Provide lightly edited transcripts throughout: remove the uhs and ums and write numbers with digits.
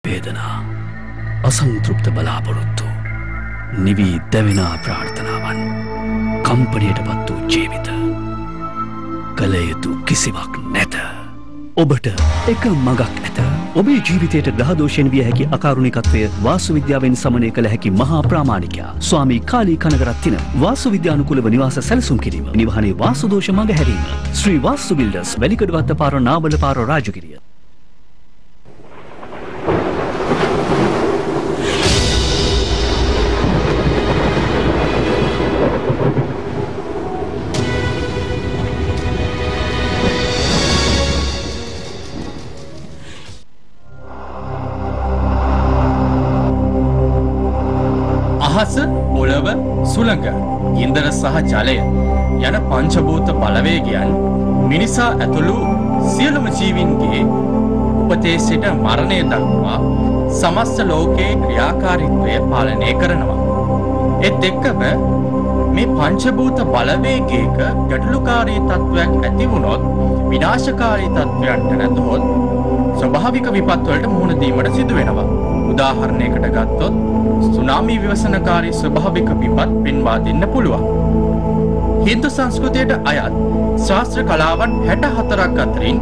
වේදනා අසන්තෘප්ත බලාපොරොත්තු නිවි දැවෙන ප්‍රාර්ථනාවන් කම්පණයටපත් වූ ජීවිත කල යුතු කිසිවක් නැත. ඔබට එක මගක් ඇත. ඔබේ ජීවිතයට ග්‍රහ දෝෂයෙන් විය හැකි අකාරුණිකත්වය වාස්තු විද්‍යාවෙන් සමනය කළ හැකි මහා ප්‍රාමාණිකයා ස්වාමී කාලී කනගරත්තින වාස්තු විද්‍යානුකූලව නිවාස සැලසුම් කිරීම නිවහනේ වාස්තු දෝෂ මඟ හැරීම ශ්‍රී වාස්තු බිල්ඩර්ස් වැලිකඩවත්ත පාර නාවල පාර රාජගිරිය. අහස, පොළව, සුළඟ, ඉන්ධන සහ ජලය යන පංචභූත බලවේගයන් මිනිසා ඇතුළු සියලුම ජීවීන්ගේ උපතේ සිට මරණය දක්වා සමස්ත ලෝකයේ ක්‍රියාකාරීත්වය පාලනය කරනවා. ඒත් එක්කම මේ පංචභූත බලවේගයක ගැටලුකාරී තත්වයක් ඇති වුණොත් විනාශකාරී තත්වයන්ට නැතහොත් ස්වභාවික විපත් වලට මුහුණ දීමට සිදු වෙනවා. උදාහරණයකට ගත්තොත් සුනාමි විවසනකාරී ස්වභාවික විපත් පෙන්වා දෙන්න පුළුවන්. හින්දු සංස්කෘතියට අයත් ශාස්ත්‍ර කලාවන් 64ක් අතරින්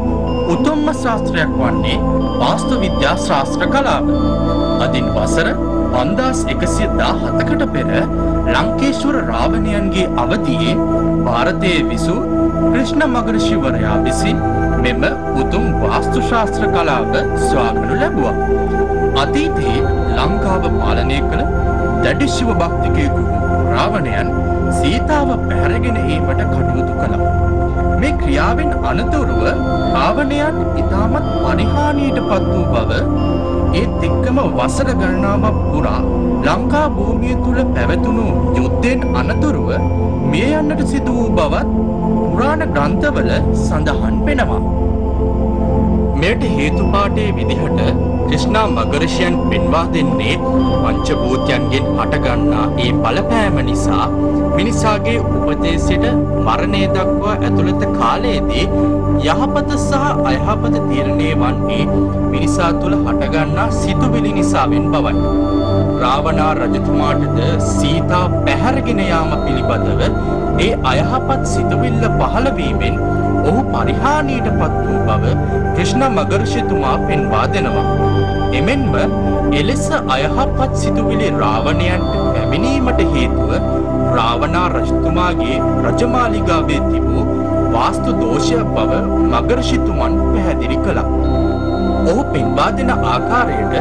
උතුම්ම ශාස්ත්‍රයක් වන්නේ වාස්තු විද්‍යා ශාස්ත්‍ර කලාව. අදින් වසර 5117කට පෙර ලංකේශ්වර රාවණයන්ගේ අවධියේ ಭಾರತයේ විසූ ක්‍රිෂ්ණ මගර්ෂිවරයා විසින් මෙම උතුම් වාස්තු ශාස්ත්‍ර කලාව සොයාගනු ලැබුවා. අතීතයේ ලංකාව පාලනය කළ දැඩි ශිව භක්තිකයෙකු රාවණයන් සීතාව පැහැරගෙන ඒවට කටයුතු කළා. මේ ක්‍රියාවෙන් අනතුරුව රාවණයන් ඉතාමත් පරිහානියට පත් වූ බව ඒත් එක්කම වසර ගණනාවක් පුරා ලංකා භූමිය තුල පැවතුණු යුද්ධෙන් අනතුරුව මිය යන්නට සිදු වූ බවත් පුරාණ ග්‍රන්ථවල සඳහන් වෙනවා. මෙයට හේතුපාඨයේ විදිහට ක්‍රිෂ්ණා මගර්ෂයන් පෙන්වා දෙන්නේ පංචභූතයන්ගෙන් හටගන්නා ඒ බලපෑම නිසා මිනිසාගේ උපතේ සිට මරණය දක්වා ඇතුළත කාලයේදී යහපත සහ අයහපත තීරණය වන්නේ මිනිසා තුළ හටගන්නා සිතුවිලි නිසාවෙන් බවයි. රාවණා රජතුමාටද සීතා පැහැරගෙන යාම පිළිබඳව ඒ අයහපත් සිතුවිල්ල පහළ වීමෙන් ඔහු පරිහානියට පත් වූ බව ක්‍රිෂ්ණ මගර්ෂිතුමා පෙන්වා දෙනවා. එමෙන්ම එලෙස අයහපත් සිතුවිලි රාවණයන්ට පැමිණීමට හේතුව රාවණා රජතුමාගේ රජමාලිගාවේ තිබූ වාස්තු දෝෂයක් බව මගර්ෂිතුමන් පැහැදිලි කළා. ඔහු පෙන්වා දෙන ආකාරයට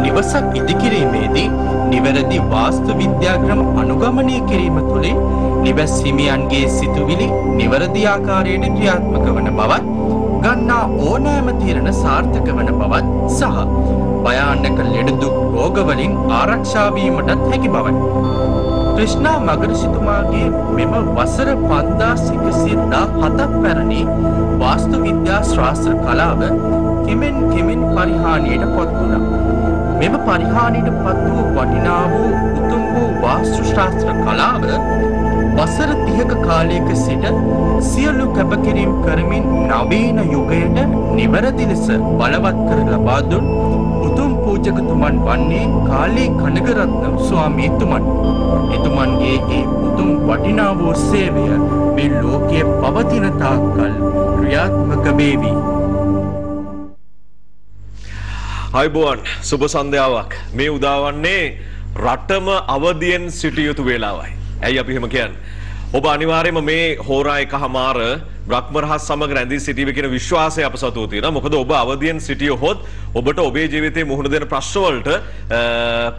නිවසක් ඉදිකිරීමේදී නිවැරදි වාස්තු විද්‍යාක්‍රම අනුගමනය කිරීම තුළින් නිවස් හිමියන්ගේ සිතුවිලි නිවැරදි ආකාරයට ක්‍රියාත්මක වන බවත් ගන්නා ඕනෑම තීරණ සාර්ථක වන බවත් සහ භයානක ලෙඩ දුක් රෝගවලින් ආරක්ෂා වීමටත් හැකි බවයි. ක්‍රිෂ්ණා මගර්ෂිතුමාගේ මෙම වසර 5117ක් පැරණි වාස්තු විද්‍යා ශාස්ත්‍ර කලාව කෙමෙන් පරිහානියට පත් වුණා. මෙම පරිහානියට පත් වූ වටිනා වූ උතුම් වූ වාස්තු ශාස්ත්‍ර කලාව වසර 30ක කාලයක සිට සියලු කැපකිරීම් කරමින් නවීන යුගයට නිවැරදි ලෙස බලවත් කර ලබා දුන් උතුම් පූජකතුමන් වන්නේ කාලී කනගරත්න ස්වාමීතුමන්. එතුමන්ගේ ඒ උතුම් වටිනා වූ සේවය මේ ලෝකයේ පවතින තාක්කල් ක්‍රියාත්මක වේවි. අයිබෝන් සුබ සන්ධ්‍යාවක්. මේ උදාවන්නේ රටම අවදියෙන් සිටිය යුතු වේලාවයි. ඇයි අපි එහෙම කියන්නේ? ඔබ අනිවාර්යයෙන්ම මේ හෝරා එකමාර බ්‍රහ්ම රහස් සමග රැඳී සිටීම කියන විශ්වාසය අප සතුව තියෙනවා. මොකද ඔබ අවදියෙන් සිටියොත් ඔබට ඔබේ ජීවිතයේ මුහුණ දෙන ප්‍රශ්න වලට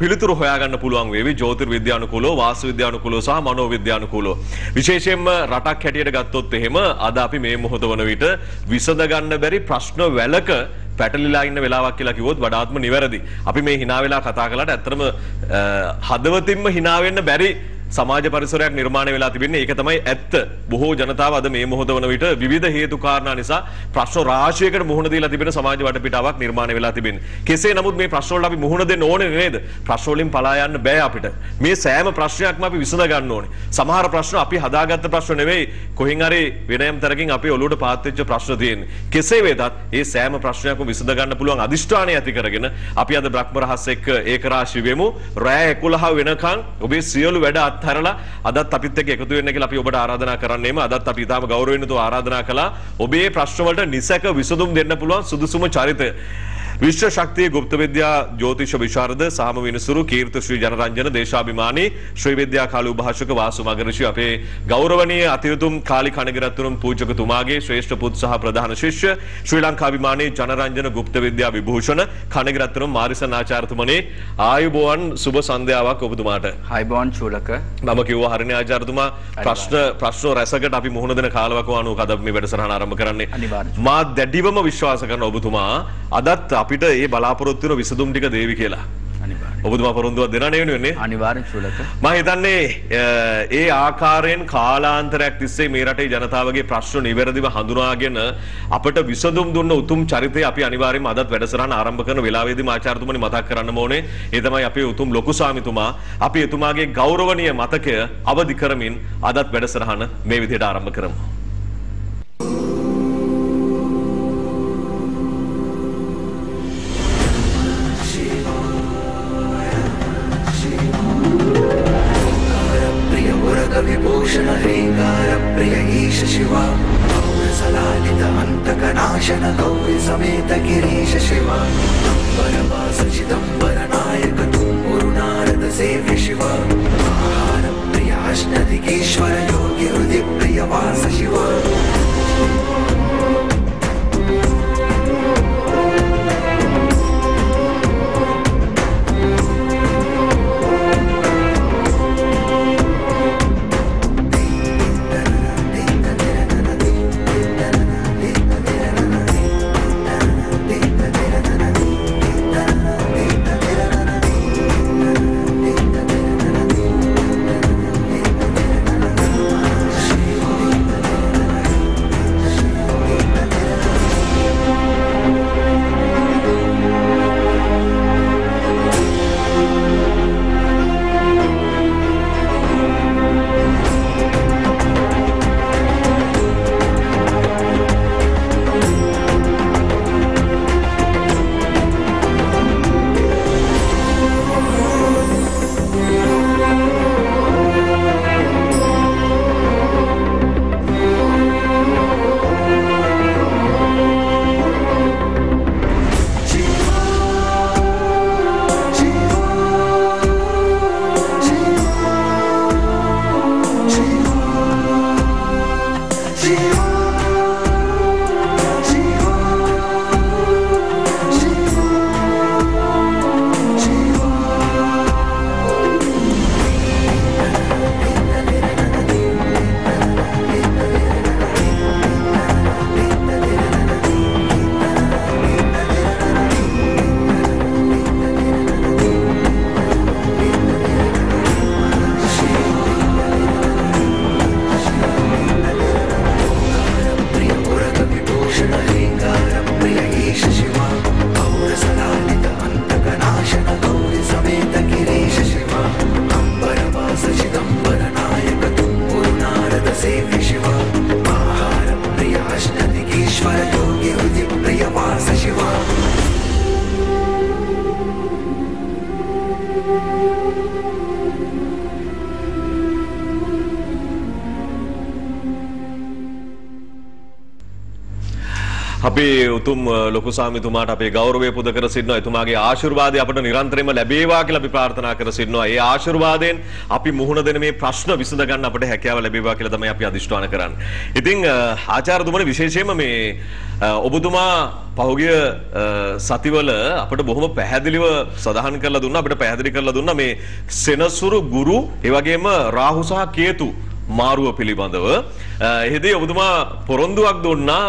පිළිතුරු හොයාගන්න පුළුවන් වේවි. ජ්‍යොතිර්විද්‍යානුකූලව, වාස්තු විද්‍යානුකූලව සහ මනෝ විද්‍යානුකූලව. විශේෂයෙන්ම රටක් හැටියට ගත්තොත් එහෙම අද අපි මේ මොහොත වන විට විසඳ ගන්න බැරි ප්‍රශ්න වැලක පැටලිලා ඉන්න වෙලාවක් කියලා කිව්වොත් වඩාත්ම නිවැරදි. අපි මේ hina වෙලා කතා කළාට ඇත්තටම හදවතින්ම hina වෙන්න බැරි සමාජ පරිසරයක් නිර්මාණය වෙලා තිබෙන්නේ. ඒක තමයි ඇත්ත. බොහෝ ජනතාව අද මේ මොහොත වන විට විවිධ හේතු කාරණා නිසා ප්‍රශ්න රාශියකට මුහුණ දීලා තිබෙන සමාජ වටපිටාවක් නිර්මාණය වෙලා තිබෙන්නේ. කෙසේ නමුත් මේ ප්‍රශ්න වලට අපි මුහුණ දෙන්න ඕනේ නේද? ප්‍රශ්න වලින් පලා යන්න බෑ අපිට. මේ සෑම ප්‍රශ්නයක්ම අපි විසඳ ගන්න ඕනේ. සමහර ප්‍රශ්න අපි හදාගත්ත ප්‍රශ්න නෙවෙයි. කොහෙන් හරි වෙනයම් තරකින් අපේ ඔළුවට පාත් වෙච්ච ප්‍රශ්න තියෙන්නේ. කෙසේ වෙතත් ඒ සෑම ප්‍රශ්නයක්ම විසඳ ගන්න පුළුවන් අදිෂ්ඨානය ඇති කරගෙන අපි අද බ්‍රහ්ම රහස් එක්ක ඒකරාශී වෙමු. රෑ 11 වෙනකන් ඔබේ සියලු වැඩ අත්හැරලා අදත් අපිත් එක්ක එකතු වෙන්න කියලා අපි ඔබට ආරාධනා කරන්නේම අදත් අපි ඊටාම ගෞරවයෙන් යුතුව ආරාධනා කළා. ඔබේ ප්‍රශ්න වලට නිසැක විසඳුම් දෙන්න පුළුවන් සුදුසුම චරිතය. විශ්ව ශක්තිය ගුප්ත විද්‍යා ජ්‍යොතිෂ විශාරද සාම විනිසුරු කීර්ති ශ්‍රී ජනරංජන දේශාභිමානී ශ්‍රී විද්‍යා කාලු භාෂක වාසු මගරිෂි අපේ ගෞරවනීය අතිඋතුම් කාලි කණගිරත්තුරුම් පූජකතුමාගේ ශ්‍රේෂ්ඨ පුත් සහ ප්‍රධාන ශිෂ්‍ය ශ්‍රී ලංකාභිමානී ජනරංජන ගුප්ත විද්‍යා විභූෂණ කණගිරත්තුරුම් මාරිසන් ආචාර්යතුමනි ආයුබෝවන් සුබ සන්ධ්‍යාවක් ඔබතුමාට. ආයුබෝවන් චූලක. මම කිව්වා හරිනේ ආචාර්යතුමා ප්‍රශ්න රැසකට අපි මුහුණ දෙන කාලවකවානුවක අද මේ වැඩසටහන ආරම්භ කරන්නේ. මා දැඩිවම විශ්වාස කරන ඔබතුමා අදත් අපිට ඒ බලාපොරොත්තු වෙන විසඳුම් ටික දේවි කියලා. අනිවාර්යයෙන්. ඔබතුමා පොරොන්දුවක් දෙනා නෙවෙන්නේ. අනිවාර්යෙන් චූලක. මම හිතන්නේ ඒ ආකාරයෙන් කාලාන්තරයක් තිස්සේ මේ රටේ ජනතාවගේ ප්‍රශ්න නිවැරදිව හඳුනාගෙන අපට විසඳුම් දුන්න උතුම් චරිතය අපි අනිවාර්යයෙන්ම අදත් වැඩසටහන ආරම්භ කරන වෙලාවේදී ආචාර්යතුමනි මතක් කරන්න ඕනේ. ඒ තමයි අපේ උතුම් ලොකු ස්වාමිතුමා. අපි එතුමාගේ ගෞරවනීය මතකය අවදි කරමින් අදත් වැඩසටහන මේ විදිහට ආරම්භ කරමු. विभूषण ह्रींगार प्रिय ईश शिवा गौर सलालित अंतकनाशन गौरी समेत गिरीश शिवा अंबरवास चिदंबर नायक तुम गुरु नारद सेव्य शिवा आहार प्रिय अष्टदिगेश्वर योगी हृदय प्रिय वास शिवा අපේ උතුම් ලොකු ස්වාමීතුමාට අපේ ගෞරවය පුද කර සිටිනවා. එතුමාගේ ආශිර්වාදය අපට නිරන්තරයෙන්ම ලැබේවා කියලා අපි ප්‍රාර්ථනා කර සිටිනවා. ඒ ආශිර්වාදයෙන් අපි මුහුණ දෙන මේ ප්‍රශ්න විසඳ ගන්න අපට හැකියාව ලැබේවා කියලා තමයි අපි අදිෂ්ඨාන කරන්නේ. ඉතින් ආචාර්යතුමනි විශේෂයෙන්ම මේ ඔබතුමා පහුගිය සතිවල අපිට බොහොම පැහැදිලිව සඳහන් කරලා දුන්නා, අපිට පැහැදිලි කරලා දුන්නා මේ සෙනසුරු ගුරු ඒ වගේම රාහු සහ කේතු මාරුව පිළිබඳව. එහිදී ඔබතුමා පොරොන්දුවක් දුන්නා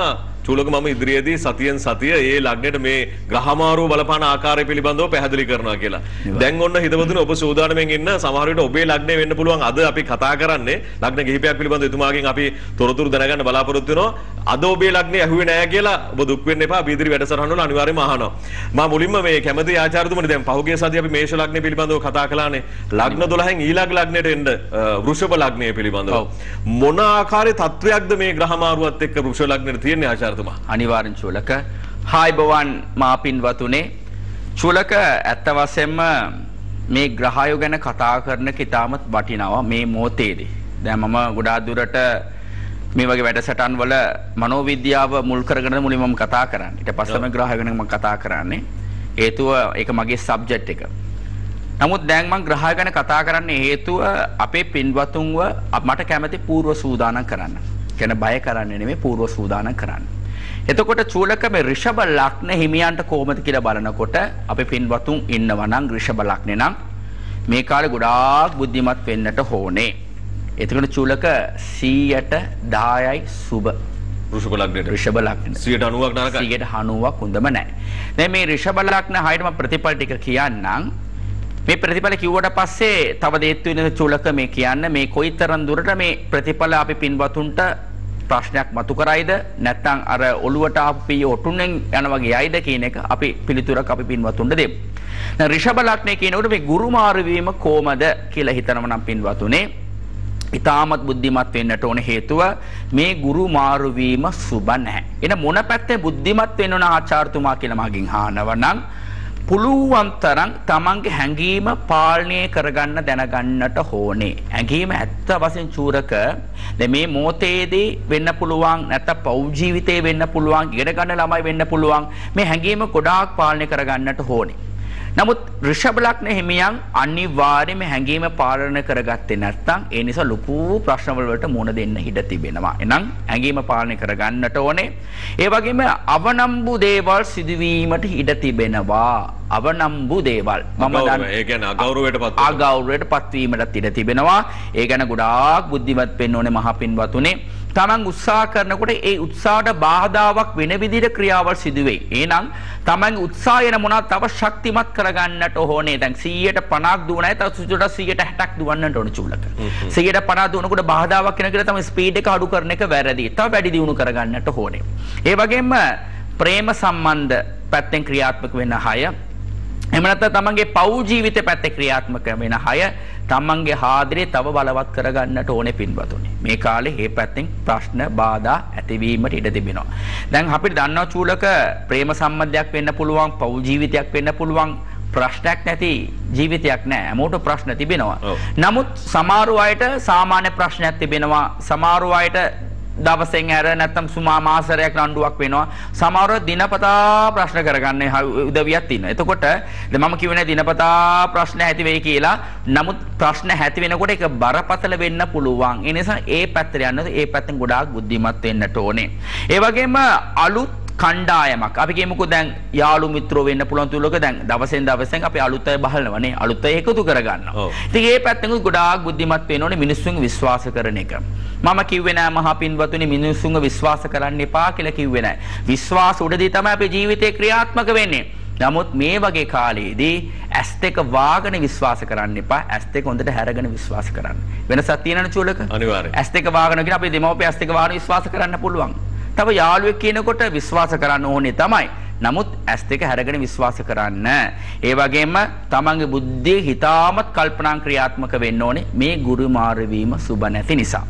චූලක මම ඉදිරියේදී සතියෙන් සතිය ඒ ලග්නෙට මේ ග්‍රහමාරුව බලපාන ආකාරය පිළිබඳව පැහැදිලි කරනවා කියලා. දැන් ඔන්න හිතවතුනි ඔබ සූදානම්ෙන් ඉන්න සමහර විට ඔබේ ලග්නේ වෙන්න පුළුවන්. අද අපි කතා කරන්නේ ලග්න කිහිපයක් පිළිබඳව එතුමාගෙන් අපි තොරතුරු දැනගන්න බලාපොරොත්තු වෙනවා. අද ඔබේ ලග්නේ ඇහුවේ නැහැ කියලා ඔබ දුක් වෙන්න එපා. අපි ඉදිරි වැඩසටහන වල අනිවාර්යයෙන්ම අහනවා. මම මුලින්ම මේ කැමති ආචාර්යතුමනි දැන් පහුගිය සතියේ අපි මේෂ ලග්නේ පිළිබඳව කතා කළානේ. ලග්න 12න් ඊළඟ ලග්නෙට එන්න වෘෂභ ලග්නය පිළිබඳව. මොන ආකාරයේ තත්වයක්ද මේ ග්‍රහමාරුවත් එක්ක වෘෂභ ලග්නෙට තියෙන්නේ ආචාර්යතුමා? අනිවාර්යෙන් චූලක. හායි බවන් මා පින්වතුනේ. චූලක ඇත්ත වශයෙන්ම මේ ග්‍රහය ගැන කතා කරන කිතාමත් වටිනවා මේ මොහොතේදී. දැන් මම ගොඩාක් දුරට මේ වගේ වැඩසටහන් වල මනෝවිද්‍යාව මුල් කරගෙන මුලින්ම මම කතා කරන්නේ. ඊට පස්සේ මම ග්‍රහය ගැන මම කතා කරන්නේ. හේතුව ඒක මගේ සබ්ජෙක්ට් එක. නමුත් දැන් මම ග්‍රහය ගැන කතා කරන්නේ හේතුව අපේ පින්වතුන්ව මට කැමති పూర్ව සූදානම් කරන්න. කියන්නේ බය කරන්නේ නෙමෙයි పూర్ව සූදානම් කරන්න. එතකොට චූලක මේ ඍෂභ ලග්න හිමියන්ට කොහොමද කියලා බලනකොට අපේ පින්වතුන් ඉන්නවා නම් ඍෂභ ලග්නේ නම් මේ කාලේ ගොඩාක් බුද්ධිමත් වෙන්නට ඕනේ. එතකොට චූලක 100ට 10යි සුබ ඍෂභ ලග්නෙට. ඍෂභ ලග්නෙට 90ක් නරකයි. 90ක් හොඳම නැහැ. දැන් මේ ඍෂභ ලග්න හයටම ප්‍රතිඵල ටික කියන්නම්. මේ ප්‍රතිඵල කිව්වට පස්සේ තව දෙයක් වෙන චූලක මේ කියන්න මේ කොයිතරම් දුරට මේ ප්‍රතිඵල අපි පින්වතුන්ට ප්‍රශ්නයක් මතු කරයිද නැත්නම් අර ඔළුවට ආපු ඔටුනෙන් යන වගේ යයිද කියන එක අපි පිළිතුරක් අපි පින්වතුන්ට දෙමු. දැන් ඍෂභ ලග්නේ කියනකොට මේ ගුරු මාරු වීම කොහමද කියලා හිතනම නම් පින්වතුනේ ඊටමත් බුද්ධිමත් වෙන්නට ඕන හේතුව මේ ගුරු මාරු වීම සුබ නැහැ. එන මොන පැත්තේ බුද්ධිමත් වෙන්න ඕන ආචාර්යතුමා කියලා මගෙන් අහනවා නම් පුළුවන් තරම් තමන්ගේ හැඟීම පාලනය කරගන්න දැනගන්නට ඕනේ. හැඟීම ඇත්ත වශයෙන් චූරක දැන් මේ මොහොතේදී වෙන්න පුළුවන් නැත්නම් පෞ ජීවිතේ වෙන්න පුළුවන් ඉගෙන ගන්න ළමයි වෙන්න පුළුවන් මේ හැඟීම ගොඩාක් පාලනය කරගන්නට ඕනේ. නමුත් ඍෂභ ලග්න හිමියන් අනිවාර්යයෙන්ම හැඟීම පාලනය කරගත්තේ නැත්නම් ඒ නිසා ලොකු ප්‍රශ්න වලට මුහුණ දෙන්න ඉඩ තිබෙනවා. එහෙනම් හැඟීම පාලනය කරගන්නට ඕනේ. ඒ වගේම අවනම්බු දේවල් සිදුවීමට ඉඩ තිබෙනවා. අවනම්බු දේවල් මම දන්නේ ඒ කියන්නේ අගෞරවයට පත්වීමට ඉඩ තිබෙනවා. ඒ ගැන ගොඩාක් බුද්ධිමත් වෙන්න ඕනේ මහ පින්වතුනේ. තමන් උත්සාහ කරනකොට ඒ උත්සාහයට බාධාවක් වෙන විදිහට ක්‍රියාවල් සිදු වෙයි. එහෙනම් තමන්ගේ උත්සාහය මොනවාද තව ශක්තිමත් කරගන්නට ඕනේ. දැන් 150ක් දුවනයි තව සුදුට 160ක් දුවන්නට ඕන චූලක. 150 දුවනකොට බාධාවක් වෙන කියලා තමයි ස්පීඩ් එක අඩු කරන එක වැරදි. තව වැඩි දියුණු කරගන්නට ඕනේ. ඒ වගේම ප්‍රේම සම්බන්ධ පැත්තෙන් ක්‍රියාත්මක වෙන 6 එහෙම නැත්නම් තමන්ගේ පෞ ජීවිතේ පැත්තේ ක්‍රියාත්මක වෙන 6 තමන්ගේ හාදරේ තව බලවත් කරගන්නට ඕනේ පින්වතුනි. මේ කාලේ මේ පැත්තෙන් ප්‍රශ්න බාධා ඇතිවීමට ඉඩ තිබෙනවා. දැන් අපිට දන්නවා චූලක ප්‍රේම සම්බන්ධයක් වෙන්න පුළුවන්, පෞ ජීවිතයක් වෙන්න පුළුවන්, ප්‍රශ්නයක් නැති ජීවිතයක් නෑ. හැමෝටම ප්‍රශ්න තිබෙනවා. නමුත් සමහර අයට සාමාන්‍ය ප්‍රශ්නයක් තිබෙනවා. සමහර අයට දවසෙන් ඇර නැත්නම් සුමා මාසයක් රණ්ඩුවක් වෙනවා. සමහරව දිනපතා ප්‍රශ්න කරගන්න උදවියක් තියෙනවා. එතකොට මම කියුවේ දිනපතා ප්‍රශ්න ඇති වෙයි කියලා. නමුත් ප්‍රශ්න ඇති වෙනකොට ඒක බරපතල වෙන්න පුළුවන්. ඒ නිසා ඒ පැත්තට යන්න ඒ පැත්තෙන් ගොඩාක් බුද්ධිමත් වෙන්නට ඕනේ. ඒ වගේම අලුත් කණ්ඩායමක් අපි කියමුකෝ දැන් යාළු මිත්‍රෝ වෙන්න පුළුවන් තුලක දැන් දවසෙන් අපි අලුත් අය බහලනවානේ අලුත් අය එකතු කරගන්නවා. ඉතින් මේ පැත්තෙන් ගොඩාක් බුද්ධිමත් වෙන්න ඕනේ මිනිස්සුන්ව විශ්වාස කරන එක. මම කිව්වේ නෑ මහා පින්වතුනි මිනිස්සුන්ව විශ්වාස කරන්න එපා කියලා කිව්වේ නෑ. විශ්වාස උඩදී තමයි අපේ ජීවිතේ ක්‍රියාත්මක වෙන්නේ. නමුත් මේ වගේ කාලයේදී ඇස් දෙක වාගෙන විශ්වාස කරන්න එපා. ඇස් දෙක හොඳට හැරගෙන විශ්වාස කරන්න. වෙනසක් තියෙනවනේ චූලක? අනිවාර්යයෙන්. ඇස් දෙක වාගෙන කියන අපේ දෙමව්පිය ඇස් දෙක වාගෙන විශ්වාස කරන්න පුළුවන්. තව යාළුවෙක් කියනකොට විශ්වාස කරන්න ඕනේ තමයි. නමුත් ඇස් දෙක හැරගෙන විශ්වාස කරන්න. ඒ වගේම තමන්ගේ බුද්ධිය හිතාමත් කල්පනා ක්‍රියාත්මක වෙන්න ඕනේ මේ ගුරු මාරු වීම සුබ නැති නිසා.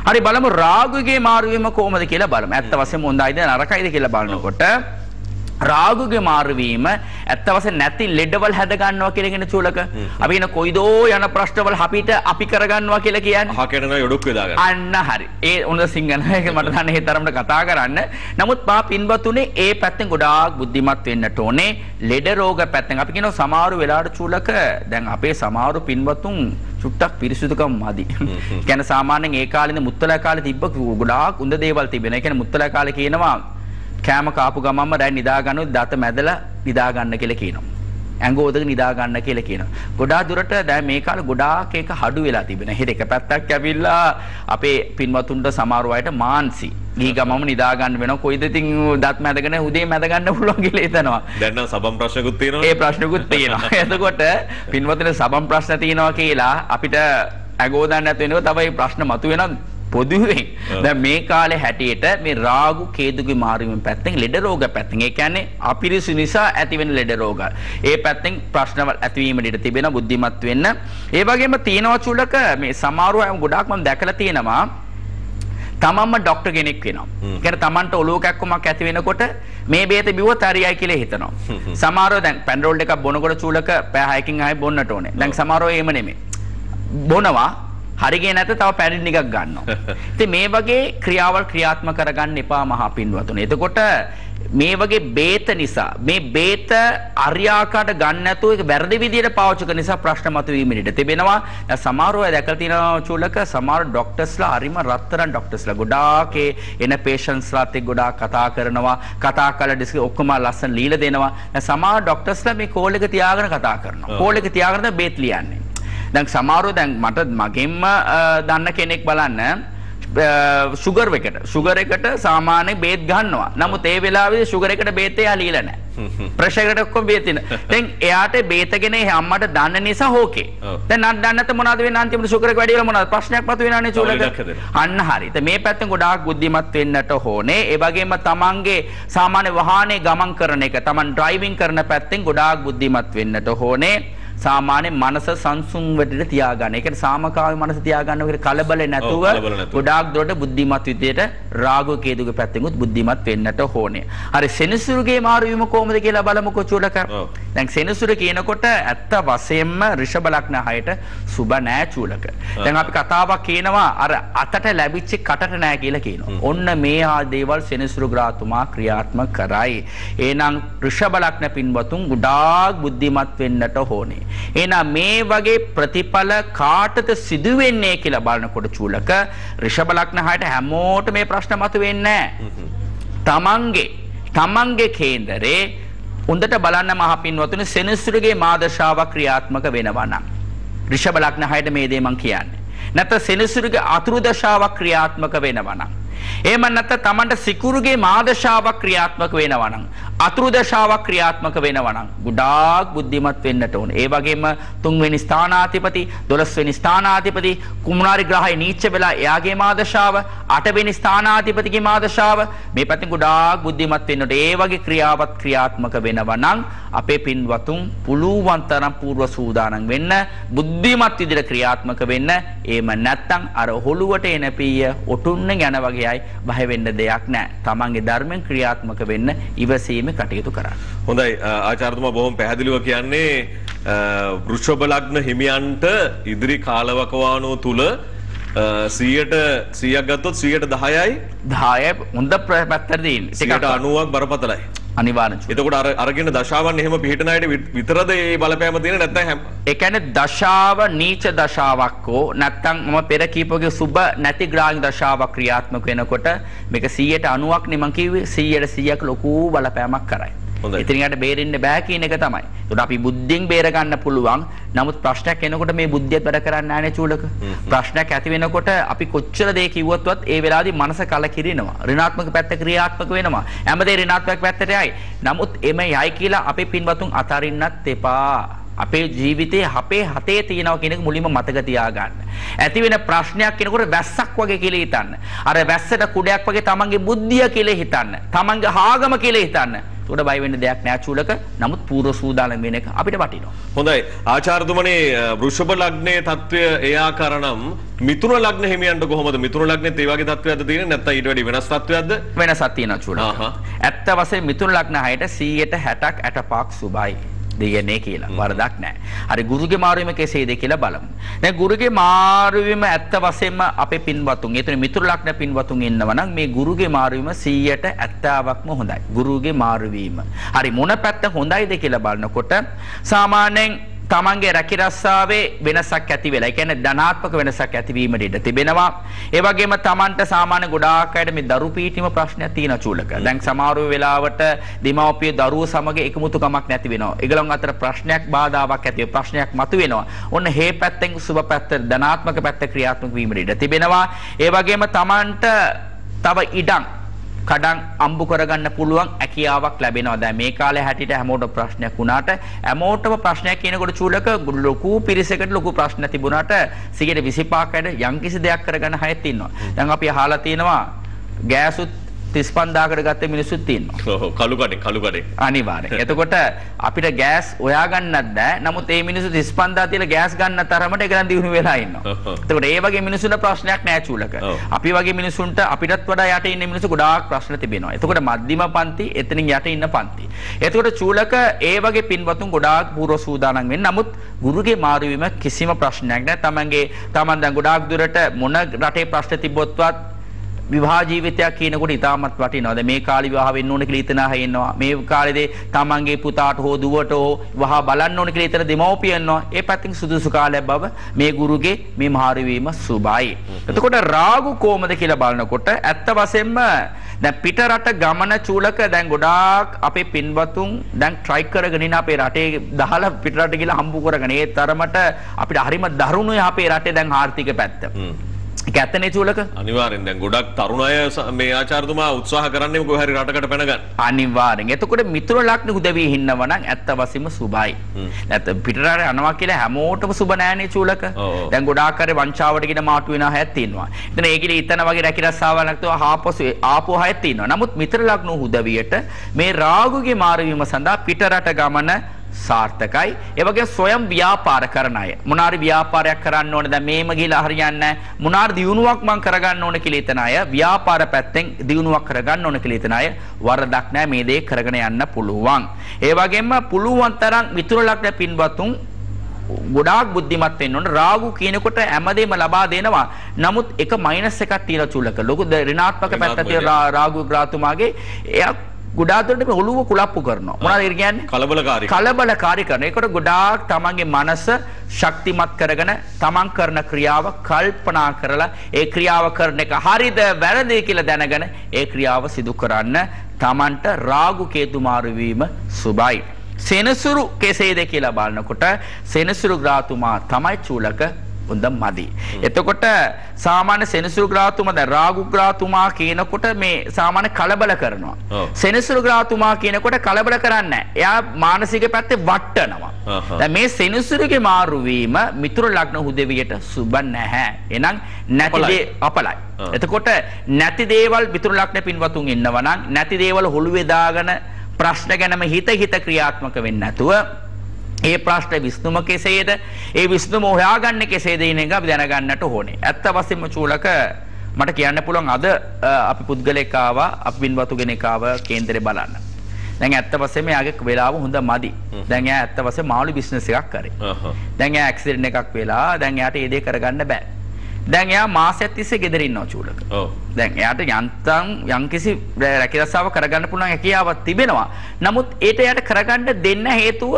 හරි බලමු රාගුගේ මාරු වීම කොහොමද කියලා බලමු. ඇත්ත වශයෙන්ම හොඳයිද නරකයිද කියලා බලනකොට රාගුගේ මාරු වීම ඇත්ත වශයෙන් නැති ලෙඩවල් හැද ගන්නවා කියන චූලක. අපි කියන කොයිදෝ යන ප්‍රශ්නවල අපි කරගන්නවා කියලා කියන්නේ. අහකෙන යොඩුක් වේදා ගන්න. අන්න හරි. ඒ උන සිංහල එක මට දන්නේ ඒ තරමට කතා කරන්න. නමුත් මා පින්වතුනේ ඒ පැත්තෙන් ගොඩාක් බුද්ධිමත් වෙන්නට ඕනේ. ලෙඩ රෝග පැත්තෙන් අපි කියනවා සමහර වෙලාවට චූලක දැන් අපේ සමහර පින්වතුන් චුට්ටක් පිරිසුදුකම් මදි. කියන්නේ සාමාන්‍යයෙන් ඒ කාලේ ඉඳන් මුත්තලා කාලේ තිබ්බ ගොඩාක් උඳ දේවල් තිබෙනවා. ඒ කියන්නේ මුත්තලා කාලේ කියනවා කෑම කාපු ගමන්ම දැන් නිදා ගන්නොත් දත මැදලා නිදා ගන්න කියලා කියනවා. ඇඟ ඕදගෙන නිදා ගන්න කියලා කියනවා. ගොඩාක් දුරට දැන් මේ කාලේ ගොඩාක් ඒක හඩු වෙලා තිබෙනවා. හෙට එක පැත්තක් ඇවිල්ලා අපේ පින්වතුන්ට සමහර අයට මාන්සි ගිහි ගමම නිදා ගන්න වෙනවා. කොයිද ඉතින් දත් මැදගෙන උදේ මැද ගන්න පුළුවන් කියලා හිතනවා. දැන් නම් සබම් ප්‍රශ්නකුත් තියෙනවා. ඒ ප්‍රශ්නකුත් තියෙනවා. එතකොට පින්වතුනි සබම් ප්‍රශ්න තියෙනවා කියලා අපිට අගෝදන්න නැතු වෙනවා. තව මේ ප්‍රශ්න මතුවෙනවා. පොදුවේ දැන් මේ කාලේ හැටියට මේ රාගු කේතුගේ මාරුවීම පැත්තෙන් ලෙඩ රෝග පැත්තෙන් ඒ කියන්නේ අපිරිසු නිසා ඇතිවෙන ලෙඩ රෝග ඒ පැත්තෙන් ප්‍රශ්නවල් ඇතිවීමට ඉඩ තිබෙනවා බුද්ධිමත් වෙන්න. ඒ වගේම තියෙනවා චුලක මේ සමහරව ගොඩාක් මම දැකලා තියෙනවා තමන්ම ડોක්ටර් කෙනෙක් වෙනවා. ඒ කියන්නේ තමන්ට ඔලුව කැක්කමක් ඇති වෙනකොට මේ බේත බිව්වොත් හරියයි කියලා හිතනවා. සමහරව දැන් පැන්ඩෝල් එකක් බොනකොට චුලක පැය 6කින් ආයෙ බොන්නට ඕනේ. දැන් සමහරව එහෙම නෙමෙයි. බොනවා හරිගේ නැත තව පැණි ටිකක් ගන්නවා. ඉතින් මේ වගේ ක්‍රියාවල් ක්‍රියාත්මක කරගන්න එපා මහා පින්වතුනි. එතකොට මේ වගේ බේත නිසා මේ බේත අරියාකාට ගන්න නැතුව ඒක වැරදි විදියට පාවිච්චි කරන නිසා ප්‍රශ්න මතුවීමට ඉඩ තිබෙනවා. දැන් සමහරව දැකලා තියෙනවා චූලක සමහර ડોක්ටර්ස්ලා හරිම රත්තරන් ડોක්ටර්ස්ලා ගොඩාක් එන පේෂන්ට්ස්ලාත් එක්ක ගොඩාක් කතා කරනවා. කතා කරලා ඩිස්ක් ඔක්කොම ලස්සන লীලා දෙනවා. දැන් සමහර ડોක්ටර්ස්ලා මේ කෝල් එක තියාගෙන කතා කරනවා. කෝල් එක තියාගෙන බේත් ලියන්නේ. දැන් සමහරව දැන් මට මගෙන්ම දන්න කෙනෙක් බලන්න ෂුගර් එකට සාමාන්‍ය බේත් ගන්නවා. නමුත් ඒ වෙලාවේ ෂුගර් එකට බේත් එයා লীලා නැහැ. ප්‍රෙෂර් එකට ඔක්කොම බේත් දෙන. දැන් එයාට බේතගෙන අම්මට දන්න නිසා ඕකේ. දැන් නන් දන්න නැත්නම් මොනවද වෙන්නේ අන්තිමට ෂුගර් එක වැඩි වෙලා මොනවද ප්‍රශ්නයක් මතුවෙනවනේ චූලක. අන්න හරි. මේ පැත්තෙන් ගොඩාක් බුද්ධිමත් වෙන්නට ඕනේ. ඒ වගේම තමන්ගේ සාමාන්‍ය වාහනේ ගමන් කරන එක තමන් ඩ්‍රයිවිං කරන පැත්තෙන් ගොඩාක් බුද්ධිමත් වෙන්නට ඕනේ. සාමාන්‍ය මනස සංසුන් වෙටට තියාගන්න. ඒ කියන්නේ සාමකාමී මනස තියාගන්න ඔය කලබල නැතුව ගොඩාක් දුරට බුද්ධිමත් විදියට රාග කේතුගේ පැත්තෙන්ුත් බුද්ධිමත් වෙන්නට ඕනේ. හරි සෙනසුරුගේ මාරු වීම කොහොමද කියලා බලමුකෝ චූලක. දැන් සෙනසුර කියනකොට ඇත්ත වශයෙන්ම ඍෂභ ලග්න හයට සුබ නෑ චූලක. දැන් අපි කතාවක් කියනවා අර අතට ලැබිච්ච කටට නෑ කියලා කියනවා. ඔන්න මේ ආ දේවල් සෙනසුරු ග්‍රහතුමා ක්‍රියාත්මක කරයි. එහෙනම් ඍෂභ ලග්න පින්වතුන් ගොඩාක් බුද්ධිමත් වෙන්නට ඕනේ. එහෙනම් මේ වගේ ප්‍රතිඵල කාටද සිදු වෙන්නේ කියලා බලනකොට චූලක ඍෂභ ලග්න හයට හැමෝට මේ ප්‍රශ්න මතුවෙන්නේ නැහැ. තමන්ගේ කේන්දරේ හොඳට බලන්න මහ පින්වතුනි සෙනසුරුගේ මාදශාවක් ක්‍රියාත්මක වෙනවා නම් ඍෂභ ලග්න හයට මේ දේ මම කියන්නේ. නැත්නම් සෙනසුරුගේ අතුරු දශාවක් ක්‍රියාත්මක වෙනවා නම් එහෙම නැත්නම් තමන්ට සිකුරුගේ මාදශාවක් ක්‍රියාත්මක වෙනවා නම් අතුරු දශාවක් ක්‍රියාත්මක වෙනවා නම් ගොඩාක් බුද්ධිමත් වෙන්නට ඕනේ. ඒ වගේම 3 වෙනි ස්ථානාධිපති 12 වෙනි ස්ථානාධිපති කුමාරි ග්‍රහය නීච වෙලා එයාගේ මාදශාව 8 වෙනි ස්ථානාධිපතිගේ මාදශාව මේ පැත්තෙන් ගොඩාක් බුද්ධිමත් වෙන්නට ඒ වගේ ක්‍රියාවත් ක්‍රියාත්මක වෙනවා නම් අපේ පින්වතුන් පුළුවන් තරම් පූර්ව සූදානම් වෙන්න බුද්ධිමත් විදිහට ක්‍රියාත්මක වෙන්න. එහෙම නැත්නම් අර හොළුවට එන පීය ඔටුන්න යන වගේයි බය වෙන්න දෙයක් නැහැ. තමන්ගේ ධර්මයෙන් ක්‍රියාත්මක වෙන්න ඉවසීම කටයුතු කරන්න. හොඳයි ආචාර්යතුමා බොහොම පැහැදිලිව කියන්නේ වෘෂභ ලග්න හිමියන්ට ඉදිරි කාලවකවානුව තුල 100ක් ගත්තොත් 10%යි 10 හොඳ පැත්තට දෙන්න. 90ක් බරපතලයි. අනිවාර්යයෙන්. එතකොට අරගෙන දශාවන් එහෙම පිළිහිටන අයට විතරද මේ බලපෑම තියෙන නැත්නම් ඒ කියන්නේ දශාව නීච දශාවක් හෝ නැත්නම් මම පෙර කීපෝගේ සුබ නැති ග්‍රාහක දශාවක් ක්‍රියාත්මක වෙනකොට මේක 190ක් නේ මම කිව්වේ 100ට ලොකු බලපෑමක් කරයි. ඉතින් යට බේරෙන්න බෑ කියන එක තමයි. ඒකට අපි බුද්ධියෙන් බේර ගන්න පුළුවන්. නමුත් ප්‍රශ්නයක් එනකොට මේ බුද්ධියත් වැඩ කරන්නේ නැහැ නේ චූලක. ප්‍රශ්නයක් ඇති වෙනකොට අපි කොච්චර දේ කිව්වොත්වත් ඒ වෙලාවේදී මනස කලකිරිනවා. ඍණාත්මක පැත්ත ක්‍රියාත්මක වෙනවා. හැමදේ ඍණාත්මක පැත්තට යයි. නමුත් එමෙ යයි කියලා අපේ පින්වතුන් අතරින්නත් එපා. අපේ ජීවිතේ අපේ හතේ තියෙනවා කියන එක මුලින්ම මතක තියාගන්න. ඇති වෙන ප්‍රශ්නයක් කෙනකොට වැස්සක් වගේ කියලා හිතන්න. අර වැස්සට කුඩයක් වගේ තමන්ගේ බුද්ධිය කියලා හිතන්න. තමන්ගේ ආගම කියලා හිතන්න. උඩ බය වෙන්න දෙයක් නෑ චූලක. නමුත් පූර්ව සූදානම් වෙන එක අපිට වටිනවා. හොඳයි ආචාර්යතුමනි වෘෂභ ලග්නයේ තත්වය ඒ ආකාරනම් මිථුන ලග්න හිමියන්ට කොහොමද? මිථුන ලග්නෙත් ඒ වගේ තත්වයක්ද තියෙන්නේ නැත්නම් ඊට වැඩි වෙනස් තත්වයක්ද? වෙනසක් තියෙනවා චූලක. ඇත්ත වශයෙන් මිථුන ලග්න හයට 160ක් 85ක් සුබයි. දෙයනේ කියලා වරදක් නැහැ. හරි ගුරුගේ මාරුවීම කෙසේද කියලා බලමු. දැන් ගුරුගේ මාරුවීම ඇත්ත වශයෙන්ම අපේ පින්වතුන්, ඒතර මිතුරු ලග්න පින්වතුන් ඉන්නවා නම් මේ ගුරුගේ මාරුවීම 170%ක්ම හොඳයි. ගුරුගේ මාරුවීම. හරි මොන පැත්ත හොඳයිද කියලා බලනකොට සාමාන්‍යයෙන් තමන්ගේ රැකී රස්සාවේ වෙනසක් ඇති වෙලා. ඒ කියන්නේ ධනාත්මක වෙනසක් ඇතිවීමට ඉඩ තිබෙනවා. ඒ වගේම තමන්ට සාමාන්‍ය ගොඩාක් අයට මේ දරු පීඨිම ප්‍රශ්නයක් තියෙනවා චූලක. දැන් සමහර වෙලාවට දෙමව්පිය දරුවෝ සමග එකමුතුකමක් නැති වෙනවා. ඒගොල්ලන් අතර ප්‍රශ්නයක් බාධාවක් ඇති වෙනවා. ප්‍රශ්නයක් මතුවෙනවා. ඔන්න හේ පැත්තෙන් සුබ පැත්ත ධනාත්මක පැත්ත ක්‍රියාත්මක වීමට ඉඩ තිබෙනවා. ඒ වගේම තමන්ට තව ඉඩම් කඩන් අම්බු කරගන්න පුළුවන් හැකියාවක් ලැබෙනවා. දැන් මේ කාලේ හැටියට හැමෝටම ප්‍රශ්නයක් වුණාට හැමෝටම ප්‍රශ්නයක් කියනකොට චූලක ලොකු පිරිසකට ලොකු ප්‍රශ්න තිබුණාට 25%කට යම්කිසි දෙයක් කරගන්න හයත් ඉන්නවා. දැන් අපි අහලා තියෙනවා ගෑසුත් 35000කට ගත්ත මිනිස්සුත් ඉන්නවා. ඔව් කළු කඩේ. අනිවාර්යෙන්. එතකොට අපිට ගෑස් හොයා ගන්නත් බෑ. නමුත් මේ මිනිස්සු 35000 තියලා ගෑස් ගන්න තරමට ඒක නම් දිනු වෙලා ඉන්නවා. එතකොට ඒ වගේ මිනිස්සුන්ට ප්‍රශ්නයක් නෑ චූලක. අපි වගේ මිනිස්සුන්ට අපිටත් වඩා යට ඉන්න මිනිස්සු ගොඩාක් ප්‍රශ්න තිබෙනවා. එතකොට මධ්‍යම පන්ති එතනින් යට ඉන්න පන්ති. එතකොට චූලක ඒ වගේ පින්වතුන් ගොඩාක් පූර්ව සූදානම් වෙන්න. නමුත් ගුරුගේ මාරු වීම කිසිම ප්‍රශ්නයක් නෑ. තමන් දැන් ගොඩාක් දුරට මොන රටේ ප්‍රශ්න තිබ්බොත්වත් විවාහ ජීවිතයක් කියනකොට ඉතාමත් වටිනවා. දැන් මේ කාලේ විවාහ වෙන්න ඕන කියලා හිතන අය ඉන්නවා. මේ කාලේදී තමන්ගේ පුතාට හෝ දුවට හෝ විවාහ බලන්න ඕන කියලා හිතන දෙමව්පියන් ඉන්නවා. ඒ පැත්තෙන් සුදුසු කාලයක් බව මේ ගුරුගේ මේ මාරු වීම සුභයි. එතකොට රාගු කොහමද කියලා බලනකොට ඇත්ත වශයෙන්ම දැන් පිට රට ගමන චූලක දැන් ගොඩාක් අපේ පින්වතුන් දැන් try කරගෙන ඉන්න අපේ රටේ දහලා පිට රට ගිහලා හම්බු කරගෙන ඒ තරමට අපිට හරිම දරුණුයි අපේ රටේ දැන් ආර්ථික පැත්ත. ඒක ඇත්තනේ චූලක. අනිවාර්යෙන් දැන් ගොඩක් තරුණ අය මේ ආචාර්යතුමා උත්සාහ කරන්නේ කොහේ හරි රටකට පැන ගන්න. අනිවාර්යෙන්. එතකොට මිතුරු ලග්න උදවිය ඉන්නව නම් ඇත්ත වශයෙන්ම සුභයි. නැත්නම් පිටරට යනවා කියලා හැමෝටම සුභ නෑනේ චූලක. දැන් ගොඩාක් අය වංචාවට කියන මාටු වෙන හැයක් තියෙනවා. ඉතින් ඒකේ ඉතන වගේ රැකිරස්සාවල් නැත්නම් ආපෝ හැයක් තියෙනවා. නමුත් මිතුරු ලග්න උදවියට මේ රාගුගේ මාරු වීම සඳහා පිටරට ගමන සාර්ථකයි. ඒ වගේ ස්වයං ව්‍යාපාර කරන අය මොනාරි ව්‍යාපාරයක් කරන්න ඕනේ. දැන් මේම ගිහලා හරියන්නේ නැහැ. මොනාරි දියුණුවක් මං කරගන්න ඕනේ කියලා හිතන අය ව්‍යාපාර පැත්තෙන් දියුණුවක් කරගන්න ඕනේ කියලා හිතන අය වරදක් නැහැ. මේ දේ කරගෙන යන්න පුළුවන්. ඒ වගේම පුළුවන් තරම් මිතුරු ලග්න පින්වතුන් ගොඩාක් බුද්ධිමත් වෙන්න ඕන. රාගු කියනකොට හැමදේම ලබා දෙනවා. නමුත් එක මයිනස් එකක් තියෙන චූලක. ලොකු ඍණාත්මක පැත්ත තියෙන රාගු ග්‍රාතුමාගේ එයා ගොඩාක් දුරට මේ ඔළුව කුලප්පු කරනවා. මොනවද ඒ කියන්නේ? කලබලකාරී කරන. ඒකට ගොඩාක් තමන්ගේ මනස ශක්තිමත් කරගෙන තමන් කරන ක්‍රියාව කල්පනා කරලා ඒ ක්‍රියාව කරන එක හරිද වැරදිද කියලා දැනගෙන ඒ ක්‍රියාව සිදු කරන්න තමන්ට රාගු කේතු මාරු වීම සුභයි. සෙනසුරු කෙසේද කියලා බලනකොට සෙනසුරු ග්‍රාතුමා තමයි චූලක හොඳ මදි. එතකොට සාමාන්‍ය සෙනසුරු ග්‍රාතුමා දැන් රාගු ග්‍රාතුමා කියනකොට මේ සාමාන්‍ය කලබල කරනවා. සෙනසුරු ග්‍රාතුමා කියනකොට කලබල කරන්නේ නැහැ. එයා මානසික පැත්තේ වට්ටනවා. දැන් මේ සෙනසුරුගේ මාරු වීම මිතුරු ලග්න උදවියට සුබ නැහැ. එහෙනම් නැති දේ අපලයි. එතකොට නැති දේවල් මිතුරු ලග්න පින්වතුන් ඉන්නවා නම් නැති දේවල් හොළුවේ දාගෙන ප්‍රශ්න ගැනම හිත ක්‍රියාත්මක වෙන්නේ නැතුව ඒ ප්‍රශ්න විසඳුම කෙසේද? ඒ විසඳුම හොයාගන්නේ කෙසේද කියන එක අපි දැනගන්නට ඕනේ. ඇත්ත වශයෙන්ම චූලක මට කියන්න පුළුවන් අද අපි පුද්ගලෙක් ආවා, අපි පින්වතු කෙනෙක් ආවා කේන්දරේ බලන්න. දැන් ඇත්ත වශයෙන්ම යාගේ වෙලාව හොඳ මදි. දැන් එයා ඇත්ත වශයෙන්ම මාළු බිස්නස් එකක් කරේ. දැන් එයා ඇක්සිඩන්ට් එකක් වෙලා දැන් එයාට ඒ දේ කරගන්න බෑ. දැන් එයා මාසයක් තිස්සේ ගෙදර ඉන්නවා චූලක. දැන් එයාට යම්කිසි රැකිරස්සාව කරගන්න පුළුවන් හැකියාවක් තිබෙනවා. නමුත් ඒට එයාට කරගන්න දෙන්න හේතුව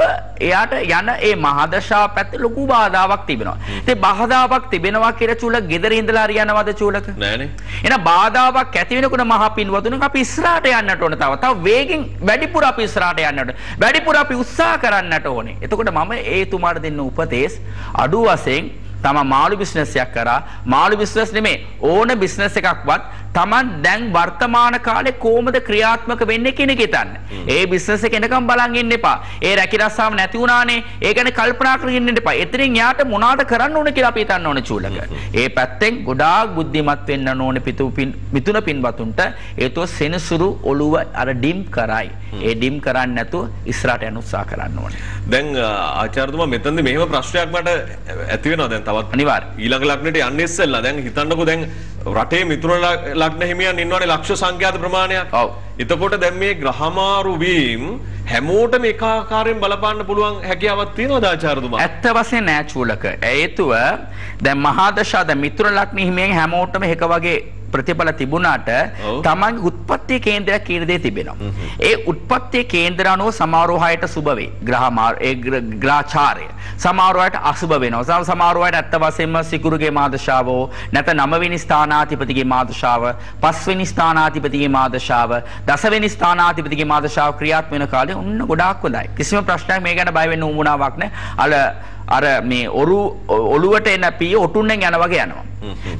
එයාට යන ඒ මහදශා පැත්තේ ලොකු බාධාවක් තිබෙනවා. ඉතින් බාධාවක් තිබෙනවා කියලා චූලක ගෙදර ඉඳලා හරියනවද චූලක? නෑනේ. එහෙනම් බාධාවක් ඇති වෙනකොට මහා පින්වතුන්ගේ අපි ඉස්සරහට යන්නට ඕන. තව වේගෙන් වැඩිපුර අපි ඉස්සරහට යන්නට. වැඩිපුර අපි උත්සාහ කරන්නට ඕනේ. එතකොට මම ඒතුමාට දෙන්න උපදේශ අඩු වශයෙන් තමන් මාළු බිස්නස් එකක් කරා. මාළු බිස්නස් නෙමෙයි ඕන බිස්නස් එකක්වත් තමන් දැන් වර්තමාන කාලේ කොහොමද ක්‍රියාත්මක වෙන්නේ කියන එක හිතන්න. ඒ බිස්නස් එක එනකම් බලන් ඉන්න එපා. ඒ රැකිරස්සාව නැති වුණානේ. ඒ ගැන කල්පනා කරගෙන ඉන්න එපා. එතනින් යාට මොනවාට කරන්න ඕන කියලා අපි හිතන්න ඕනේ චූලක. ඒ පැත්තෙන් ගොඩාක් බුද්ධිමත් වෙන්න ඕනේ මිතුන පින්වතුන්ට. ඒතෝ සෙනසුරු ඔළුව අර ඩිම් කරයි. ඒ ඩිම් කරන්නේ නැතුව ඉස්සරහට යන්න උත්සාහ කරන්න ඕනේ. දැන් ආචාර්යතුමා මෙතනදී මෙහෙම ප්‍රශ්නයක් මට ඇති වෙනවා දැන් තවත් අනිවාර්ය. ඊළඟ ලග්නෙට යන්නේ ඉස්සෙල්ලා දැන් හිතන්නකෝ දැන් රටේ මිතුරු ලග්න හිමියන් ඉන්නවනේ ලක්ෂ සංඛ්‍යාත ප්‍රමාණයක්. ඔව්. එතකොට දැන් මේ ග්‍රහමාරු වීම හැමෝටම එකාකාරයෙන් බලපාන්න පුළුවන් හැකියාවක් තියෙනවද ආචාර්යතුමා? ඇත්ත වශයෙන් නෑ චූලක. හේතුව දැන් මහාදශා දැන් මිතුරු ලග්න හිමියන් හැමෝටම එක වගේ ප්‍රතිඵල තිබුණාට තමන්ගේ උත්පත්ති කේන්ද්‍රයක් කියන දේ තිබෙනවා. ඒ උත්පත්ති කේන්ද්‍ර අනුව සමාරෝහයට සුබ වේ. ග්‍රහචාරය සමාරෝහයට අසුබ වෙනවා. සමාරෝහයට ඇත්ත වශයෙන්ම සිකුරුගේ මාදශාවෝ නැත්නම් 9 වෙනි ස්ථානාධිපතිගේ මාදශාව, 5 වෙනි ස්ථානාධිපතිගේ මාදශාව, 10 වෙනි ස්ථානාධිපතිගේ මාදශාව ක්‍රියාත්මක වෙන කාලේ ඔන්න ගොඩාක් හොඳයි. කිසිම ප්‍රශ්නයක් මේ ගැන බය වෙන්න උවමනාවක් නැහැ. අර මේ ඔළුවට එන පී ඔටුන්නෙන් යන වගේ යනවා.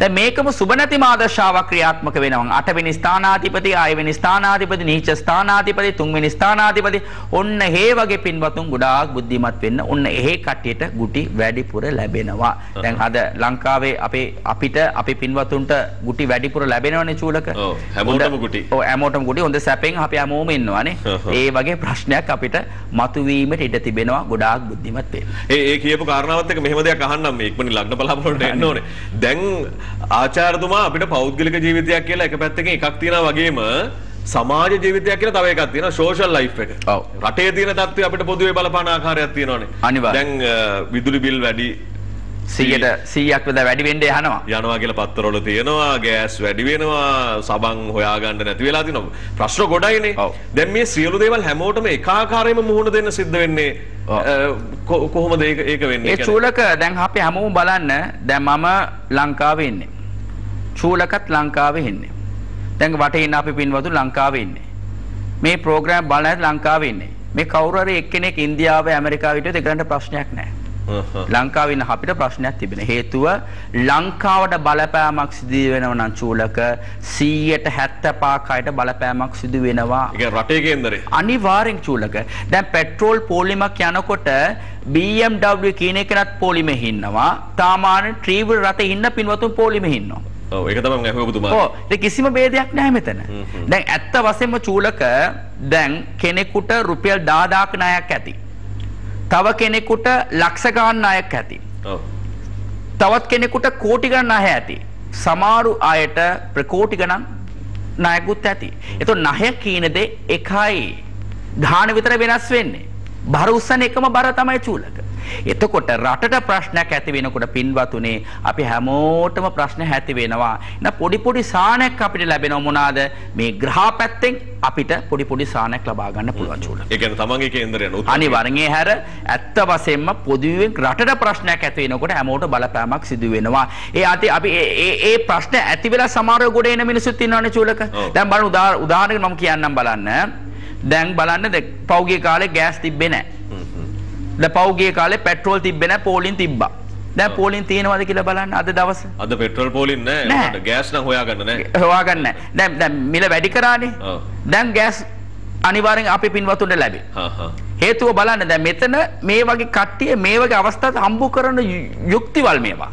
දැන් මේකම සුබ නැති මාදර්ශාවක් ක්‍රියාත්මක වෙනවා. 8 වෙනි ස්ථානාධිපති, 6 වෙනි ස්ථානාධිපති, නීච ස්ථානාධිපති, 3 වෙනි ස්ථානාධිපති. ඔන්න හේ වගේ පින්වතුන් ගොඩාක් බුද්ධිමත් වෙන්න. ඔන්න එහෙ කට්ටියට ගුටි වැඩිපුර ලැබෙනවා. දැන් අද ලංකාවේ අපේ පින්වතුන්ට ගුටි වැඩිපුර ලැබෙනවනේ චූලක. ඔව් හැමෝටම ගුටි. ඔව් හැමෝටම ගුටි. හොඳ සැපෙන් අපි හැමෝම ඉන්නවානේ. ඒ වගේ ප්‍රශ්නයක් අපිට මතුවීමට ඉඩ තිබෙනවා ගොඩාක් බුද්ධිමත් වෙන්න. ඒ කියපු කාරණාවත් එක්ක මෙහෙම දෙයක් අහන්නම් මේ ඉක්මනින් ලග්න බලාපොරොත්තු වෙන්න ඕනේ. දැන් ආචාර්යතුමා අපිට පෞද්ගලික ජීවිතයක් කියලා එක පැත්තකින් එකක් තියෙනවා වගේම සමාජ ජීවිතයක් කියලා තව එකක් තියෙනවා සෝෂල් ලයිෆ් එක. ඔව්. රටේ තියෙන තත්ත්වය අපිට පොදුවේ බලපාන ආකාරයක් තියෙනවානේ. අනිවාර්යයෙන්. දැන් විදුලි බිල් වැඩි 100ක් විතර වැඩි වෙන්න යනවා කියලා පත්තරවල තියෙනවා, ගෑස් වැඩි වෙනවා, සබන් හොයාගන්න නැති වෙලා තියෙනවා. ප්‍රශ්න ගොඩයිනේ. දැන් මේ සියලු දේවල් හැමෝටම එකාකාරයෙන්ම මුහුණ දෙන්න සිද්ධ වෙන්නේ කොහොමද ඒක වෙන්නේ? ඒ චූලක දැන් අපි හැමෝම බලන්න දැන් මම ලංකාවේ ඉන්නේ. චූලකත් ලංකාවේ ඉන්නේ. දැන් වටේ ඉන්න අපි පින්වතුන් ලංකාවේ ඉන්නේ. මේ ප්‍රෝග්‍රෑම් බලන ලංකාවේ ඉන්නේ. මේ කවුරු හරි එක්කෙනෙක් ඉන්දියාවේ ඇමරිකාවේ හිටියොත් ඒකට ප්‍රශ්නයක් නැහැ. ලංකාවේ ඉන්න අපිට ප්‍රශ්නයක් තිබෙන හේතුව ලංකාවට බලපෑමක් සිදු වෙනවා නම් චූලක 175ක් අයට බලපෑමක් සිදු වෙනවා. ඒ රටේ කේන්දරේ. අනිවාර්යෙන් චූලක. දැන් පෙට්‍රෝල් පොලිමක් යනකොට BMW කියන එකනත් පොලිමේ ඉන්නවා. සාමාන්‍ය ට්‍රීවල් රටේ ඉන්න පින්වතුන් පොලිමේ ඉන්නවා. ඔව් ඒක තමයි මම අහුව පුතුමා. ඔව් ඒක කිසිම ભેදයක් නැහැ මෙතන. දැන් ඇත්ත වශයෙන්ම චූලක දැන් කෙනෙකුට රුපියල් 10000ක ණයක් ඇති. තව කෙනෙකුට ලක්ෂ ගණන් ණයක් ඇති. ඔව්. තවත් කෙනෙකුට කෝටි ගණන් ණය ඇති. සමහරු අයට ප්‍රකෝටි ගණන් ණයකුත් ඇති. ඒතකොට ණය කියන දේ එකයි. ධාන විතර වෙනස් වෙන්නේ. බර උස්සන එකම බර තමයි චූලක. එතකොට රටට ප්‍රශ්නයක් ඇති වෙනකොට පින්වතුනේ අපි හැමෝටම ප්‍රශ්න ඇති වෙනවා. එහෙනම් පොඩි සාහනයක් අපිට ලැබෙනව මොනවාද? මේ ග්‍රහ පැත්තෙන් අපිට පොඩි සාහනයක් ලබා ගන්න පුළුවන් චූලක. ඒ කියන්නේ තමන්ගේ කේන්දරයන උත්තර. අනිවාර්යෙන් ඒ හැර ඇත්ත වශයෙන්ම පොදුවෙන් රටට ප්‍රශ්නයක් ඇති වෙනකොට හැමෝට බලපෑමක් සිදු වෙනවා. අපි ඒ ප්‍රශ්න ඇති වෙලා සමහරව ගොඩ එන මිනිස්සුත් ඉන්නවනේ චූලක. දැන් බලන්න උදාහරණයක් මම කියන්නම් බලන්න. දැන් බලන්න පෞගිය කාලේ ගෑස් තිබ්බේ නැහැ. දැන් පෞගිය කාලේ පෙට්‍රෝල් තිබ්බේ නැහැ, පෝලින් තිබ්බා. දැන් පෝලින් තියෙනවද කියලා බලන්න අද දවස. අද පෙට්‍රෝල් පෝලින් නැහැ. ගෑස් නම් හොයාගන්න නැහැ. හොයාගන්න නැහැ. දැන් මිල වැඩි කරානේ. දැන් ගෑස් අනිවාර්යෙන් අපේ පින්වතුන්ට ලැබේ. හේතුව බලන්න දැන් මෙතන මේ වගේ කට්ටිය මේ වගේ අවස්ථාවට හම්බ කරන යුක්තිවල් මේවා.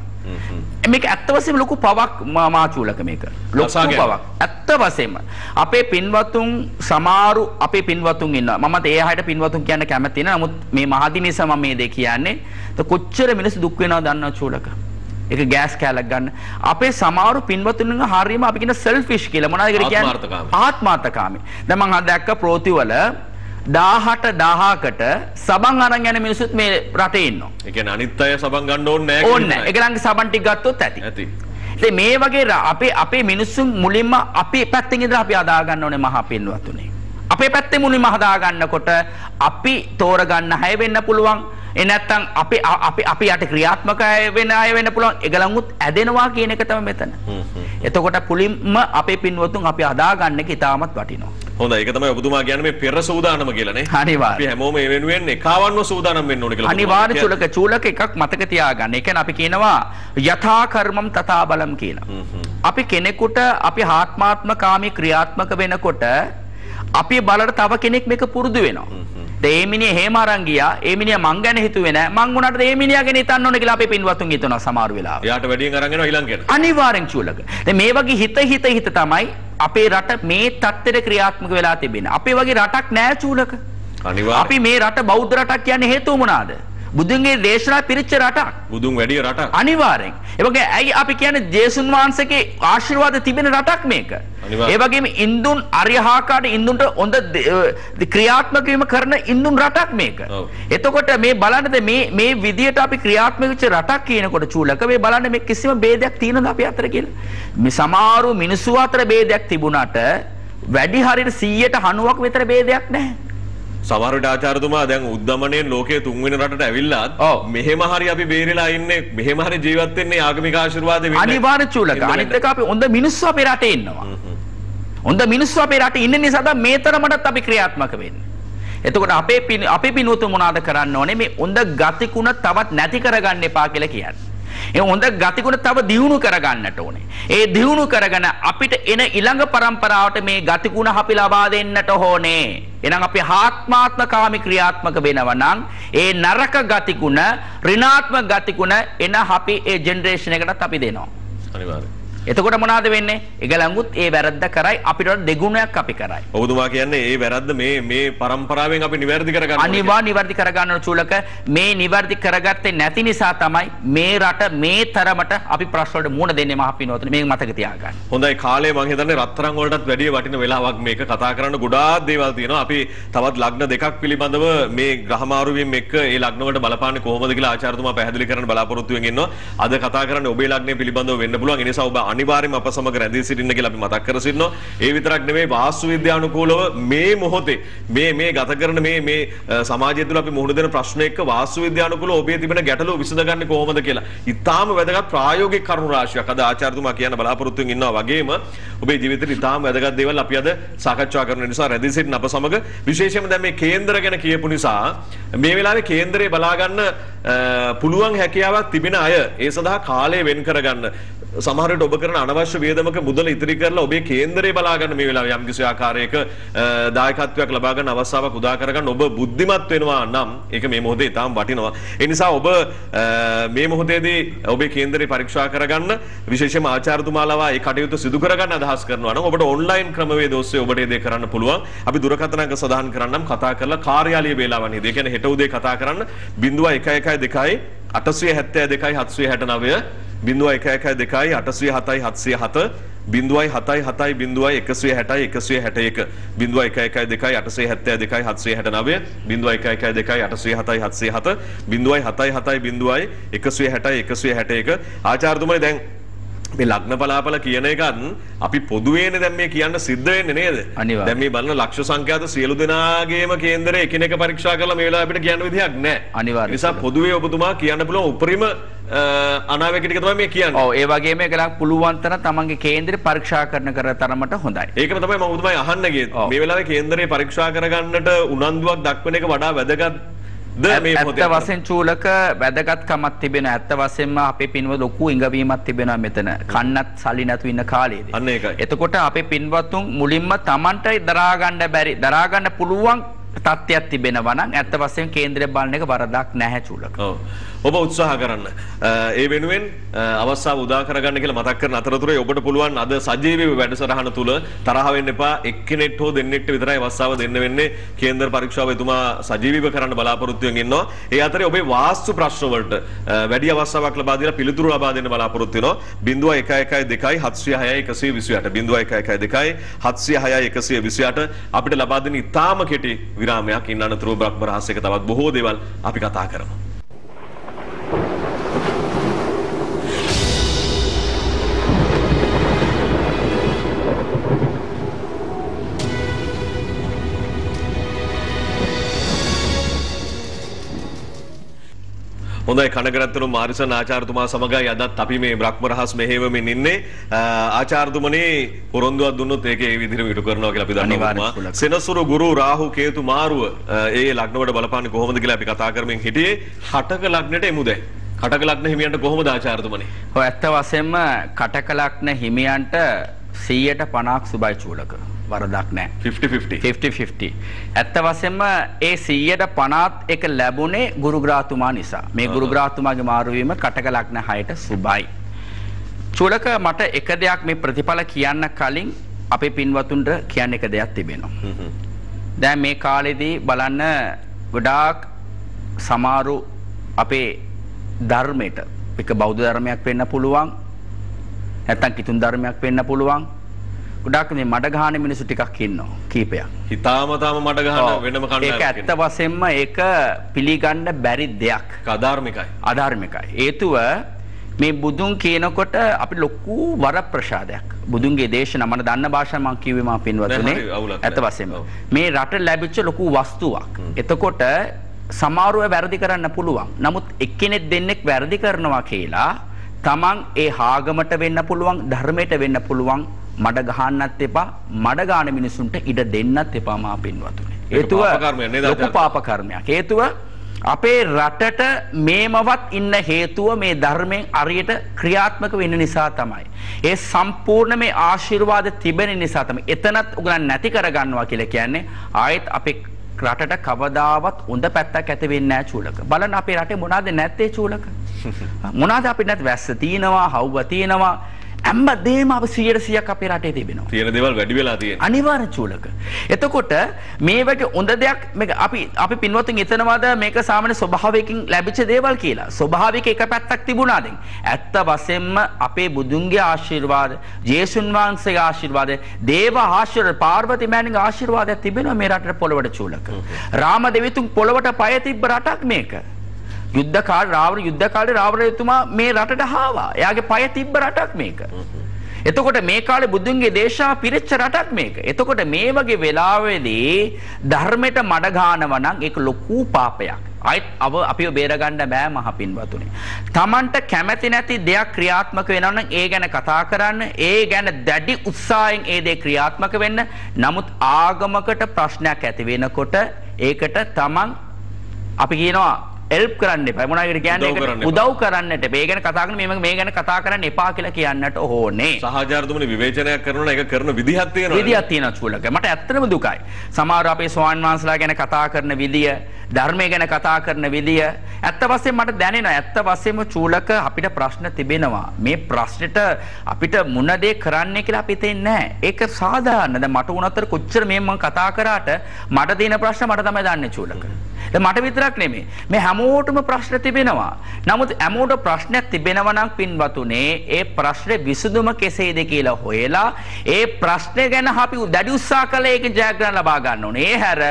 මේක ඇත්ත වශයෙන්ම ලොකු පවක් මාචූලක මේක. ලොකු පවක්. ඇත්ත වශයෙන්ම අපේ පින්වතුන් සමහරු අපේ පින්වතුන් ඉන්නවා. මමත් ඒ හැට පින්වතුන් කියන්න කැමති නෑ. නමුත් මේ මහදි නිසා මම මේ දේ කියන්නේ. කොච්චර මිනිස්සු දුක් වෙනවද දන්නවද චූලක? ඒක ගෑස් කෑල්ලක් ගන්න. අපේ සමහරු පින්වතුන් හරියම අපි කියන සෙල්ෆිෂ් කියලා මොනවද කියන්නේ? ආත්මාර්ථකාමී. දැන් මම අද දැක්ක ප්‍රෝතිවල 18,000කට සබන් අරන් යන මිනිස්සුත් මේ රටේ ඉන්නවා. ඒ කියන්නේ අනිත් අය සබන් ගන්න ඕනේ නැහැ කියන්නේ. ඕනේ. ඒගොල්ලන්ගේ සබන් ටික ගත්තොත් ඇති. ඇති. ඉතින් මේ වගේ අපේ මිනිස්සුන් මුලින්ම අපේ පැත්තෙන් ඉඳලා අපි අදා ගන්න ඕනේ මහා පින්වතුනි. අපේ පැත්තේ මුලින්ම හදා ගන්නකොට අපි තෝරගන්න හැය වෙන්න පුළුවන්. ඒ නැත්තම් අපි යට ක්‍රියාත්මක වෙන අය වෙන්න පුළුවන්. ඒගලඟුත් ඇදෙනවා කියන එක තමයි මෙතන. එතකොට පුලින්ම අපේ පින්වතුන් අපි හදා ගන්න එක ඉතාමත් වටිනවා. හොඳයි ඒක තමයි ඔබතුමා කියන්නේ මේ පෙර සූදානම කියලානේ. අනිවාර්යයෙන්. අපි හැමෝම මේ වෙනුවෙන් එකවන්ව සූදානම් වෙන්න ඕනේ කියලා. අනිවාර්ය චූලක එකක් මතක තියාගන්න. ඒ කියන්නේ අපි කියනවා යථා කර්මම් තථා බලම් කියලා. අපි කෙනෙකුට අපි ආත්මාත්මකාමී ක්‍රියාත්මක වෙනකොට අපි බලර තව කෙනෙක් මේක පුරුදු වෙනවා. ඒ මිනිහ හේම අරන් ගියා. ඒ මිනිහ මං ගැන හිතුවේ නෑ. මං උනාට ඒ මිනිහා ගැන හිතන්න ඕනේ කියලා අපේ පින්වත්තුන් හිතනවා සමහර වෙලාවට. එයාට වැඩියෙන් අරන් යනවා ඊළඟ කෙනා. අනිවාර්යෙන් චූලක. දැන් මේ වගේ හිත තමයි අපේ රට මේ තත්ත්වෙට ක්‍රියාත්මක වෙලා තිබෙන්නේ. අපේ වගේ රටක් නෑ චූලක. අනිවාර්යෙන්. අපි මේ රට බෞද්ධ රටක් කියන්නේ හේතුව මොනවාද? බුදුන්ගේ දේශනා පිරිච්ච රටක්. බුදුන් වැඩි රටක්. අනිවාර්යෙන්. ඒ වගේ ඇයි අපි කියන්නේ ජේසුන් වහන්සේගේ ආශිර්වාද තිබෙන රටක් මේක. ඒ වගේම ඉන්දුන් අරියහාකාට ඉන්දුන්ට හොඳ ක්‍රියාත්මක වීම කරන ඉන්දුන් රටක් මේක. එතකොට මේ බලන්නද මේ විදියට අපි ක්‍රියාත්මක වෙච්ච රටක් කියනකොට චූලක මේ බලන්න මේ කිසිම ભેදයක් තියෙනවද අපි අතර කියලා. මේ සමහරු මිනිස්සු අතර ભેදයක් තිබුණාට වැඩි හරියට 190ක් විතර ભેදයක් නැහැ. සමහර විට ආචාර්යතුමා දැන් උද්දමණයෙන් ලෝකයේ තුන්වෙනි රටට ඇවිල්ලාත් මෙහෙම හරි අපි බේරිලා ඉන්නේ මෙහෙම හරි ජීවත් වෙන්නේ ආගමික ආශිර්වාද වෙන්නේ. අනිවාර්ය චූලක. අනිත් එක අපි හොඳ මිනිස්සු අපේ රටේ ඉන්නවා. හොඳ මිනිස්සු අපේ රටේ ඉන්න නිසා තමයි මේ තරමටත් අපි ක්‍රියාත්මක වෙන්නේ. එතකොට අපේ පින්වතුන් මොනවාද කරන්න ඕනේ? මේ හොඳ ගතිකුණ තවත් නැති කරගන්න එපා කියලා කියන්නේ. ඒ හොඳ ගතිගුණ තව දියුණු කරගන්නට ඕනේ. ඒ දියුණු කරගෙන අපිට එන ඊළඟ પરම්පරාවට මේ ගතිගුණ අපි ලබා දෙන්නට ඕනේ. එහෙනම් අපි ආත්මාත්මකාමී ක්‍රියාත්මක වෙනවා නම් ඒ නරක ගතිගුණ, ඍණාත්මක ගතිගුණ එන අපි ඒ ජෙනරේෂන් එකටත් අපි දෙනවා. අනිවාර්යයෙන්. එතකොට මොනවද වෙන්නේ? ඒගලඟුත් ඒ වැරද්ද කරයි අපිට දෙගුණයක් අපි කරයි. ඔබතුමා කියන්නේ ඒ වැරද්ද මේ પરම්පරාවෙන් අපි නිවැරදි කරගන්න ඕනේ. අනිවාර්ය නිවැරදි කරගන්න චූලක මේ නිවැරදි කරගත්තේ නැති නිසා තමයි මේ රට මේ තරමට අපි ප්‍රශ්න වලට මුහුණ දෙන්නේ මහ පින්වතුනි. මේක මතක තියාගන්න. හොඳයි කාලේ මම හිතන්නේ රත්තරන් වලටත් වැඩිය වටින වෙලාවක් මේක කතා කරන්න ගොඩාක් දේවල් තියෙනවා. අපි තවත් ලග්න දෙකක් පිළිබඳව මේ ග්‍රහමාරුවෙන් එක්ක ඒ ලග්න වලට බලපාන්නේ කොහොමද කියලා ආචාර්යතුමා පැහැදිලි කරන්න බලාපොරොත්තු වෙමින් ඉන්නවා. අද කතා කරන්නේ ඔබේ ලග්නය පිළිබඳව වෙන්න පුළුවන්. ඒ නිසා ඔබ අනිවාර්යයෙන්ම අප සමග රැඳී සිටින්න කියලා අපි මතක් කර සිටිනවා. ඒ විතරක් නෙමෙයි වාස්තු විද්‍යානුකූලව මේ මොහොතේ මේ ගත කරන මේ සමාජය තුළ අපි මුහුණ දෙන ප්‍රශ්න එක්ක වාස්තු විද්‍යානුකූලව ඔබේ තිබෙන ගැටලුව විසඳගන්නේ කොහොමද කියලා. ඉතාම වැදගත් ප්‍රායෝගික කරුණු රාශියක් අද ආචාර්යතුමා කියන්න බලාපොරොත්තු වෙමින් ඉන්නවා වගේම ඔබේ ජීවිතේ ඉතාම වැදගත් දේවල් අපි අද සාකච්ඡා කරන නිසා රැඳී සිටින අප සමග විශේෂයෙන්ම දැන් මේ කේන්දර ගැන කියපු නිසා මේ වෙලාවේ කේන්දරේ බලා ගන්න පුළුවන් හැකියාවක් තිබෙන අය ඒ සඳහා කාලය වෙන් කරගන්න සමහර විට ඔබ කරන අනවශ්‍ය වේදමක මුදල ඉතිරි කරලා ඔබේ කේන්දරේ බලා ගන්න මේ වෙලාවේ යම්කිසි ආකාරයක දායකත්වයක් ලබා ගන්න අවස්ථාවක් උදා කරගන්න ඔබ බුද්ධිමත් වෙනවා නම් ඒක මේ මොහොතේ තාම වටිනවා. ඒ නිසා ඔබ මේ මොහොතේදී ඔබේ කේන්දරේ පරීක්ෂා කරගන්න විශේෂයෙන්ම ආචාර්යතුමාලවා ඒ කටයුතු සිදු කරගන්න අදහස් කරනවා නම් ඔබට ඔන්ලයින් ක්‍රමවේද ඔස්සේ ඔබට ඒ දේ කරන්න පුළුවන්. අපි දුරකථන අංක සඳහන් කරන්නම් කතා කරලා කාර්යාලීය වේලාවන්හිදී. ඒ කියන්නේ හෙට උදේ කතා කරන්න 0112 872 769 0112 807 707 077 0112 872 769 0112 807 160 ආචාර්යතුමනි දැන් මේ ලග්න බලාපල කියන එකත් අපි පොදුවේනේ දැන් මේ කියන්න සිද්ධ වෙන්නේ නේද? දැන් මේ බලන ලක්ෂ සංඛ්‍යාත සියලු දෙනාගේම කේන්දරේ එකිනෙක පරීක්ෂා කරලා මේ වෙලාව අපිට කියන්න විදිහක් නැහැ. අනිවාර්යයෙන්. නිසා පොදුවේ ඔබතුමා කියන්න පුළුවන් උපරිම අනාවැකි ටික තමයි මේ කියන්නේ. ඔව් ඒ වගේම ඒකලක් පුළුවන් තරම් තමන්ගේ කේන්දරේ පරීක්ෂා කරන තරමට හොඳයි. ඒකම තමයි මම ඔබතුමායි අහන්න ගියේ. මේ වෙලාවේ කේන්දරේ පරීක්ෂා කරගන්නට උනන්දුවක් දක්වන එක වඩා වැදගත්. ඇත්ත වශයෙන් චූලක වැදගත්කමක් තිබෙන ඇත්ත වශයෙන්ම අපේ පින්වත් ලොකු ඉඟවීමක් තිබෙනවා මෙතන කන්නත් සල්ලි නැතු ඉන්න කාලේදී. අන්න ඒකයි. එතකොට අපේ පින්වත්තුන් මුලින්ම Tamanට දරා ගන්න පුළුවන් තත්ත්වයක් තිබෙනවා නම් ඇත්ත වශයෙන් කේන්දරය බලන එක වරදක් නැහැ චූලක. ඔව්. ඔබ උත්සාහ කරන්න. ඒ වෙනුවෙන් අවස්ථාව උදා කරගන්න කියලා මතක් කරන අතරතුරේ ඔබට පුළුවන් අද සජීවී වැඩසටහන තුල තරහ වෙන්න එපා. එක්කෙනෙක් හෝ දෙන්නෙක්ට විතරයි අවස්ථාව දෙන්න වෙන්නේ. කේන්දර පරීක්ෂාව එතුමා සජීවීව කරන්න බලාපොරොත්තු වෙමින් ඉන්නවා. ඒ අතරේ ඔබේ වාස්තු ප්‍රශ්න වලට වැඩි අවස්ථාවක් ලබා දීලා පිළිතුරු ලබා දෙන්න බලාපොරොත්තු වෙනවා. 0112 706 128 0112 706 128 අපිට ලබා දෙන ඉතාම කෙටි විරාමයක් ඉන්න අනතුරුව බ්‍රහ්ම රහස්‍යක තවත් බොහෝ දේවල් අපි කතා කරමු. හොඳයි කනගරත්තරු මාරිසන් ආචාර්යතුමා සමගයි අදත් අපි මේ බ්‍රහ්ම රහස් මෙහෙවමින් ඉන්නේ. ආචාර්යතුමනි පොරොන්දුවක් දුන්නොත් ඒකේ ඒ විදිහටම ඉටු කරනවා කියලා අපි දන්නවා. සෙනසුරු ගුරු රාහු කේතු මාරුව ඒ ලග්නවලට බලපාන්නේ කොහොමද කියලා අපි කතා කරමින් හිටියේ. කටක ලග්නෙට එමු දැන්. කටක ලග්න හිමියන්ට කොහොමද ආචාර්යතුමනි? ඔව් ඇත්ත වශයෙන්ම කටක ලග්න හිමියන්ට 150ක් සුබයි චූලක. වරදක් නැහැ. 50-50. ඇත්ත වශයෙන්ම ඒ 150ත් එක ලැබුණේ ගුරුග්‍රහතුමා නිසා. මේ ගුරුග්‍රහතුමාගේ මාරුවීම කටක ලග්න 6ට සුබයි. චූලක මට එක දෙයක් මේ ප්‍රතිඵල කියන්න කලින් අපේ පින්වතුන්ට කියන්න එක දෙයක් තිබෙනවා. දැන් මේ කාලෙදී බලන්න ගොඩාක් සමහරු අපේ ධර්මයට එක බෞද්ධ ධර්මයක් වෙන්න පුළුවන්. නැත්නම් කිතුන් ධර්මයක් වෙන්න පුළුවන්. ගොඩාක් මේ මඩ ගහන මිනිස්සු ටිකක් ඉන්නවා කීපයක්. හිතාමතාම මඩ ගහන වෙනම කණ්ඩායමක්. ඒක ඇත්ත වශයෙන්ම ඒක පිළිගන්න බැරි දෙයක්. අධාර්මිකයි. අධාර්මිකයි. හේතුව මේ බුදුන් කියනකොට අපි ලොකු වරප්‍රසාදයක්. බුදුන්ගේ දේශනා මම දන්න භාෂාව මම කිව්වේ මා පින්වත්තුනේ. ඇත්ත වශයෙන්ම මේ රට ලැබිච්ච ලොකු වස්තුවක්. එතකොට සමහරව වැරදි කරන්න පුළුවන්. නමුත් එක්කෙනෙක් දෙන්නෙක් වැරදි කරනවා කියලා තමන් ඒ ආගමට වෙන්න පුළුවන් ධර්මයට වෙන්න පුළුවන් මඩ ගහන්නත් එපා මඩ ගාන මිනිසුන්ට ඉඩ දෙන්නත් එපා මා පින්වතුනි. හේතුව ලොකු පාප කර්මයක්. හේතුව අපේ රටට මේමවත් ඉන්න හේතුව මේ ධර්මයෙන් අරියට ක්‍රියාත්මක වෙන්න නිසා තමයි. ඒ සම්පූර්ණ මේ ආශිර්වාද තිබෙන නිසා තමයි. එතනත් උගලන් නැති කරගන්නවා කියලා කියන්නේ ආයෙත් අපේ රටට කවදාවත් හොඳ පැත්තක් ඇති වෙන්නේ නැහැ චූලක. බලන්න අපේ රටේ මොනවාද නැත්තේ චූලක? මොනවාද අපිට නැත් වැස්ස තියෙනවා, හවුව තියෙනවා. හැමදේම අපි 100% අපේ රටේ තිබෙනවා. තියෙන දේවල් වැඩි වෙලා තියෙනවා. අනිවාර්ය චූලක. එතකොට මේ වගේ හොඳ දෙයක් මේක අපි පින්වත්තුන් හිතනවාද මේක සාමාන්‍ය ස්වභාවයකින් ලැබිච්ච දේවල් කියලා. ස්වභාවික එක පැත්තක් තිබුණා දැන්. ඇත්ත වශයෙන්ම අපේ බුදුන්ගේ ආශිර්වාද, ජේසුන් වහන්සේගේ ආශිර්වාද, දේව ආශිර්වාද, පාර්වතී මෑණිගේ ආශිර්වාදයක් තිබෙනවා මේ රටේ පොළවට චූලක. රාම දෙවිතුන් පොළවට පය තිබ්බ රටක් මේක. යුද්ධ කාලේ රාවණතුමා මේ රටට ආවා. එයාගේ පය තිබ්බ රටක් මේක. එතකොට මේ කාලේ බුදුන්ගේ දේශා පිරිච්ච රටක් මේක. එතකොට මේ වගේ වෙලාවෙදී ධර්මයට මඩ ගන්නවා නම් ඒක ලොකු පාපයක්. ආයිත් අපිව බේර ගන්න බෑ මහ පින්වතුනි. Tamanට කැමැති නැති දෙයක් ක්‍රියාත්මක වෙනවා නම් ඒ ගැන කතා කරන්න, ඒ ගැන දැඩි උත්සාහයෙන් ඒ දේ ක්‍රියාත්මක වෙන්න. නමුත් ආගමකට ප්‍රශ්නයක් ඇති වෙනකොට ඒකට Taman අපි කියනවා help කරන්න එපා. මොනවාද කියන්නේ? උදව් කරන්නට එපා. මේ ගැන කතා කරන මේ ගැන කතා කරන්න එපා කියලා කියන්නට ඕනේ. සහජාර්තුමනි විවේචනයක් කරනවා ඒක කරන විදිහක් තියෙනවා. විදිහක් තියෙනවා චූලක. මට ඇත්තටම දුකයි. සමහර අපේ ස්වාමීන් වහන්සේලා ගැන කතා කරන විදිය, ධර්මය ගැන කතා කරන විදිය ඇත්ත වශයෙන්ම මට දැනෙනවා. ඇත්ත වශයෙන්ම චූලක අපිට ප්‍රශ්න තිබෙනවා. මේ ප්‍රශ්නෙට අපිට මොන දේ කරන්න කියලා අපි හිතන්නේ නැහැ. ඒක සාධාරණ. දැන් මට උනතර කොච්චර මම කතා කරාට මට තියෙන ප්‍රශ්න මට තමයි දන්නේ චූලක. මට විතරක් නෙමෙයි මේ හැමෝටම ප්‍රශ්න තිබෙනවා. නමුත් හැමෝට ප්‍රශ්නයක් තිබෙනවා නම් පින්වතුනේ ඒ ප්‍රශ්නේ විසඳුම කෙසේද කියලා හොයලා ඒ ප්‍රශ්නේ ගැන අපි දැඩි උත්සාහ කළා ඒක ජයග්‍රහණ ලබා ගන්න ඕනේ. ඒ හැර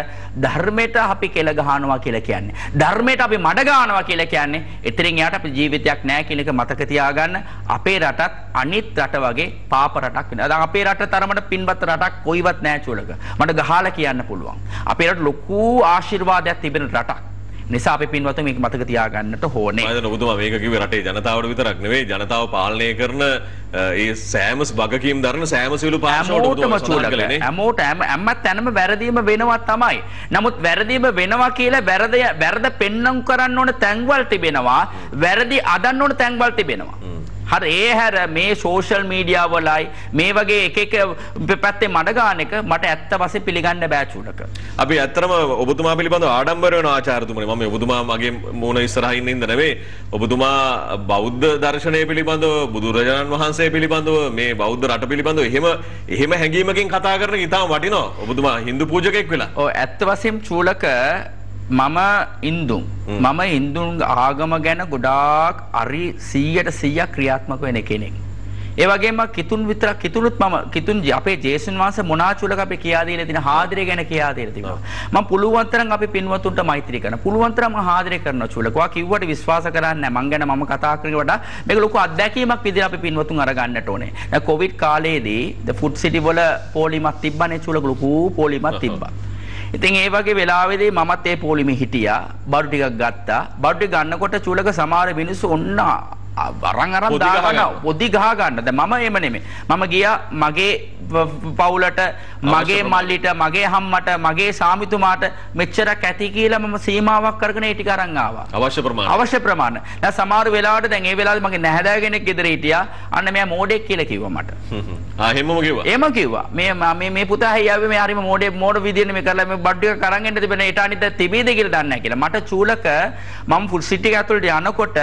ධර්මයට අපි කෙල ගහනවා කියලා කියන්නේ. ධර්මයට අපි මඩ ගන්නවා කියලා කියන්නේ. එතනින් යාට අපේ ජීවිතයක් නැහැ කියන එක මතක තියාගන්න. අපේ රටත් අනිත් රට වගේ පාප රටක් වෙනවා. දැන් අපේ රට තරමට පින්වත් රටක් කොයිවත් නැහැ චූලක. මට ගහලා කියන්න පුළුවන්. අපේ රට ලොකු ආශිර්වාදයක් තිබෙන රටක්. නිසා අපි පින්වතුන් මේක මතක තියාගන්නට ඕනේ. මම හිතනවා ඔබතුමා මේක කිව්වේ රටේ ජනතාවට විතරක් නෙවෙයි ජනතාව පාලනය කරන ඒ සෑම වගකීම් දරන සෑම සියලු පාර්ශවවලට ඔබතුමා සඳහන් කළේ නේ. හැම තැනම වැරදීම වෙනවා තමයි. නමුත් වැරදීම වෙනවා කියලා වැරද පෙන්නම් කරන්න ඕන තැන්වල තිබෙනවා. වැරදි අදන්න ඕන තැන්වල තිබෙනවා. හරි ඒ හැර මේ සෝෂල් මීඩියා වලයි මේ වගේ එක පැත්තේ මඩ ගන්න එක මට ඇත්ත වශයෙන් පිළිගන්න බෑ චූලක. අපි ඇත්තටම ඔබතුමා පිළිබඳව ආඩම්බර වෙනවා ආචාර්යතුමනි. මම ඔබතුමා මගේ මූණ ඉස්සරහින් ඉන්න නෙවෙයි. ඔබතුමා බෞද්ධ දර්ශනය පිළිබඳව බුදුරජාණන් වහන්සේ පිළිබඳව මේ බෞද්ධ රට පිළිබඳව එහෙම හැඟීමකින් කතා කරන එක ඉතාම වටිනවා. ඔබතුමා හින්දු පූජකෙක් වෙලා. ඔව් ඇත්ත වශයෙන්ම චූලක මම හින්දුන් ආගම ගැන ගොඩාක් අරි 100% ක්‍රියාත්මක වෙන කෙනෙක්. ඒ වගේම කිතුනුත් අපේ ජේසුන් වහන්සේ මොනාචුලක අපි කියා දීලා තියෙන හාදිරේ ගැන කියා දීලා තිබුණා. මම පුළුවන් තරම් අපි පින්වතුන්ට මෛත්‍රී කරන. පුළුවන් තරම් හාදිරේ කරන චුලක. වා කිව්වට විශ්වාස කරන්නේ නැහැ. මං ගැන මම කතා කරන වඩා මේක ලොකු අත්දැකීමක් විදිහට අපි පින්වතුන් අරගන්නට ඕනේ. දැන් කොවිඩ් කාලේදී ද ෆුඩ් සිටි වල පොලිමක් තිබ්බනේ චුලක ලොකු පොලිමක් තිබ්බා. ඉතින් ඒ වගේ වෙලාවෙදී මමත් ඒ පොලිමේ හිටියා. බඩු ටිකක් ගත්තා. බඩු ටික ගන්නකොට චුලක සමහර මිනිස්සු ඔන්න අරන් දාගන්න පොඩි ගහ ගන්න. දැන් මම එහෙම නෙමෙයි. මම ගියා මගේ පවුලට, මගේ මල්ලිට, මගේ හම්මට, මගේ සාමිතුමාට මෙච්චරක් ඇති කියලා මම සීමාවක් කරගෙන ඒ ටික අරන් ආවා. අවශ්‍ය ප්‍රමාණය. දැන් සමහර වෙලාවට දැන් ඒ වෙලාවේ මගේ නැහැදා කෙනෙක් ගෙදර හිටියා. අන්න මෙයා මෝඩෙක් කියලා කිව්වා මට. එහෙමම කිව්වා. එහෙම කිව්වා. මේ පුතා හැයියාවේ මේ හරිම මෝඩ විදියට මේ කරලා මේ බඩු ටික අරන් එන්න තිබෙන ඊට අනිත් තිබීද කියලා දන්නේ නැහැ කියලා. මට චූලක මම ෆුඩ් සිටි එක ඇතුළට යනකොට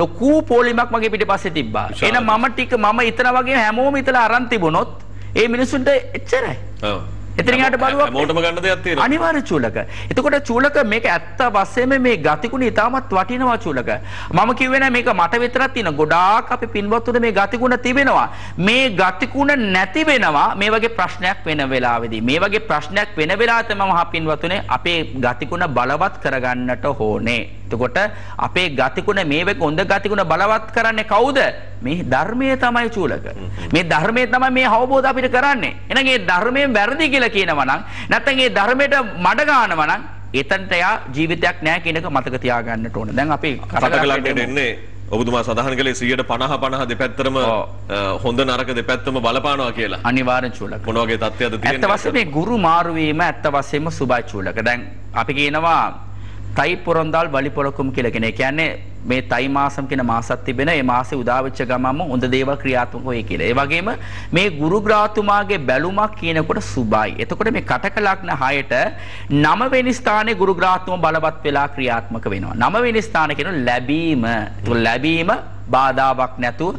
ලොකු පොලිමක් මගේ පිටිපස්සේ තිබ්බා. එහෙනම් මම ඉතන වගේ හැමෝම ඉතලා අරන් තිබුණොත් ඒ මිනිස්සුන්ට එච්චරයි. ඔව්. එතනින් යට බලුවක් හැමෝටම ගන්න දෙයක් තියෙනවා. අනිවාර්ය චූලක. එතකොට චූලක මේක ඇත්ත වශයෙන්ම මේ ගතිගුණ ඉතාමත් වටිනවා චූලක. මම කිව්වේ නෑ මේක මට විතරක් තියෙන. ගොඩාක් අපි පින්වත්තුන්ට මේ ගතිගුණ තිබෙනවා. මේ ගතිගුණ නැති වෙනවා මේ වගේ ප්‍රශ්නයක් වෙන වෙලාවෙදී. මේ වගේ ප්‍රශ්නයක් වෙන වෙලාවට මම මහ පින්වත්තුනේ අපේ ගතිගුණ බලවත් කරගන්නට ඕනේ. එතකොට අපේ ගතිගුණ මේ වගේ හොඳ ගතිගුණ බලවත් කරන්නේ කවුද? මේ ධර්මයේ තමයි චූලක. මේ ධර්මයේ තමයි මේ අවබෝධ අපිට කරන්නේ. එහෙනම් මේ ධර්මයෙන් වැරදි කියලා කියනවා නම් නැත්නම් මේ ධර්මයට මඩ ගන්නවා නම් එතනට යා ජීවිතයක් නැහැ කියන එක මතක තියාගන්නට ඕන. දැන් අපි කටකලක්ට එන්නේ ඔබතුමා සඳහන් කළේ 50% දෙපැත්තටම හොඳ නරක දෙපැත්තම බලපානවා කියලා. අනිවාර්ය චූලක. මොන වගේ තත්ත්වයක්ද තියෙන්නේ? ඇත්ත වශයෙන්ම මේ ගුරු මාරු වීම ඇත්ත වශයෙන්ම සුභයි චූලක. දැන් අපි කියනවා තයි පොරොන්දාල් බලි පොලකුම් කියලා කියන. ඒ කියන්නේ මේ තයි මාසම් කියන මාසක් තිබෙන ඒ මාසේ උදා වෙච්ච ගමන්ම හොඳ දේවල් ක්‍රියාත්මක වෙයි කියලා. ඒ වගේම මේ ගුරු ග්‍රහතුමාගේ බැලුමක් කියනකොට සුභයි. එතකොට මේ කටක ලග්න 6ට 9 වෙනි ස්ථානයේ ගුරු ග්‍රහතුමා බලවත් වෙලා ක්‍රියාත්මක වෙනවා. 9 වෙනි ස්ථාන කියන ලැබීම. ඒක ලැබීම බාධාවක් නැතුව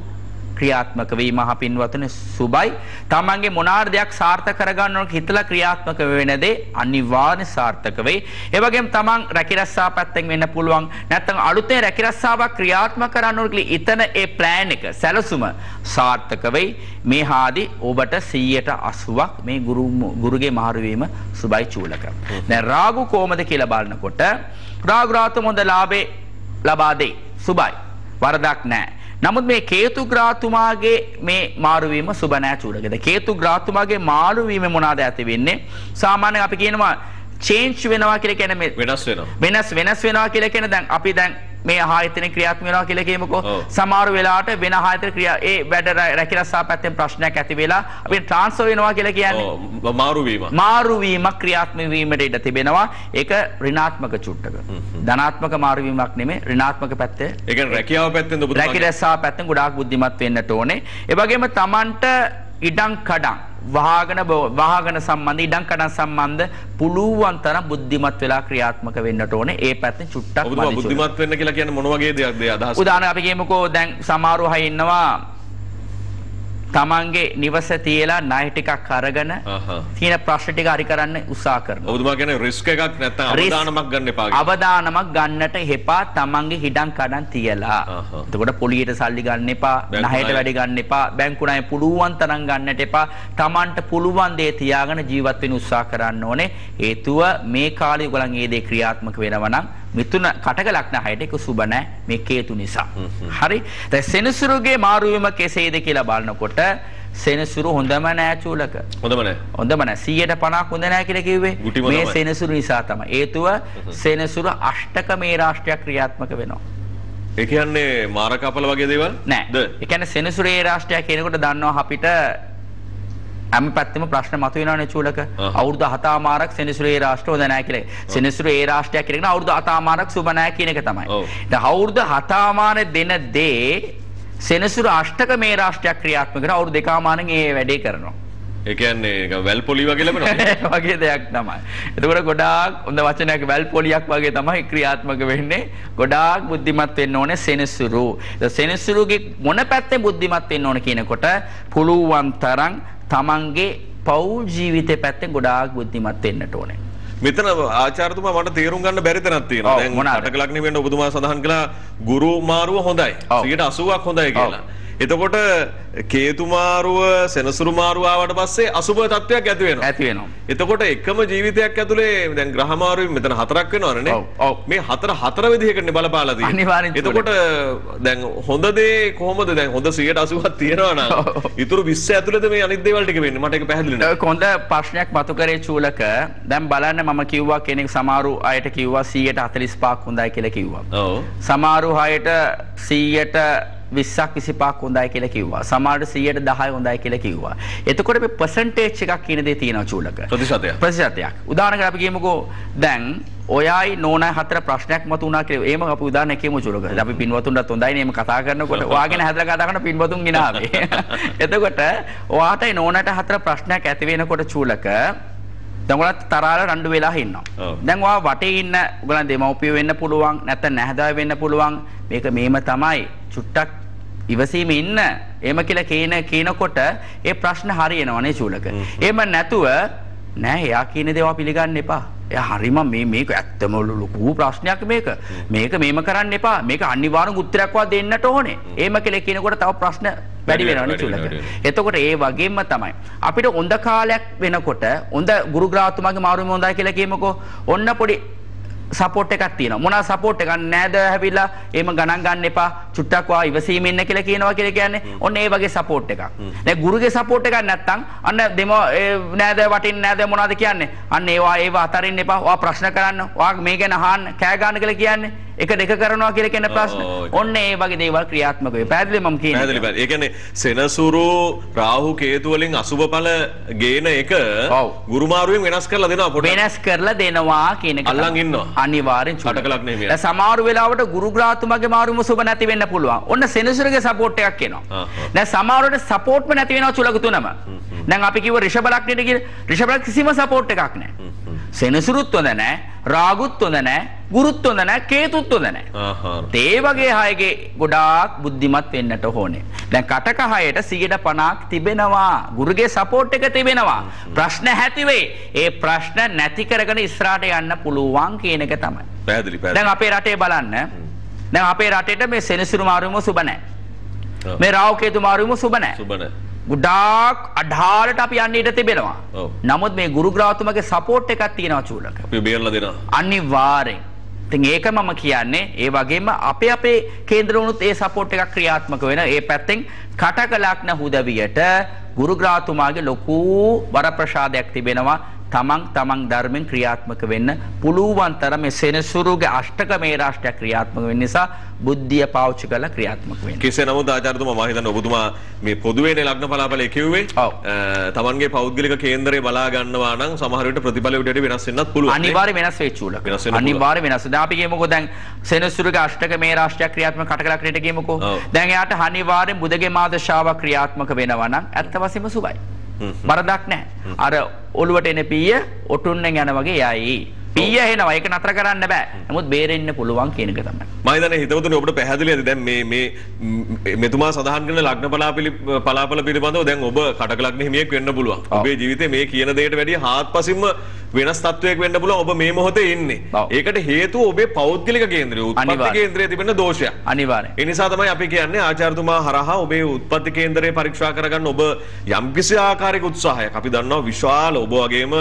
ක්‍රියාත්මක වීම මහ පින්වතුනි සුබයි. තමන්ගේ මොනාර දෙයක් සාර්ථක කරගන්න ඕන හිතලා ක්‍රියාත්මක වෙන දේ අනිවාර්ය සාර්ථක වෙයි. ඒ වගේම තමන් රැකිරස්සා පැත්තෙන් වෙන්න පුළුවන්. නැත්නම් අලුතෙන් රැකිරස්සාවක් ක්‍රියාත්මක කරන්න ඕන කියලා ඉතන ඒ ප්ලෑන් එක සැලසුම සාර්ථක වෙයි. මේ හාදි ඔබට 180ක් මේ ගුරුගේ මාරු වීම සුබයි චූලක. දැන් රාගු කොහමද කියලා බලනකොට රාගු රාතු මොඳ ලාභේ ලබා දෙයි. සුබයි. වරදක් නැහැ. නමුත් මේ කේතු ග්‍රහතුමාගේ මේ මාරු වීම සුබ නැහැ චූලකද. කේතු ග්‍රහතුමාගේ මාරු වීම මොනවාද ඇති වෙන්නේ? සාමාන්‍යයෙන් අපි කියනවා චේන්ජ් වෙනවා කියලා කියන්නේ මේ වෙනස් වෙනවා කියලා කියන්නේ දැන් අපි දැන් මේ ආයතන ක්‍රියාත්මක වෙනවා කියලා කියමුකෝ. සමහර වෙලාවට වෙන ආයතන ක්‍රියා ඒ වැඩ රැකිරස්සා පැත්තෙන් ප්‍රශ්නයක් ඇති වෙලා අපි ට්‍රාන්ස්ෆර් වෙනවා කියලා කියන්නේ. මාරු වීම ක්‍රියාත්මක වීමට ඉඩ තිබෙනවා. ඒක ඍණාත්මක චුට්ටක. ධනාත්මක මාරු වීමක් නෙමෙයි ඍණාත්මක පැත්තේ. ඒ කියන්නේ රැකියාව පැත්තෙන් ඔබ රැකිරස්සා පැත්තෙන් ගොඩාක් බුද්ධිමත් වෙන්නට ඕනේ. ඒ වගේම Tamanට ඉඩම් කඩම් වහගෙන සම්බන්ධ ඉඩම් කඩම් සම්බන්ධ පුළුවන් තරම් බුද්ධිමත් වෙලා ක්‍රියාත්මක වෙන්නට ඕනේ. ඒ පැත්තෙන් චුට්ටක් බුද්ධිමත් වෙන්න කියලා කියන්නේ මොන වගේ දෙයක්ද අදහස්? උදාහරණයක් අපි කියමුකෝ දැන් සමහරව අය ඉන්නවා තමන්ගේ නිවස තියලා ණය ටිකක් අරගෙන තියෙන ප්‍රශ්න ටික හරි කරන්න උත්සාහ කරනවා. ඔබතුමා කියන්නේ රිස්ක් එකක් නැත්නම් අවදානමක් ගන්න එපා කියලා. අවදානමක් ගන්නට එපා තමන්ගේ හිඩම් කඩම් තියලා. එතකොට පොලියට සල්ලි ගන්න එපා, ණයට වැඩි ගන්න එපා, බැංකු ණය පුළුවන් තරම් ගන්නට එපා. තමන්ට පුළුවන් දේ තියාගෙන ජීවත් වෙන්න උත්සාහ කරන්න ඕනේ. හේතුව මේ කාලේ ඔයගොල්ලන් මේ දේ ක්‍රියාත්මක වෙනවා නම් මිතුන කටක ලග්න 6ට ඒක සුබ නැහැ මේ කේතු නිසා. හරි. දැන් සෙනසුරුගේ මාරු වීම කෙසේද කියලා බලනකොට සෙනසුරු හොඳම නෑ චූලක. හොඳම නෑ. 150ක් හොඳ නෑ කියලා කිව්වේ. මේ සෙනසුරු නිසා තමයි. හේතුව සෙනසුරු අෂ්ටක මේ රාශියක් ක්‍රියාත්මක වෙනවා. ඒ කියන්නේ මාරකපල වගේ දේවල් නෑ. ඒ කියන්නේ සෙනසුරු ඒ රාශිය කියනකොට දන්නවා අපිට හැම පැත්තෙම ප්‍රශ්න මතුවෙනවනේ චූලක. අවුරුදු 7මාරක් සෙනසුරු ඒ රාෂ්ට්‍ර හොඳ නැහැ කියලා. සෙනසුරු ඒ රාෂ්ට්‍රයක් කියන අවුරුදු 7මාරක් සුබ නැහැ කියන එක තමයි. දැන් අවුරුදු 7මාර දෙන දේ සෙනසුරු අෂ්ටක මේ රාෂ්ට්‍රයක් ක්‍රියාත්මක කරන අවුරුදු 2මාරෙන් ඒ වැඩේ කරනවා. ඒ කියන්නේ වැල් පොලි වගේ ලැබෙනවා. වගේ දෙයක් තමයි. එතකොට ගොඩාක් හොඳ වචනයක් වැල් පොලියක් වගේ තමයි ක්‍රියාත්මක වෙන්නේ. ගොඩාක් බුද්ධිමත් වෙන්න ඕනේ සෙනසුරු. සෙනසුරුගේ මොන පැත්තෙන් බුද්ධිමත් වෙන්න ඕන කියනකොට පුළුවන් තරම් තමන්ගේ පෞල් ජීවිතේ පැත්තෙන් ගොඩාක් බුද්ධිමත් වෙන්නට ඕනේ. මෙතන ආචාර්යතුමා මට තේරුම් ගන්න බැරි තැනක් තියෙනවා. දැන් කටක ලග්නෙ වෙන්න ඔබතුමා සඳහන් කළා ගුරු මාරුව හොඳයි. 80ක් හොඳයි කියලා. එතකොට කේතු මාරුව සෙනසුරු මාරුව ආවට පස්සේ අසුබ තත්වයක් ඇති වෙනවා. එතකොට එකම ජීවිතයක් ඇතුලේ දැන් ග්‍රහ මාරුවෙන් මෙතන 4ක් වෙනවනේ. මේ 4 විදිහකටනේ බලපාලා තියෙන්නේ. එතකොට දැන් හොඳ දේ කොහොමද දැන් හොඳ 180ක් තියනවා නම් ඊටු 20 ඇතුළත මේ අනිත් දේවල් ටික වෙන්නේ. මට ඒක පැහැදිලි නෑ. හොඳ ප්‍රශ්නයක් මතු කරේ චූලක. දැන් බලන්න මම කිව්වා කෙනෙක් සමහරු අයට කිව්වා 145ක් හොඳයි කියලා කිව්වා. ඔව්. සමහරු අයට 20ක් 25ක් හොඳයි කියලා කිව්වා. සමහරට 10% හොඳයි කියලා කිව්වා. එතකොට මේ percentage එකක් කියන දේ තියෙනවා චූලක. ප්‍රතිශතයක්. උදාහරණයක් අපි කියමුකෝ දැන් ඔයයි නෝනයි 4 ප්‍රශ්නයක් මතුණා කියලා. එහෙම අපි උදාහරණයක් කියමු චූලක. අපි පින්වතුන්ටත් හොඳයිනේ එහෙම කතා කරනකොට. ඔයාගෙන හැදලා කතා කරන පින්වතුන් ගිනාවේ. එතකොට ඔයාටයි නෝනට 4 ප්‍රශ්නයක් ඇති වෙනකොට චූලක දැන් ඔයාලත් තරහාල රණ්ඩු වෙලා ඉන්නවා. දැන් ඔයා වටේ ඉන්න ඔයගලන් දෙමව්පිය වෙන්න පුළුවන් නැත්නම් නැහදා වෙන්න පුළුවන්. මේක මේම තමයි. චුට්ටක් ඉවසීම ඉන්න. එහෙම කියලා කියනකොට ඒ ප්‍රශ්න හරියනවනේ චූලක. එහෙම නැතුව නෑ එයා කියන දේවා පිළිගන්න එපා. එයා හරිම මේක ඇත්තම ලොකු ප්‍රශ්නයක් මේක. මේක මේම කරන්න එපා. මේක අනිවාර්යෙන් උත්තරයක්වත් දෙන්නට ඕනේ. එහෙම කියලා කියනකොට තව ප්‍රශ්න වැඩි වෙනවනේ චූලක. එතකොට ඒ වගේම තමයි. අපිට හොඳ කාලයක් වෙනකොට හොඳ ගුරු ග්‍රහතුමාගේ මාරුවම හොඳයි කියලා කියමුකෝ. ඔන්න පොඩි සපෝට් එකක් තියෙනවා. මොනවා සපෝට් එකක් නෑද හැවිලා එහෙම ගණන් ගන්න එපා. චුට්ටක් වා ඉවසීමෙන් ඉන්න කියලා කියනවා කියලා කියන්නේ. ඔන්න ඒ වගේ සපෝට් එකක්. දැන් ගුරුගේ සපෝට් එකක් නැත්තම් අන්න නෑද වටින් නෑද මොනවද කියන්නේ? අන්න ඒවා අතරින්න එපා. ඔයා ප්‍රශ්න කරන්න. ඔයා මේ ගැන අහන්න, කෑ ගන්න කියලා කියන්නේ. එක දෙක කරනවා කියලා කියන ප්‍රශ්න. ඔන්න ඒ වගේ දේවල් ක්‍රියාත්මක වෙයි. පැහැදිලි මම කියන්නේ. පැහැදිලි. ඒ කියන්නේ සෙනසුරු රාහු කේතු වලින් අසුබ ඵල ගේන එක ගුරු මාරුවෙන් වෙනස් කරලා දෙනවා පොඩ්ඩක්. වෙනස් කරලා දෙනවා කියන එක. අල්ලන් ඉන්නවා. අනිවාර්යෙන් කටක ලග්නේ මේ. දැන් සමහර වෙලාවට ගුරු ග්‍රහතුමාගේ මාරුවම සුබ නැති වෙන්න පුළුවන්. ඔන්න සෙනසුරුගේ සපෝට් එකක් එනවා. දැන් සමහරවට සපෝට්ම නැති වෙනවා චුලක තුනම. දැන් අපි කිව්ව රිෂභ ලග්නෙට කියලා. රිෂභ ලග්න කිසිම සපෝට් එකක් නැහැ. සෙනසුරුත් හොඳ නැහැ, රාගුත් හොඳ නැහැ, ගුරුත් හොඳ නැහැ, කේතුත් හොඳ නැහැ. ඒ වගේ හයගේ ගොඩාක් බුද්ධිමත් වෙන්නට ඕනේ. දැන් කටක හයට 50% තිබෙනවා. ගුරුගේ සපෝට් එක තිබෙනවා. ප්‍රශ්න ඇති වෙයි. ඒ ප්‍රශ්න නැති කරගෙන ඉස්සරහට යන්න පුළුවන් කියන එක තමයි. පැහැදිලි. දැන් අපේ රටේ බලන්න. දැන් අපේ රටේට මේ සෙනසුරු මාරුවම සුබ නැහැ. මේ රාහු කේතු මාරුවම සුබ නැහැ. සුබ නැහැ. ගොඩාක් අඩාලට අපි යන්න ඉඩ තිබෙනවා. නමුත් මේ ගුරු ග්‍රහතුමගේ සපෝට් එකක් තියෙනවා චූලක. අපි බේරලා දෙනවා. අනිවාර්යෙන්. ඉතින් ඒක මම කියන්නේ ඒ වගේම අපේ කේන්ද්‍ර වුණුත් ඒ සපෝට් එකක් ක්‍රියාත්මක වෙන. ඒ පැත්තෙන් කටක ලග්න හුදවියට ගුරු ග්‍රහතුමාගේ ලොකු වරප්‍රසාදයක් තිබෙනවා. තමන් ධර්මෙන් ක්‍රියාත්මක වෙන්න පුළුවන් තරම මේ සෙනසුරුගේ අෂ්ටක මේ රාශියක් ක්‍රියාත්මක වෙන්න නිසා බුද්ධිය පාවිච්චි කරලා ක්‍රියාත්මක වෙන්න. කෙසේ නමුත් ආචාර්යතුමා මම හිතන්නේ ඔබතුමා මේ පොදුවේනේ ලග්න පලාපලේ කිව්වේ තමන්ගේ පෞද්ගලික කේන්දරේ බලා ගන්නවා නම් සමහර විට ප්‍රතිඵල විදිහට වෙනස් වෙන්නත් පුළුවන්. අනිවාර්යයෙන් වෙනස් වෙයි චූලක. අනිවාර්යයෙන් වෙනස්. දැන් අපි කියමුකෝ දැන් සෙනසුරුගේ අෂ්ටක මේ රාශියක් ක්‍රියාත්මක කටක ලග්නෙට කියමුකෝ. දැන් එයාට අනිවාර්යෙන් බුධගේ මාදශාව ක්‍රියාත්මක වෙනවා නම් ඇත්ත වශයෙන්ම සුබයි. වරදක් නැහැ. අර ඔළුවට එන පීය ඔටුන්නෙන් යන වගේ යයි. පීය එනවා. ඒක නතර කරන්න බෑ. නමුත් බේරෙන්න පුළුවන් කියන එක තමයි. මම හිතන්නේ හිතවතුනි ඔබට පැහැදිලිද දැන් මේ මෙතුමා සඳහන් කරන ලග්න පලාපල පිළිබඳව දැන් ඔබ කටක ලග්න හිමියෙක් වෙන්න පුළුවන්. ඔබේ ජීවිතේ මේ කියන දෙයට වැඩිය හාත්පසින්ම වෙනස් තත්වයක වෙන්න පුළුවන්. ඔබ මේ මොහොතේ ඉන්නේ. ඒකට හේතුව ඔබේ පෞද්ගලික කේන්ද්‍රය, උත්පත්ති කේන්ද්‍රයේ තිබෙන දෝෂයක්. අනිවාර්යයෙන්. ඒ නිසා තමයි අපි කියන්නේ ආචාර්යතුමා හරහා ඔබේ උත්පත්ති කේන්දරය පරීක්ෂා කරගන්න ඔබ යම්කිසි ආකාරයක උත්සාහයක් අපි දන්නවා විශාල ඔබ වගේම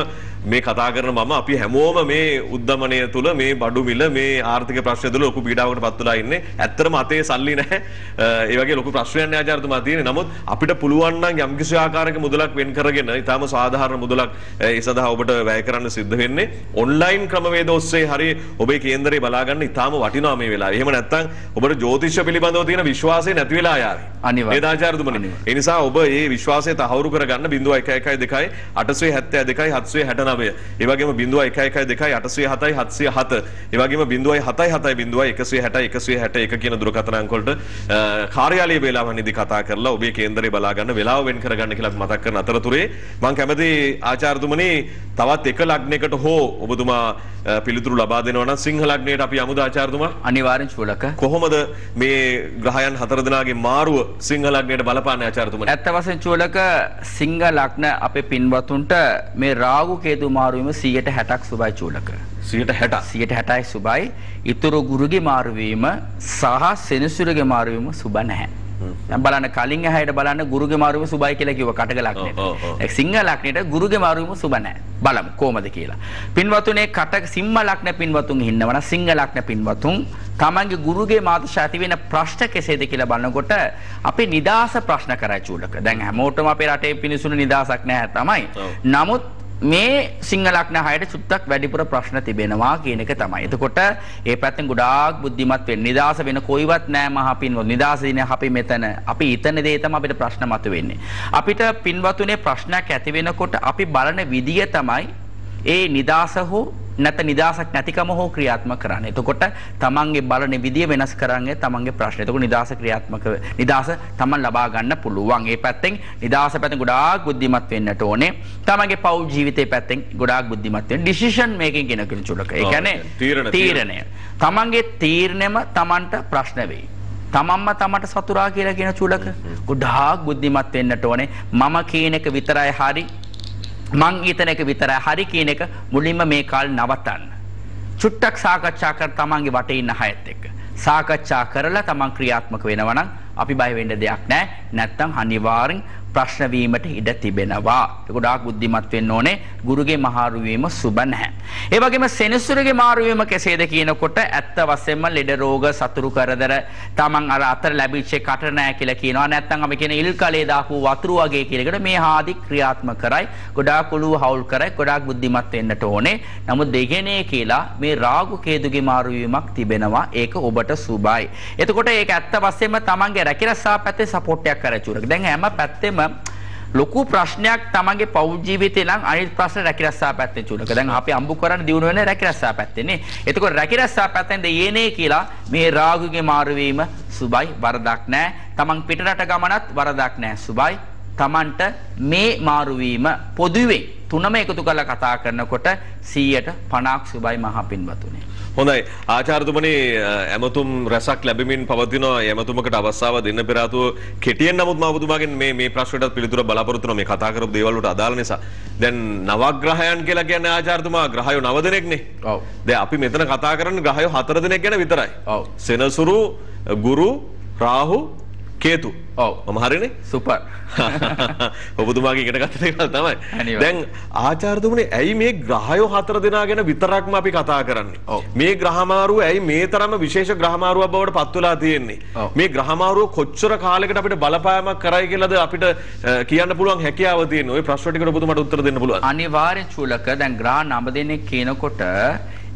මේ කතා කරන මම අපි හැමෝම මේ උද්දමනය තුල මේ බඩු මිල මේ ආර්ථික ප්‍රශ්න තුල ලොකු පීඩාවකට පත් වෙලා ඉන්නේ. ඇත්තටම අතේ සල්ලි නැහැ. ඒ වගේ ලොකු ප්‍රශ්නයක් නේ ආචාර්යතුමා තියෙන්නේ. නමුත් අපිට පුළුවන් නම් යම්කිසි ආකාරයක මුදලක් වෙන් කරගෙන ඊටාම සාධාරණ මුදලක් ඒ සඳහා ඔබට වැය කරන්න සිද්ධ වෙන්නේ. ඔන්ලයින් ක්‍රමවේද ඔස්සේ හරි ඔබේ කේන්දරේ බලා ගන්න ඊටාම වටිනවා මේ වෙලාවේ. එහෙම නැත්නම් ඔබට ජ්‍යොතිෂ පිළිබඳව තියෙන විශ්වාසය නැති වෙලා යාවි. අනිවාර්යයෙන්. ඒ ආචාර්යතුමනි. ඒ නිසා ඔබ මේ විශ්වාසය තහවුරු කරගන්න 0112 872 769 ඒ වගේම 0112 807 707 ඒ වගේම 077 කියන දුරකථන අංක වලට කාර්යාලීය වේලාවන්හිදී කතා කරලා ඔබේ කේන්දරේ බලා ගන්න වෙලාව වෙන් කරගන්න කියලා මතක් කරන අතරතුරේ මම කැමති ආචාර්යතුමනි තවත් එක ලග්නයකට හෝ ඔබතුමා පිළිතුරු ලබා දෙනවා නම් සිංහ ලග්නයට අපි යමුද ආචාර්යතුමා? අනිවාර්යෙන් චූලක. කොහොමද මේ ග්‍රහයන් හතර දෙනාගේ මාරුව සිංහ ලග්නයට බලපාන්නේ ආචාර්යතුමනි? ඇත්ත වශයෙන් චූලක සිංහ ලග්න අපේ පින්වතුන්ට මේ රාහු කේතු මාරුවීම 160ක් සුබයි චූලක. 160යි සුබයි. ඊතුරු ගුරුගේ මාරුවීම සහ සෙනසුරුගේ මාරුවීම සුබ නැහැ. දැන් බලන්න කලින් ඇහැයට බලන්න ගුරුගේ මාරුවීම සුබයි කියලා කිව්ව කටක ලග්නෙට. ඒ සිංහ ලග්නෙට ගුරුගේ මාරුවීම සුබ නැහැ. බලමු කොහමද කියලා. පින්වතුනේ කටක සිංහ ලග්න පින්වතුන් ඉන්නවනම් සිංහ ලග්න පින්වතුන් තමන්ගේ ගුරුගේ මාතෘ ඇති වෙන ප්‍රශ්න කෙසේද කියලා බලනකොට අපි නිදාස ප්‍රශ්න කරයි චූලක. දැන් හැමෝටම අපේ රටේ පිනිසුණු නිදාසක් නැහැ තමයි. නමුත් මේ සිංහ ලග්න හයට චුට්ටක් වැඩිපුර ප්‍රශ්න තිබෙනවා කියන එක තමයි. එතකොට ඒ පැත්තෙන් ගොඩාක් බුද්ධිමත් වෙන්න. නිදාස වෙන කොයිවත් නෑ මහා පින්වත්. නිදාස දින අපි මෙතන. අපි ඊතන දේ තමයි අපිට ප්‍රශ්න මතුවෙන්නේ. අපිට පින්වතුනේ ප්‍රශ්නයක් ඇති වෙනකොට අපි බලන විදිය තමයි ඒ නිදාස හෝ නැත නිදාසක් නැතිකම හෝ ක්‍රියාත්මක කරන්න. එතකොට තමන්ගේ බලන විදිය වෙනස් කරන්නේ තමන්ගේ ප්‍රශ්න. එතකොට නිදාස ක්‍රියාත්මක නිදාස තමන් ලබා ගන්න පුළුවන්. ඒ පැත්තෙන් නිදාස පැත්තෙන් ගොඩාක් බුද්ධිමත් වෙන්නට ඕනේ. තමන්ගේ පෞල් ජීවිතේ පැත්තෙන් ගොඩාක් බුද්ධිමත් වෙන්න. ඩිසිෂන් මේකින් කියන චුලක. ඒ කියන්නේ තීරණය. තමන්ගේ තීරණයම තමන්ට ප්‍රශ්න වෙයි. තමන්ම තමට සතුරා කියලා කියන චුලක. ගොඩාක් බුද්ධිමත් වෙන්නට ඕනේ. මම කියන එක විතරයි හරි. මං ඊතන එක විතරයි හරි කියන එක මුලින්ම මේ කාලේ නවත්තන්න. චුට්ටක් සාකච්ඡා කර තමන්ගේ වටේ ඉන්න අයත් එක්ක. සාකච්ඡා කරලා තමන් ක්‍රියාත්මක වෙනවා නම් අපි බය වෙන්න දෙයක් නැහැ. නැත්තම් අනිවාර්යෙන් ප්‍රශ්න වීමට ඉඩ තිබෙනවා. ගොඩාක් බුද්ධිමත් වෙන්න ඕනේ. ගුරුගේ මාරු වීම සුබ නැහැ. ඒ වගේම සෙනසුරුගේ මාරු වීම කෙසේද කියනකොට ඇත්ත වශයෙන්ම ලෙඩ රෝග සතුරු කරදර තමන් අර අතර ලැබිච්ච කට නැහැ කියලා කියනවා. නැත්නම් අපි කියන ඉල් කලේ දාපු වතුරු වගේ කියලා එකට මේ ආදි ක්‍රියාත්මක කරයි. ගොඩාක් ඔළුව හවුල් කරයි. ගොඩාක් බුද්ධිමත් වෙන්නට ඕනේ. නමුත් දෙගනේ කියලා මේ රාගු කේතුගේ මාරු වීමක් තිබෙනවා. ඒක ඔබට සුබයි. එතකොට ඒක ඇත්ත වශයෙන්ම තමන්ගේ රැකිරසා පැත්තේ සපෝට් එකක් කරචුරක. දැන් හැම පැත්තෙම ලොකු ප්‍රශ්නයක් තමන්ගේ පෞද්ගලික ජීවිතේ නම් අනිත් ප්‍රශ්න රැකිරසා පැත්තේ චුරක. දැන් අපි අම්බු කරන්නේ දිනු වෙන්නේ රැකිරසා පැත්තේනේ. එතකොට රැකිරසා පැත්තෙන් දෙයනේ කියලා මේ රාගුගේ මාරු වීම සුබයි, වරදක් නැහැ. තමන් පිටරට ගමනත් වරදක් නැහැ, සුබයි. තමන්ට මේ මාරු වීම පොදුවේ තුනම එකතු කරලා කතා කරනකොට 150ක් සුබයි මහා පින්වතුනි. හොඳයි ආචාර්යතුමනි ඇමතුම් රැසක් ලැබෙමින් පවතිනවා. ඇමතුමකට අවස්ථාව දෙන්න පෙර ආතුව කෙටියෙන් නමුත් මම ඔබතුමාගෙන් මේ ප්‍රශ්නටත් පිළිතුර බලාපොරොත්තු වෙනවා. මේ කතා කරපු දේවල් වලට අදාළ නිසා. දැන් නවග්‍රහයන් කියලා කියන්නේ ආචාර්යතුමා ග්‍රහයෝ 9 දෙනෙක්නේ. ඔව්. දැන් අපි මෙතන කතා කරන්නේ ග්‍රහයෝ 4 දෙනෙක් ගැන විතරයි. ඔව්. සෙනසුරු, ගුරු, රාහු, කේතු. ඔව්. මම හරිනේ? සුපර්. ඔබතුමාගේ ඉගෙන ගත්ත දේවල් තමයි. දැන් ආචාර්යතුමනි ඇයි මේ ග්‍රහයෝ 4 දෙනා ගැන විතරක්ම අපි කතා කරන්නේ? මේ ග්‍රහමාරුව ඇයි මේ තරම විශේෂ ග්‍රහමාරුවක් බවට පත් වෙලා තියෙන්නේ? මේ ග්‍රහමාරුව කොච්චර කාලයකට අපිට බලපෑමක් කරයි කියලාද අපිට කියන්න පුළුවන් හැකියාව තියෙන්නේ? ওই ප්‍රශ්න ටිකට ඔබතුමාට උත්තර දෙන්න පුළුවන්. අනිවාර්යෙන් චූලක දැන් ග්‍රහ 9 දෙනෙක් කියනකොට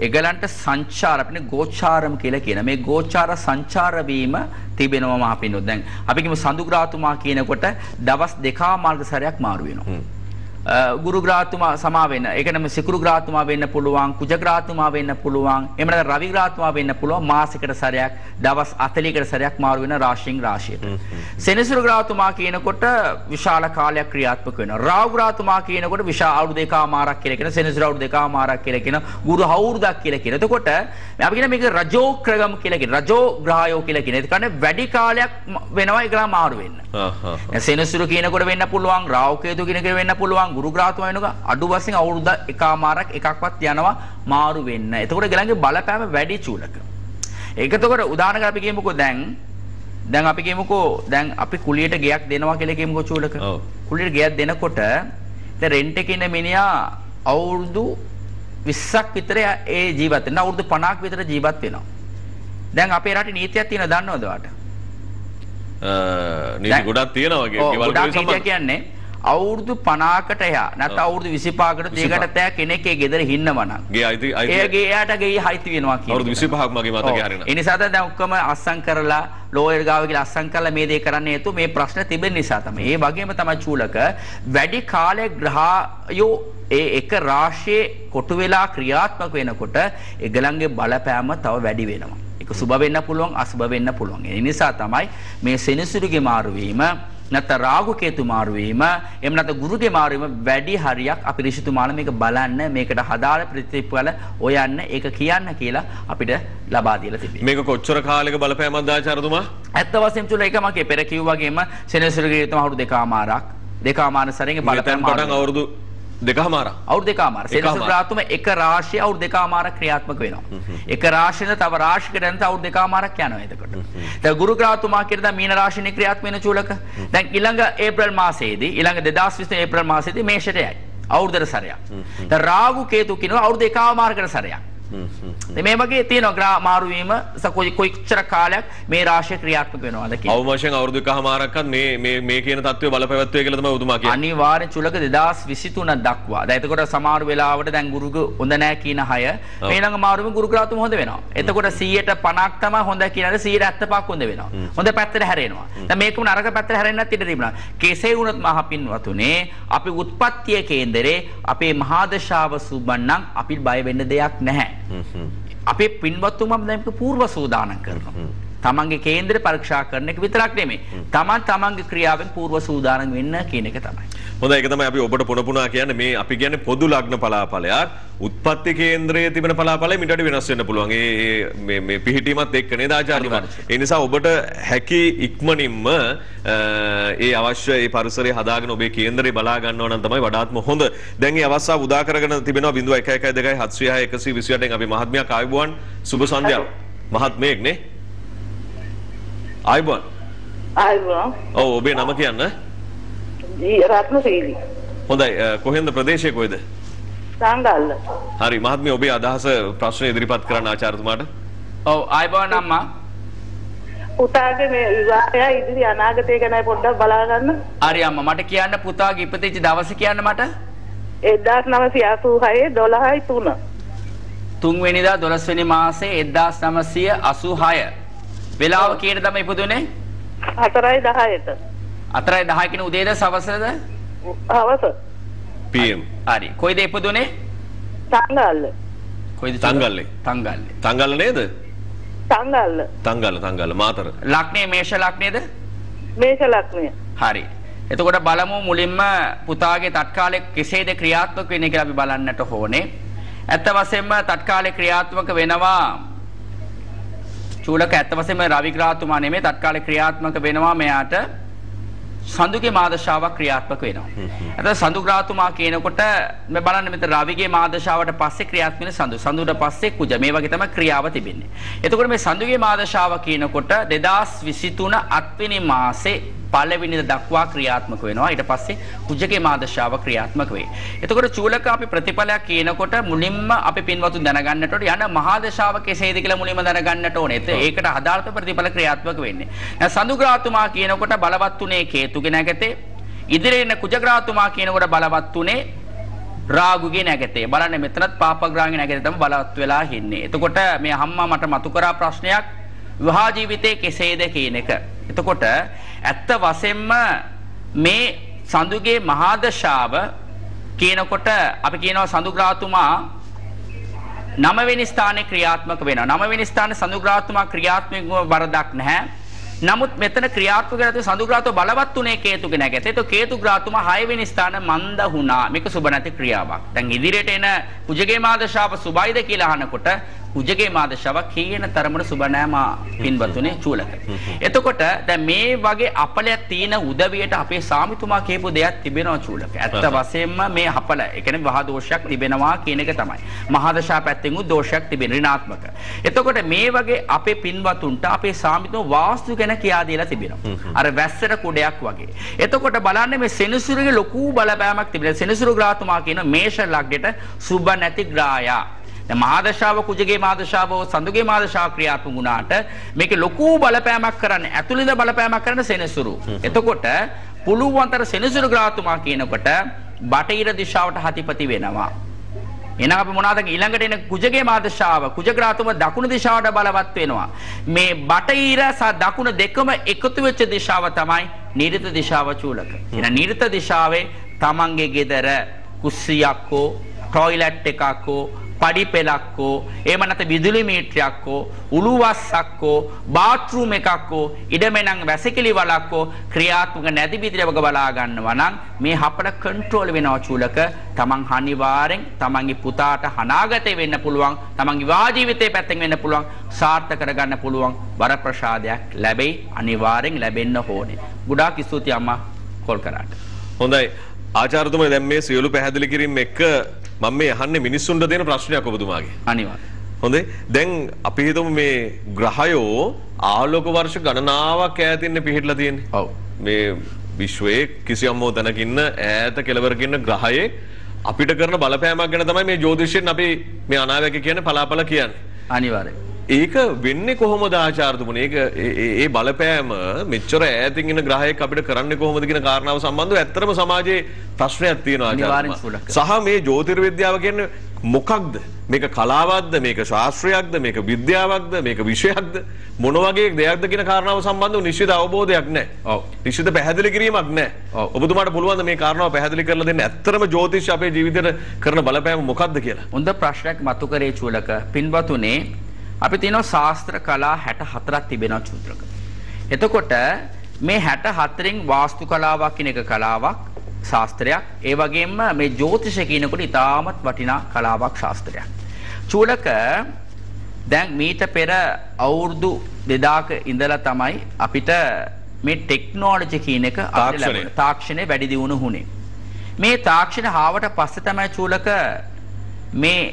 එගලන්ට සංචාර අපිනේ ගෝචාරම් කියලා කියන මේ ගෝචාර සංචාර වීම තිබෙනවා මහ පින්නොත්. දැන් අපි කිමු සඳු ග්‍රහතුමා කියනකොට දවස් 2 සැරයක් මාරු වෙනවා. ගුරු ග්‍රහතුමා සමා වෙන්න. ඒක නම් සිකුරු ග්‍රහතුමා වෙන්න පුළුවන්, කුජ ග්‍රහතුමා වෙන්න පුළුවන්. එහෙම නැත්නම් රවි ග්‍රහතුමා වෙන්න පුළුවන්. මාසයකට සැරයක්, දවස් 40කට සැරයක් මාරු වෙන රාශියෙන් රාශියට. සෙනසුරු ග්‍රහතුමා කියනකොට විශාල කාලයක් ක්‍රියාත්මක වෙනවා. රාහු ග්‍රහතුමා කියනකොට විශාල අවුරුදු 2මාරක් කියලා කියන, සෙනසුරු අවුරුදු 2මාරක් කියලා කියන, ගුරු අවුරුද්දක් කියලා කියන. එතකොට අපි කියන මේක රජෝක්‍රගම කියලා කියන. රජෝ ග්‍රහයෝ කියලා කියන. ඒ කියන්නේ වැඩි කාලයක් වෙනවා ඒ ග්‍රහ මාරු වෙන්න. සෙනසුරු කියනකොට වෙන්න පුළුවන්, රාහු කේතු කියනකොට වෙන්න පුළුවන්. ගුරු ග්‍රහතුමා වෙනක අඩු වශයෙන් අවුරුද්ද එකමාරක් එකක්වත් යනවා මාරු වෙන්න. එතකොට ගලන්ගේ බලපෑම වැඩි චූලක. ඒක එතකොට උදාහරණයක් අපි කියමුකෝ දැන් අපි කියමුකෝ දැන් අපි කුලියට ගෙයක් දෙනවා කියලා කියමුකෝ චූලක. ඔව්. කුලියට ගෙයක් දෙනකොට දැන් රෙන්ට් එකේ ඉන්න මිනිහා අවුරුදු 20ක් විතර ඒ ජීවත් වෙනවා. අවුරුදු 50ක් විතර ජීවත් වෙනවා. දැන් අපේ රටේ නීතියක් තියෙනවා දන්නවද ඔයාලට? නීති ගොඩක් තියෙනවා ගොඩක් කියන්නේ අවුරුදු 50කට එහා නැත්නම් අවුරුදු 25කට දෙයකට තෑ කෙනෙක් ඒ ගෙදර ඉන්නවනම් එයාගේ එයාට ගේ හයිති වෙනවා කියන අවුරුදු 25ක් මගේ මතකේ හරියට. ඒ නිසා දැන් ඔක්කොම අස්සම් කරලා ලෝයර් ගාව කියලා අස්සම් කරලා මේ දේ කරන්න හේතුව මේ ප්‍රශ්න තිබෙන නිසා තමයි. ඒ වගේම තමයි චූලක වැඩි කාලයක් ග්‍රහයෝ ඒ එක රාශියේ කොටු වෙලා ක්‍රියාත්මක වෙනකොට ඒගලන්ගේ බලපෑම තව වැඩි වෙනවා. ඒක සුබ වෙන්න පුළුවන් අසුබ වෙන්න පුළුවන්. ඒ නිසා තමයි මේ සෙනසුරුගේ මාරු වීම නැත්නම් රාහු කේතු මාරු වීම එහෙම නැත්නම් ගුරුගේ මාරු වීම වැඩි හරියක් අපි ඍෂිතුමාලා මේක බලන්න මේකට හදාළ ප්‍රතිපල හොයන්න ඒක කියන්න කියලා අපිට ලබා දීලා තිබෙනවා. මේක කොච්චර කාලයක බලපෑමක්ද ආචාර්යතුමා? ඇත්ත වශයෙන්ම තුල ඒක මගේ පෙර කිව්වා වගේම සෙනසුරුගේ තම අවුරුදු දෙකමාරක් සැරෙන් බලපෑම පටන් අවුරුදු දෙකමාරක්. අවුරුදු දෙකමාරක්. සෙනසුරු ග්‍රහතුම එක රාශිය අවුරුදු දෙකමාරක් ක්‍රියාත්මක වෙනවා. එක රාශියද තව රාශියකට යන අවුරුදු දෙකමාරක් යනවා එතකොට. දැන් ගුරු ග්‍රහතුමා කියන දා මීන රාශියේ ක්‍රියාත්මක වෙන චූලක. දැන් ඊළඟ ඒප්‍රිල් මාසයේදී ඊළඟ 2020 ඒප්‍රිල් මාසයේදී මේෂයට යයි. අවුරුද්දට සැරයක්. දැන් රාහු කේතු කියනවා අවුරුදු දෙකමාරකට සැරයක්. මේ වගේ තියෙනවා ග්‍රහ මාරු වීම කොයිච්චර කාලයක් මේ රාශිය ක්‍රියාත්මක වෙනවද කියලා. අවමශයෙන් අවුරුදු එකමාරක්වත් මේ කියන තත්ත්වය බලපැවැත්වුවේ කියලා තමයි උතුමා කියන්නේ. අනිවාර්යෙන් චුලක 2023 දක්වා. දැන් එතකොට සමහර වෙලාවට දැන් ගුරුගේ හොඳ නැහැ කියන අය මේ ළඟ මාරුවෙන් ගුරු ග්‍රහතුම හොඳ වෙනවා. එතකොට 150ක් තමයි හොඳ කියනද 175ක් හොඳ වෙනවා. හොඳ පැත්තට හැරෙනවා. දැන් මේකම නරක පැත්තට හැරෙන්නත් ඉඩ තිබුණා. කෙසේ වුණත් මහ පින්වතුනේ අපි උත්පත්තිය කේන්දරේ අපේ මහා දශාව සුබන්නම් අපි බය වෙන්න දෙයක් නැහැ. අපේ පින්වත්තුම දැන් පූර්ව සූදානම් කරනවා. තමන්ගේ කේන්දර පරීක්ෂා කරන එක විතරක් නෙමෙයි. තමන්ගේ ක්‍රියාවෙන් පූර්ව සූදානම් වෙන්න කියන එක තමයි. හොඳයි ඒක තමයි අපි ඔබට පුන කියන්නේ මේ අපි කියන්නේ පොදු ලග්න පලාඵලයක්. උත්පත්ති කේන්ද්‍රයේ තිබෙන පලාඵලය මිටට වෙනස් වෙන්න පුළුවන්. මේ පිහිටීමත් එක්ක නේද ආචාර්යතුමා? ඒ නිසා ඔබට හැකි ඉක්මනින්ම ඒ අවශ්‍ය ඒ පරිසරය හදාගෙන ඔබේ කේන්දරේ බලා ගන්නවා නම් තමයි වඩාත්ම හොඳ. දැන් මේ අවස්ථාව උදා කරගෙන තිබෙනවා 0112 අපි මහත්මයා ආයුබෝවන් සුබ සන්ධ්‍යාව. මහත්මයෙක් නේ? ආයුබෝවන්. ආයුබෝවන්. ඔව් ඔබේ නම කියන්න. රත්නශීලී. හොඳයි කොහෙන්ද ප්‍රදේශය කොහෙද? සංගල්ල. හරි මහත්මිය ඔබේ අදහස ප්‍රශ්න ඉදිරිපත් කරන්න ආචාර්යතුමාට. ඔව් ආයිබෝන් අම්මා. පුතාගේ මේ විවාහය ඉදිරි අනාගතය ගැන පොඩ්ඩක් බලා ගන්න. හරි අම්මා මට කියන්න පුතාගේ ඉපදිච්ච දවස කියන්න මට. 1986 12/3. 3 වෙනිදා 12 වෙනි මාසේ 1986. වෙලාව කීයද තමයි ඉපදුනේ? 4:10ට. 4:10 කියන උදේද සවසද? හවස. PM. හරි. කොයිද ඉපදුනේ? සංගල්ල. කොයිද? තංගල්ලේ. තංගල්ලේ. තංගල්ල නේද? සංගල්ල. තංගල්ල මාතර. ලග්නේ මේෂ ලග්නේද? මේෂ ලග්නය. හරි. එතකොට බලමු මුලින්ම පුතාගේ තත්කාලයේ කෙසේද ක්‍රියාත්මක වෙන්නේ කියලා අපි බලන්නට ඕනේ. ඇත්ත වශයෙන්ම තත්කාලයේ ක්‍රියාත්මක වෙනවා චූලක ඇත්ත වශයෙන්ම රවි ග්‍රහතුමා නෙමෙයි තත්කාලයේ ක්‍රියාත්මක වෙනවා මෙයාට සඳුගේ මාදශාවක් ක්‍රියාත්මක වෙනවා. එතකොට සඳු ග්‍රහතුමා කියනකොට මේ බලන්න මෙතන රවිගේ මාදශාවට පස්සේ ක්‍රියාත්මක වෙන සඳුට පස්සේ කුජ මේ වගේ තමයි ක්‍රියාව තිබෙන්නේ. එතකොට මේ සඳුගේ මාදශාව කියනකොට 2023 අත්වෙනි මාසේ පළවෙනිද දක්වා ක්‍රියාත්මක වෙනවා. ඊට පස්සේ කුජගේ මාදශාව ක්‍රියාත්මක වෙයි. එතකොට චූලක අපි ප්‍රතිඵලයක් කියනකොට මුලින්ම අපි පින්වතුන් දැනගන්නට ඕනේ යන මහාදශාව කෙසේද කියලා මුලින්ම දැනගන්නට ඕනේ. ඒකට අදාළ ප්‍රතිඵල ක්‍රියාත්මක වෙන්නේ. දැන් සඳු ග්‍රහතුමා කියනකොට බලවත් උනේ කේතුගේ නැගතේ. ඉදිරියේ ඉන්න කුජ ග්‍රහතුමා කියනකොට බලවත් උනේ රාගුගේ නැගතේ. බලන්න මෙතනත් පාපග්‍රහගේ නැගතේ තමයි බලවත් වෙලා ඉන්නේ. එතකොට මේ අම්මා මට මතු කරා ප්‍රශ්නයක් විවාහ ජීවිතේ කෙසේද කියන එක. එතකොට ඇත්ත වශයෙන්ම මේ සඳුගේ මහාදශාව කියනකොට අපි කියනවා සඳු ග්‍රහතුමා 9 වෙනි ස්ථානයේ ක්‍රියාත්මක වෙනවා. 9 වෙනි ස්ථානයේ සඳු ග්‍රහතුමා ක්‍රියාත්මක වරදක් නැහැ. නමුත් මෙතන ක්‍රියාත්මක කරලා සඳු ග්‍රහතුමා බලවත් උනේ කේතුගේ නැගතේ. ඒක කේතු ග්‍රහතුමා 6 වෙනි ස්ථාන මන්ද වුණා. මේක සුබ නැති ක්‍රියාවක්. දැන් ඉදිරියට එන කුජගේ මහාදශාව සුබයිද කියලා අහනකොට කුජගේ මාදශාව කියන තරමට සුබ නෑම පින්වතුනේ චූලක. එතකොට දැන් මේ වගේ අපලයක් තියෙන උදවියට අපේ සාමිතුමා කියපු දෙයක් තිබෙනවා චූලක. ඇත්ත වශයෙන්ම මේ අපල ඒ කියන්නේ වහ දෝෂයක් තිබෙනවා කියන එක තමයි. මහාදශා පැත්තෙන් උ දෝෂයක් තිබෙන ඍණාත්මක. එතකොට මේ වගේ අපේ පින්වතුන්ට අපේ සාමිතුම වාස්තු ගැන කියා දීලා තිබෙනවා. අර වැස්සට කුඩයක් වගේ. එතකොට බලන්න මේ සෙනසුරුගේ ලොකු බලපෑමක් තිබෙනවා. සෙනසුරු ග්‍රහතුමා කියන මේෂ ලග්නෙට සුබ නැති ග්‍රහයා මහාදශාව කුජගේ මාදශාව සඳුගේ මාදශාව ක්‍රියාත්මක වුණාට මේක ලොකු බලපෑමක් කරන්නේ ඇතුළත බලපෑමක් කරන සෙනසුරු. එතකොට පුළුවන්තර සෙනසුරු ග්‍රහතුමා කියනකොට බටහිර දිශාවට හතිපති වෙනවා. එහෙනම් අපි මොනවාද ඊළඟට එන කුජගේ මාදශාව කුජ ග්‍රහතුමා දකුණු දිශාවට බලවත් වෙනවා. මේ බටහිර සහ දකුණ දෙකම එකතු වෙච්ච දිශාව තමයි නිරිත දිශාව චූලක. එහෙනම් නිරිත දිශාවේ තමන්ගේ ගෙදර කුස්සියක්කෝ ටොයිලට් එකක්කෝ පඩි පෙලක්කෝ එහෙම නැත්නම් විදුලි මීටරයක්කෝ උළුවස්සක්කෝ බාත්රූම් එකක්කෝ ඉඩමෙනම් වැසිකිලි වලක්කෝ ක්‍රියාත්මක නැති විදිහට බලා ගන්නවා නම් මේ හපල කන්ට්‍රෝල් වෙනවා චූලක. තමන් අනිවාර්යෙන් තමන්ගේ පුතාට අනාගතේ වෙන්න පුළුවන් තමන්ගේ විවාහ ජීවිතේ පැත්තෙන් වෙන්න පුළුවන් සාර්ථක කරගන්න පුළුවන් වරප්‍රසාදයක් ලැබෙයි. අනිවාර්යෙන් ලැබෙන්න ඕනේ. ගොඩාක් ස්තුතියි අම්මා කෝල් කරාට. හොඳයි ආචාර්යතුමනි දැන් මේ සියලු පැහැදිලි කිරීම එක්ක මම මේ අහන්නේ මිනිස්සුන්ට දෙන ප්‍රශ්නයක් ඔබතුමාගේ. අනිවාර්යයෙන්. හොඳයි. දැන් අපි හිතමු මේ ග්‍රහයෝ ආලෝක වර්ෂ ගණනාවක් ඈතින් පිහිටලා තියෙන්නේ. ඔව්. මේ විශ්වයේ කිසියම් තැනක ඉන්න ඈත කෙළවරක ඉන්න ග්‍රහයේ අපිට කරන බලපෑමක් ගැන තමයි මේ ජ්‍යොතිෂයෙන් අපි මේ අනාවැකි කියන්නේ පලාපල කියන්නේ. අනිවාර්යයෙන්. ඒක වෙන්නේ කොහොමද ආචාර්යතුමනි? ඒක ඒ බලපෑම මෙච්චර ඈතින් ඉන්න ග්‍රහයක අපිට කරන්නේ කොහොමද කියන කාරණාව සම්බන්ධව ඇත්තටම සමාජයේ ප්‍රශ්නයක් තියෙනවා ආචාර්යතුමා. සහ මේ ජ්‍යොතිර්විද්‍යාව කියන්නේ මොකක්ද? මේක කලාවක්ද? මේක ශාස්ත්‍රයක්ද? මේක විද්‍යාවක්ද? මේක විෂයක්ද? මොන වගේ දෙයක්ද කියන කාරණාව සම්බන්ධව නිශ්චිත අවබෝධයක් නැහැ. ඔව්. නිශ්චිත පැහැදිලි කිරීමක් නැහැ. ඔබතුමාට පුළුවන් ද මේ කාරණාව පැහැදිලි කරලා දෙන්න? ඇත්තටම ජ්‍යොතිෂ අපේ ජීවිතේට කරන බලපෑම මොකක්ද කියලා? හොඳ ප්‍රශ්නයක් මතු කරේ චූලක. පින්වතුනේ අපි තියෙනවා ශාස්ත්‍ර කලා 64ක් තිබෙනවා චූලක. එතකොට මේ 64න් වාස්තු කලාවක් කියන එක කලාවක් ශාස්ත්‍රයක්. ඒ වගේම මේ ජ්‍යොතිෂය කියනකොට ඉතාමත් වටිනා කලාවක් ශාස්ත්‍රයක්. චූලක දැන් මීට පෙර අවුරුදු 2000ක ඉඳලා තමයි අපිට මේ ටෙක්නොලොජි කියන එක තාක්ෂණය වැඩි දියුණු වුණේ. මේ තාක්ෂණ ආවට පස්සේ තමයි චූලක මේ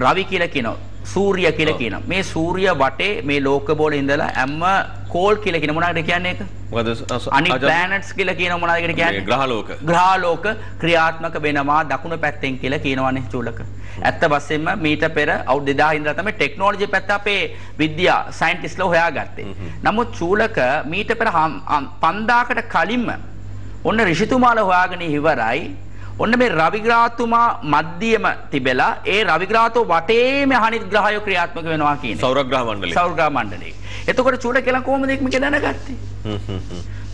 රවි කියලා කියනවා සූර්ය කියලා කියනවා. මේ සූර්ය වටේ මේ ලෝක බෝලේ ඉඳලා හැම කෝල් කියලා කියන මොනවද කියන්නේ ඒක? මොකද අනිත් ප්ලැනට්ස් කියලා කියන මොනවද ඒකට කියන්නේ? ග්‍රහලෝක ක්‍රියාත්මක වෙනවා දකුණු පැත්තෙන් කියලා කියනවනේ චූලක. ඇත්ත වශයෙන්ම මීට පෙර අවුරුදු 2000 ඉඳලා තමයි ටෙක්නොලොජි පැත්ත අපේ විද්‍යා සයන්ටිස්ට්ලා හොයාගත්තේ. නමුත් චූලක මීට පෙර 5000කට කලින්ම ඔන්න ඍෂිතුමාලා හොයාගෙන ඉවරයි. ඔන්න මේ රවිග්‍රහතුමා මධ්‍යම තිබෙලා ඒ රවිග්‍රහතෝ වටේම අනිත් ග්‍රහයෝ ක්‍රියාත්මක වෙනවා කියන්නේ. සෞරග්‍රහ මණ්ඩලය. එතකොට චූලක කියලා කොහොමද මේක දැනගත්තේ?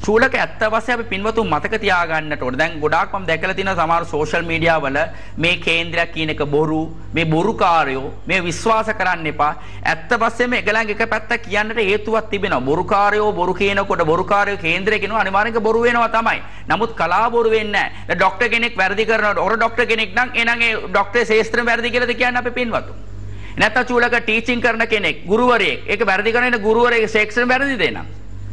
චූලක ඇත්ත වශයෙන් අපි පින්වතුන් මතක තියාගන්නට ඕනේ. දැන් ගොඩාක් මම දැකලා තියෙනවා සමහර සෝෂල් මීඩියා වල මේ කේන්ද්‍රයක් කියන එක බොරු, මේ බොරුකාරයෝ මේ විශ්වාස කරන්න එපා. ඇත්ත වශයෙන්ම එකලඟ එක පැත්තක් කියන්නට හේතුවක් තිබෙනවා. බොරුකාරයෝ බොරු කියනකොට බොරුකාරයෝ කේන්ද්‍රය කියනවා අනිවාර්යෙන්ම බොරු වෙනවා තමයි. නමුත් කලා බොරු වෙන්නේ නැහැ. දැන් ડોක්ටර් කෙනෙක් වැරදි කරනකොට ඔර ડોක්ටර් කෙනෙක් නම් එහෙනම් ඒ ડોක්ටර් ශාස්ත්‍රය වැරදි කියලාද කියන්නේ අපේ පින්වතුන්? නැත්නම් චූලක ටීචින් කරන කෙනෙක් ගුරුවරයෙක් ඒක වැරදි කරන ගුරුවරයෙක් ශාස්ත්‍රය වැරදිද එනම්?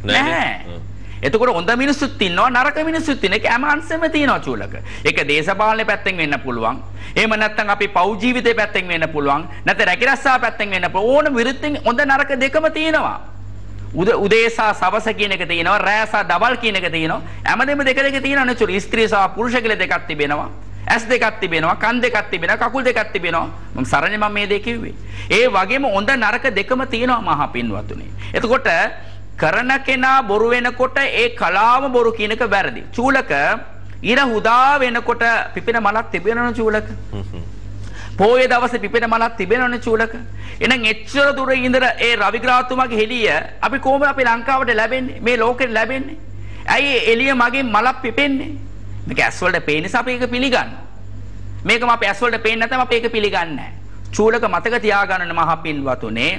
නැහැ. එතකොට හොඳ මිනිස්සුත් ඉන්නවා නරක මිනිස්සුත් ඉන්නවා. ඒක හැම අංශෙම තියෙනවා චූලක. ඒක දේශපාලන පැත්තෙන් වෙන්න පුළුවන්. එහෙම නැත්නම් අපි පෞ ජීවිතේ පැත්තෙන් වෙන්න පුළුවන්. නැත්නම් රැකිරස්සා පැත්තෙන් වෙන්න පුළුවන්. ඕන විරුද්ධෙන් හොඳ නරක දෙකම තියෙනවා. උදේසා සවස කියන එක තියෙනවා. රැසා දවල් කියන එක තියෙනවා. හැමදේම දෙක තියෙනවා නේ චූල. ස්ත්‍රී සහ පුරුෂ කියලා දෙකක් තිබෙනවා. ඇස් දෙකක් තිබෙනවා. කන් දෙකක් තිබෙනවා. කකුල් දෙකක් තිබෙනවා. මම සරණේ මම මේ දෙක කිව්වේ. ඒ වගේම හොඳ නරක දෙකම තියෙනවා මහා පින්වතුනි. එතකොට කරන කෙනා බොරු වෙනකොට ඒ කලාවම බොරු කියනක වැරදි. චූලක ඉර හුදා වෙනකොට පිපෙන මලක් තිබෙනවනේ චූලක. පොයේ දවසේ පිපෙන මලක් තිබෙනවනේ චූලක. එහෙනම් එච්චර දුර ඉඳලා ඒ රවිග්‍රහතුමාගේ හෙළිය අපි කොහොමද අපේ ලංකාවට ලැබෙන්නේ? මේ ලෝකෙට ලැබෙන්නේ? ඇයි එළිය මගෙන් මලක් පිපෙන්නේ? මේක ඇස් වලට පේන නිසා අපි ඒක පිළිගන්නවා. මේකම අපි ඇස් වලට පේන්නේ නැත්නම් අපි ඒක පිළිගන්නේ නැහැ. චූලක මතක තියාගන්න මහා පින්වතුනේ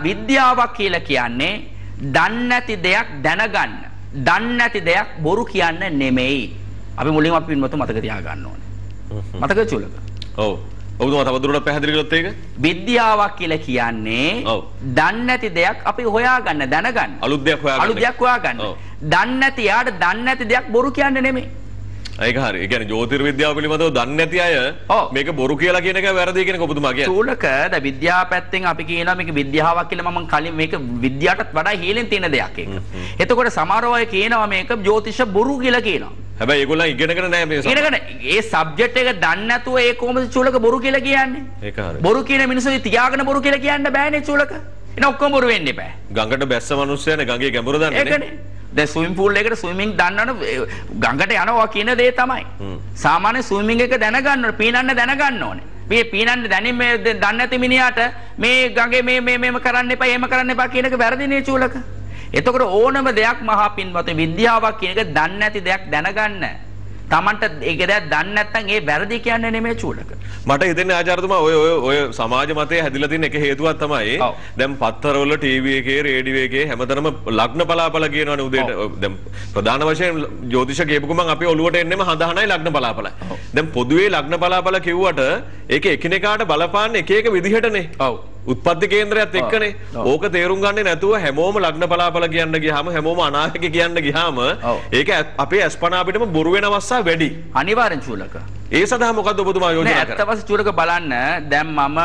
විද්‍යාවක් කියලා කියන්නේ දන්නේ නැති දෙයක් දැනගන්න. දන්නේ නැති දෙයක් බොරු කියන්න නෙමෙයි. අපි මුලින්ම අපි පින්වතුන් මතක තියාගන්න ඕනේ. මතකද චූලක? ඔව්. ඔබතුමා තවදුරටත් පැහැදිලි කළොත් ඒක? විද්‍යාවක් කියලා කියන්නේ දන්නේ නැති දෙයක් අපි හොයාගන්න දැනගන්න. අලුත් දෙයක් හොයාගන්න. දන්නේ නැති යාට දන්නේ නැති දෙයක් බොරු කියන්න නෙමෙයි. ඒක හරි. ඒ කියන්නේ ජ්‍යොතිර්විද්‍යාව පිළිබඳව දන්නේ නැති අය මේක බොරු කියලා කියන එක වැරදි කියන එක ඔබතුමා කියන්නේ. චූලක දැන් විද්‍යාව පැත්තෙන් අපි කියනවා මේක විද්‍යාවක් කියලා මම කලින් මේක විද්‍යාවටත් වඩා හීලෙන් තියෙන දෙයක් ඒක. එතකොට සමහර අය කියනවා මේක ජ්‍යොතිෂ බොරු කියලා කියනවා. හැබැයි ඒගොල්ලන් ඉගෙනගෙන නැහැ මේ ඉගෙනගෙන ඒ සබ්ජෙක්ට් එක දන්නේ නැතුව ඒ කොහොමද චූලක බොරු කියලා කියන්නේ? ඒක හරි. බොරු කියන මිනිස්සු තියාගෙන බොරු කියලා කියන්න බෑනේ චූලක. එන ඔක්කොම බොරු වෙන්න එපා. ගඟට බැස්ස මිනිස්සයනේ ගඟේ ගැඹුර දන්නේ නේ. ඒකනේ. දැන් ස්විමින් පූල් එකකට ස්විමින් දන්නවනේ ගඟට යනවා කියන දේ තමයි. සාමාන්‍ය ස්විමින් එක දැනගන්න ඕනේ, පීනන්න දැනගන්න ඕනේ. මේ පීනන්න දැනින් මේ දන්නේ නැති මිනිහාට මේ ගඟේ මේම කරන්න එපා, එහෙම කරන්න එපා කියන එක වැරදිනේ චූලක. එතකොට ඕනම දෙයක් මහා පින්වතුනි විද්‍යාවක් කියන එක දන්නේ නැති දෙයක් දැනගන්න. Tamanට ඒක දෙයක් දන්නේ නැත්නම් ඒ වැරදි කියන්නේ නෙමෙයි චූලක. මට හිතෙන්නේ ආචාර්යතුමා ඔය සමාජ මතයේ හැදිලා තියෙන එක හේතුවක් තමයි දැන් පත්තරවල ටීවී එකේ රේඩියෝ එකේ හැමතැනම ලග්න බලාපල කියනවනේ උදේට. දැන් ප්‍රධාන වශයෙන් ජ්‍යොතිෂ කියපු ගමන් අපේ ඔළුවට එන්නෙම හඳහනයි ලග්න බලාපල. දැන් පොදුවේ ලග්න බලාපල කිව්වට ඒක එකිනෙකාට බලපාන්නේ එක එක විදිහටනේ. ඔව්. උත්පත්ති කේන්ද්‍රයත් එක්කනේ. ඕක තේරුම් ගන්නේ නැතුව හැමෝම ලග්න බලාපල කියන්න ගියාම හැමෝම අනාගතේ කියන්න ගියාම ඒක අපේ අස්පනා අපිටම බොරු වෙන අවස්ථා වැඩි. අනිවාර්යෙන් චූලක. ඒ සඳහා මොකද්ද ඔබතුමා යෝජනා කරන්නේ? ඇත්තවස චූලක බලන්න දැන් මම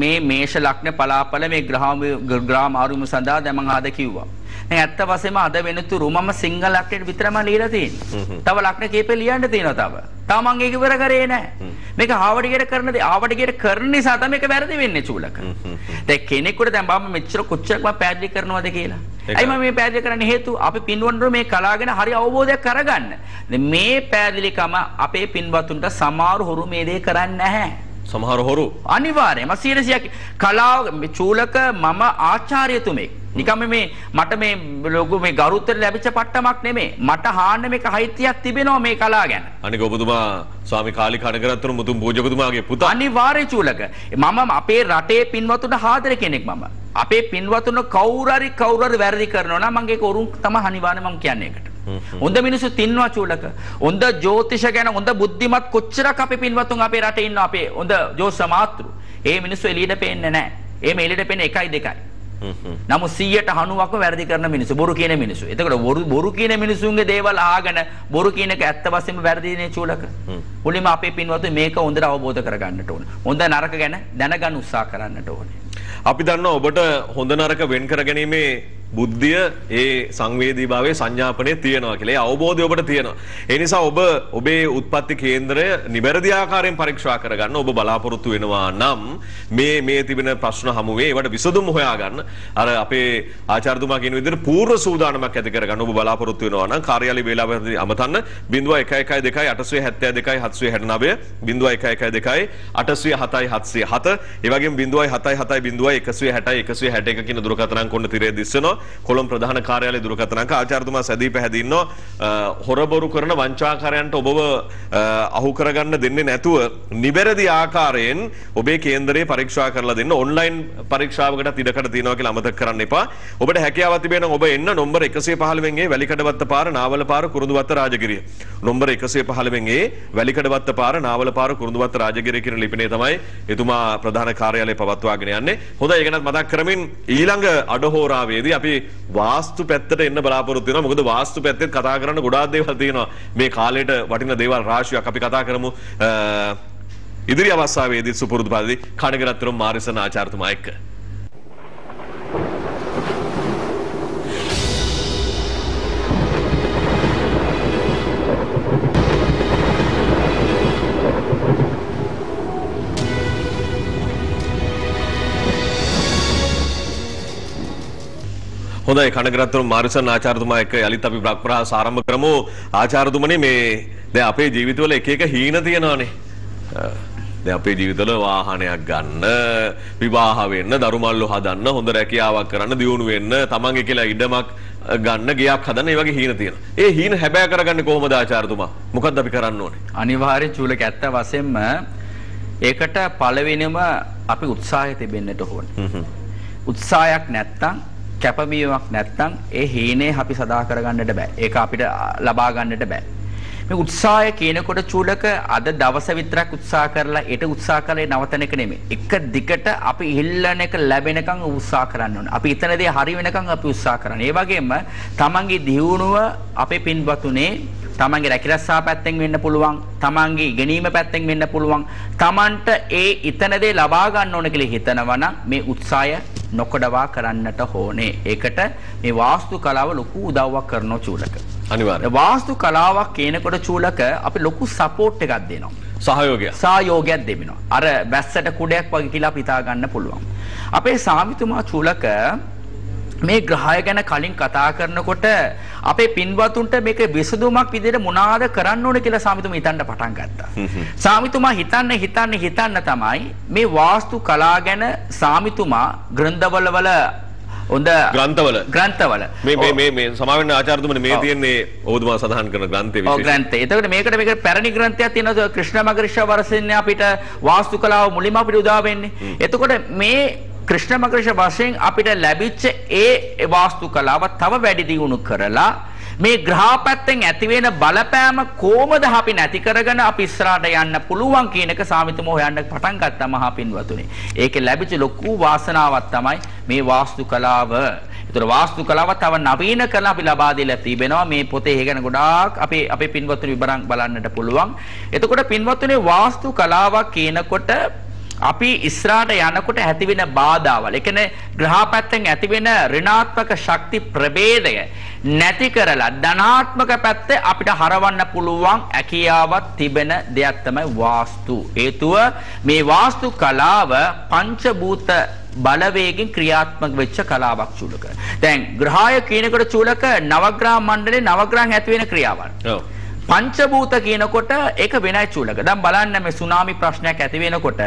මේ මේෂ ලග්න බලාපල මේ ග්‍රහ මාරුම සඳහා දැන් මම ආද කිව්වා. දැන් ඇත්ත වශයෙන්ම අද වෙනතුරු මම සිංහල ලග්නෙට විතරම ලියලා තියෙන්නේ. තව ලග්න කීපෙ ලියන්න තියෙනවා තව. තාම මම ඒක ඉවර කරේ නැහැ. මේක ආවඩියට කරන දේ ආවඩියට කරන නිසා තමයි මේක වැරදි වෙන්නේ චූලක. දැන් කෙනෙකුට දැන් මම මෙච්චර කොච්චරක් මම පැහැදිලි කරනවද කියලා. ඇයි මම මේ පැහැදිලි කරන්න හේතුව අපි පින්වන්තරු මේ කලාගෙන හරි අවබෝධයක් අරගන්න. දැන් මේ පැහැදිලිකම අපේ පින්වතුන්ට සමහර හොරු මේ දේ කරන්නේ නැහැ. සමහර හොරු අනිවාර්යයෙන්ම 100ක් කලාව චූලක මම ආචාර්යතුමෙක්. නිකම් මේ මට මේ ලොකු මේ ගරුත්වයට ලැබිච්ච පට්ටමක් නෙමෙයි. මට හාන්න මේක හයිතියක් තිබෙනවා මේ කලාව ගැන. අනික ඔබතුමා ස්වාමි කාලි කණකරත්තුරු මුතුන් පූජකතුමාගේ පුතා. අනිවාර්ය චූලක. මම අපේ රටේ පින්වතුන්ට හාදර කෙනෙක් මම. අපේ පින්වතුන් කවුරු හරි වැරදි කරනවා නම් මම ඒක උරුම් තමයි අනිවාර්යයෙන් මම කියන්නේ ඒකට. හොඳ මිනිස්සු තින්නවා චූලක. හොඳ ජ්‍යොතිෂ ගැන හොඳ බුද්ධිමත් කොච්චරක් අපේ පින්වතුන් අපේ රටේ ඉන්නවා අපේ හොඳ ජෝතිෂ මාතෘ. ඒ මිනිස්සු එළියට පේන්නේ නැහැ. එහෙම එළියට පේන්නේ 1යි 2යි. නමුත් 190%ක්ම වැරදි කරන මිනිස්සු, බොරු කියන මිනිස්සු. එතකොට බොරු කියන මිනිස්සුන්ගේ දේවල් අහගෙන බොරු කියන එක ඇත්ත වශයෙන්ම වැරදිනේ චූලක. මුලින්ම අපේ පින්වතුනි මේක හොඳට අවබෝධ කරගන්නට ඕන. හොඳ නරක ගැන දැනගන්න උත්සාහ කරන්නට ඕනේ. අපි දන්නවා ඔබට හොඳ නරක වෙන් කර ගැනීමේ බුද්ධිය ඒ සංවේදීභාවයේ සංඥාපනයේ තියෙනවා කියලා. ඒ අවබෝධය ඔබට තියෙනවා. ඒ නිසා ඔබ ඔබේ උත්පත්ති කේන්ද්‍රය නිවැරදි ආකාරයෙන් පරීක්ෂා කරගන්න ඔබ බලාපොරොත්තු වෙනවා නම් මේ තිබෙන ප්‍රශ්න හමුවේ ඒවට විසඳුම් හොයාගන්න අර අපේ ආචාර්යතුමා කියන විදිහට පූර්ව සූදානමක් ඇති කරගන්න ඔබ බලාපොරොත්තු වෙනවා නම් කාර්යාලය වේලාවදී අමතන්න 0112 872 769 0112 872 ඒ වගේම 077 160 161 කියන දුරකථන අංක ඔන්න තිරේ දිස්සනවා. කොළඹ ප්‍රධාන කාර්යාලයේ දුරකථන අංක ආචාර්යතුමා සැදී පැහැදී ඉන්නවා. හොරබොරු කරන වංචාකාරයන්ට ඔබව අහු කරගන්න දෙන්නේ නැතුව නිවැරදි ආකාරයෙන් ඔබේ කේන්දරේ පරීක්ෂා කරලා දෙන්න. ඔන්ලයින් පරීක්ෂාවකට ඉඩකඩ තියෙනවා කියලා අමතක කරන්න එපා. ඔබට හැකියාවක් තිබෙනවා නම් ඔබ එන්න නම්බර 115 වැලිකඩවත්ත පාර නාවල පාර කුරුඳුවත්ත රාජගිරිය. නම්බර 115 වැලිකඩවත්ත පාර නාවල පාර කුරුඳුවත්ත රාජගිරිය කියන ලිපිනේ තමයි එතුමා ප්‍රධාන කාර්යාලයේ පවත්වාගෙන යන්නේ. හොඳයි, ඒක ගැනත් මතක් කරමින් ඊළඟ අඩහෝරාවේදී අපි වාස්තු පැත්තට එන්න බලාපොරොත්තු වෙනවා. මොකද වාස්තු පැත්තෙත් කතා කරන්න ගොඩාක් දේවල් තියෙනවා. මේ කාලේට වටින දේවල් රාශියක් අපි කතා කරමු. ඉදිරි අවස්ථාවේදී සුපුරුදු පරිදි කණගරත්තරම් මාරිසන් ආචාර්යතුමා එක්ක. හොඳයි, කණගරත්තරම් මාරිසන් ආචාර්යතුමා එක්ක යලිත් අපි ප්‍රාස ආරම්භ කරමු. ආචාර්යතුමනි, මේ දැන් අපේ ජීවිතවල එක එක හීන තියෙනවානේ. දැන් අපේ ජීවිතවල වාහනයක් ගන්න, විවාහ වෙන්න, දරුමල්ලු හදන්න, හොඳ රැකියාවක් කරන්න, දියුණු වෙන්න, තමන්ගේ කියලා ඉඩමක් ගන්න, ගයක් හදන්න, මේ වගේ හීන තියෙනවා. ඒ හීන හැබෑ කරගන්නේ කොහොමද ආචාර්යතුමා? මොකද්ද අපි කරන්න ඕනේ? අනිවාර්යෙන් චූලක ඇත්ත වශයෙන්ම ඒකට පළවෙනිම අපි උත්සාහය තිබෙන්නට ඕනේ. උත්සාහයක් නැත්තම්, කැපවීමක් නැත්තම් ඒ හීනේ අපි සදා කරගන්නට බෑ. ඒක අපිට ලබා ගන්නට බෑ. මේ උත්සාහය කියනකොට චූලක අද දවස විතරක් උත්සාහ කරලා ඒට උත්සාහ කරලා නවතන එක නෙමෙයි. එක දිගට අපි ඉල්ලන එක ලැබෙනකන් උත්සාහ කරන්න ඕනේ. අපි ඉතනදී හරි වෙනකන් අපි උත්සාහ කරන්න. ඒ වගේම තමන්ගේ දියුණුව අපේ පින්වතුනේ තමන්ගේ රැකිරස්සා පැත්තෙන් වෙන්න පුළුවන්, තමන්ගේ ඉගෙනීම පැත්තෙන් වෙන්න පුළුවන්. තමන්ට ඒ ඉතනදී ලබා ගන්න ඕන කියලා හිතනවා නම් මේ උත්සාහය නොකඩවා කරන්නට ඕනේ. ඒකට මේ වාස්තු කලාව ලොකු උදව්වක් කරනවා චූලක. අනිවාර්යයෙන්. වාස්තු කලාවක් කියනකොට චූලක අපි ලොකු සපෝට් එකක් දෙනවා. සහයෝගයක් දෙමිනවා. අර වැස්සට කුඩයක් වගේ කියලා අපි හිතා ගන්න පුළුවන්. අපේ සාමිතුමා චූලක මේ ග්‍රහය ගැන කලින් කතා කරනකොට අපේ පින්වතුන්ට මේක විසඳුමක් විදිහට මොනවාද කරන්න ඕනේ කියලා සාමිතුමා හිතන්න පටන් ගත්තා. සාමිතුමා හිතන්න තමයි මේ වාස්තු කලාව ගැන සාමිතුමා ග්‍රන්ථවල හොඳ ග්‍රන්ථවල මේ සමාවෙන්න ආචාර්යතුමනි මේ තියෙන්නේ ඔබතුමා සඳහන් කරන ග්‍රන්ථයේ විශේෂ. ඔව්, ග්‍රන්ථය. එතකොට මේකට පැරණි ග්‍රන්ථයක් තියෙනවා ක්‍රිෂ්ණ මගරිෂ වර්ෂෙන්නේ අපිට වාස්තු කලාව මුලින්ම අපිට උදා වෙන්නේ. එතකොට මේ ක්‍රිෂ්ණ මගරිෂ වශයෙන් අපිට ලැබිච්ච ඒ වාස්තු කලාව තව වැඩි දියුණු කරලා මේ ග්‍රහ පැත්තෙන් ඇති වෙන බලපෑම කොහොමද අපි නැති කරගෙන අපි ඉස්සරහට යන්න පුළුවන් කියන එක සාමිතුම හොයන්න පටන් ගත්තා මහා පින්වතුනි. ඒකේ ලැබිච්ච ලොකු වාසනාවක් තමයි මේ වාස්තු කලාව. ඒතර වාස්තු කලාව තව නවීන කරලා අපි ලබා දීලා තිබෙනවා. මේ පොතේ ඒ ගැන ගොඩාක් අපේ පින්වතුනි විවරම් බලන්නට පුළුවන්. එතකොට පින්වතුනි වාස්තු කලාවක් කියනකොට අපි ඉස්සරහට යනකොට ඇතිවෙන බාධාවල්, ඒ කියන්නේ ග්‍රහ පැත්තෙන් ඇතිවෙන ඍණාත්මක ශක්ති ප්‍රභේදය නැති කරලා ධනාත්මක පැත්තේ අපිට හරවන්න පුළුවන් හැකියාවක් තිබෙන දෙයක් තමයි වාස්තු. හේතුව මේ වාස්තු කලාව පංචභූත බලවේගයෙන් ක්‍රියාත්මක වෙච්ච කලාවක් චූලක. දැන් ග්‍රහය කියනකොට චූලක නවග්‍රහ මණ්ඩලේ නවග්‍රහන් ඇති වෙන ක්‍රියාවල්. ඔව්. පංචභූත කියනකොට ඒක වෙනයි චූලක. දැන් බලන්න මේ සුනාමි ප්‍රශ්නයක් ඇති වෙනකොට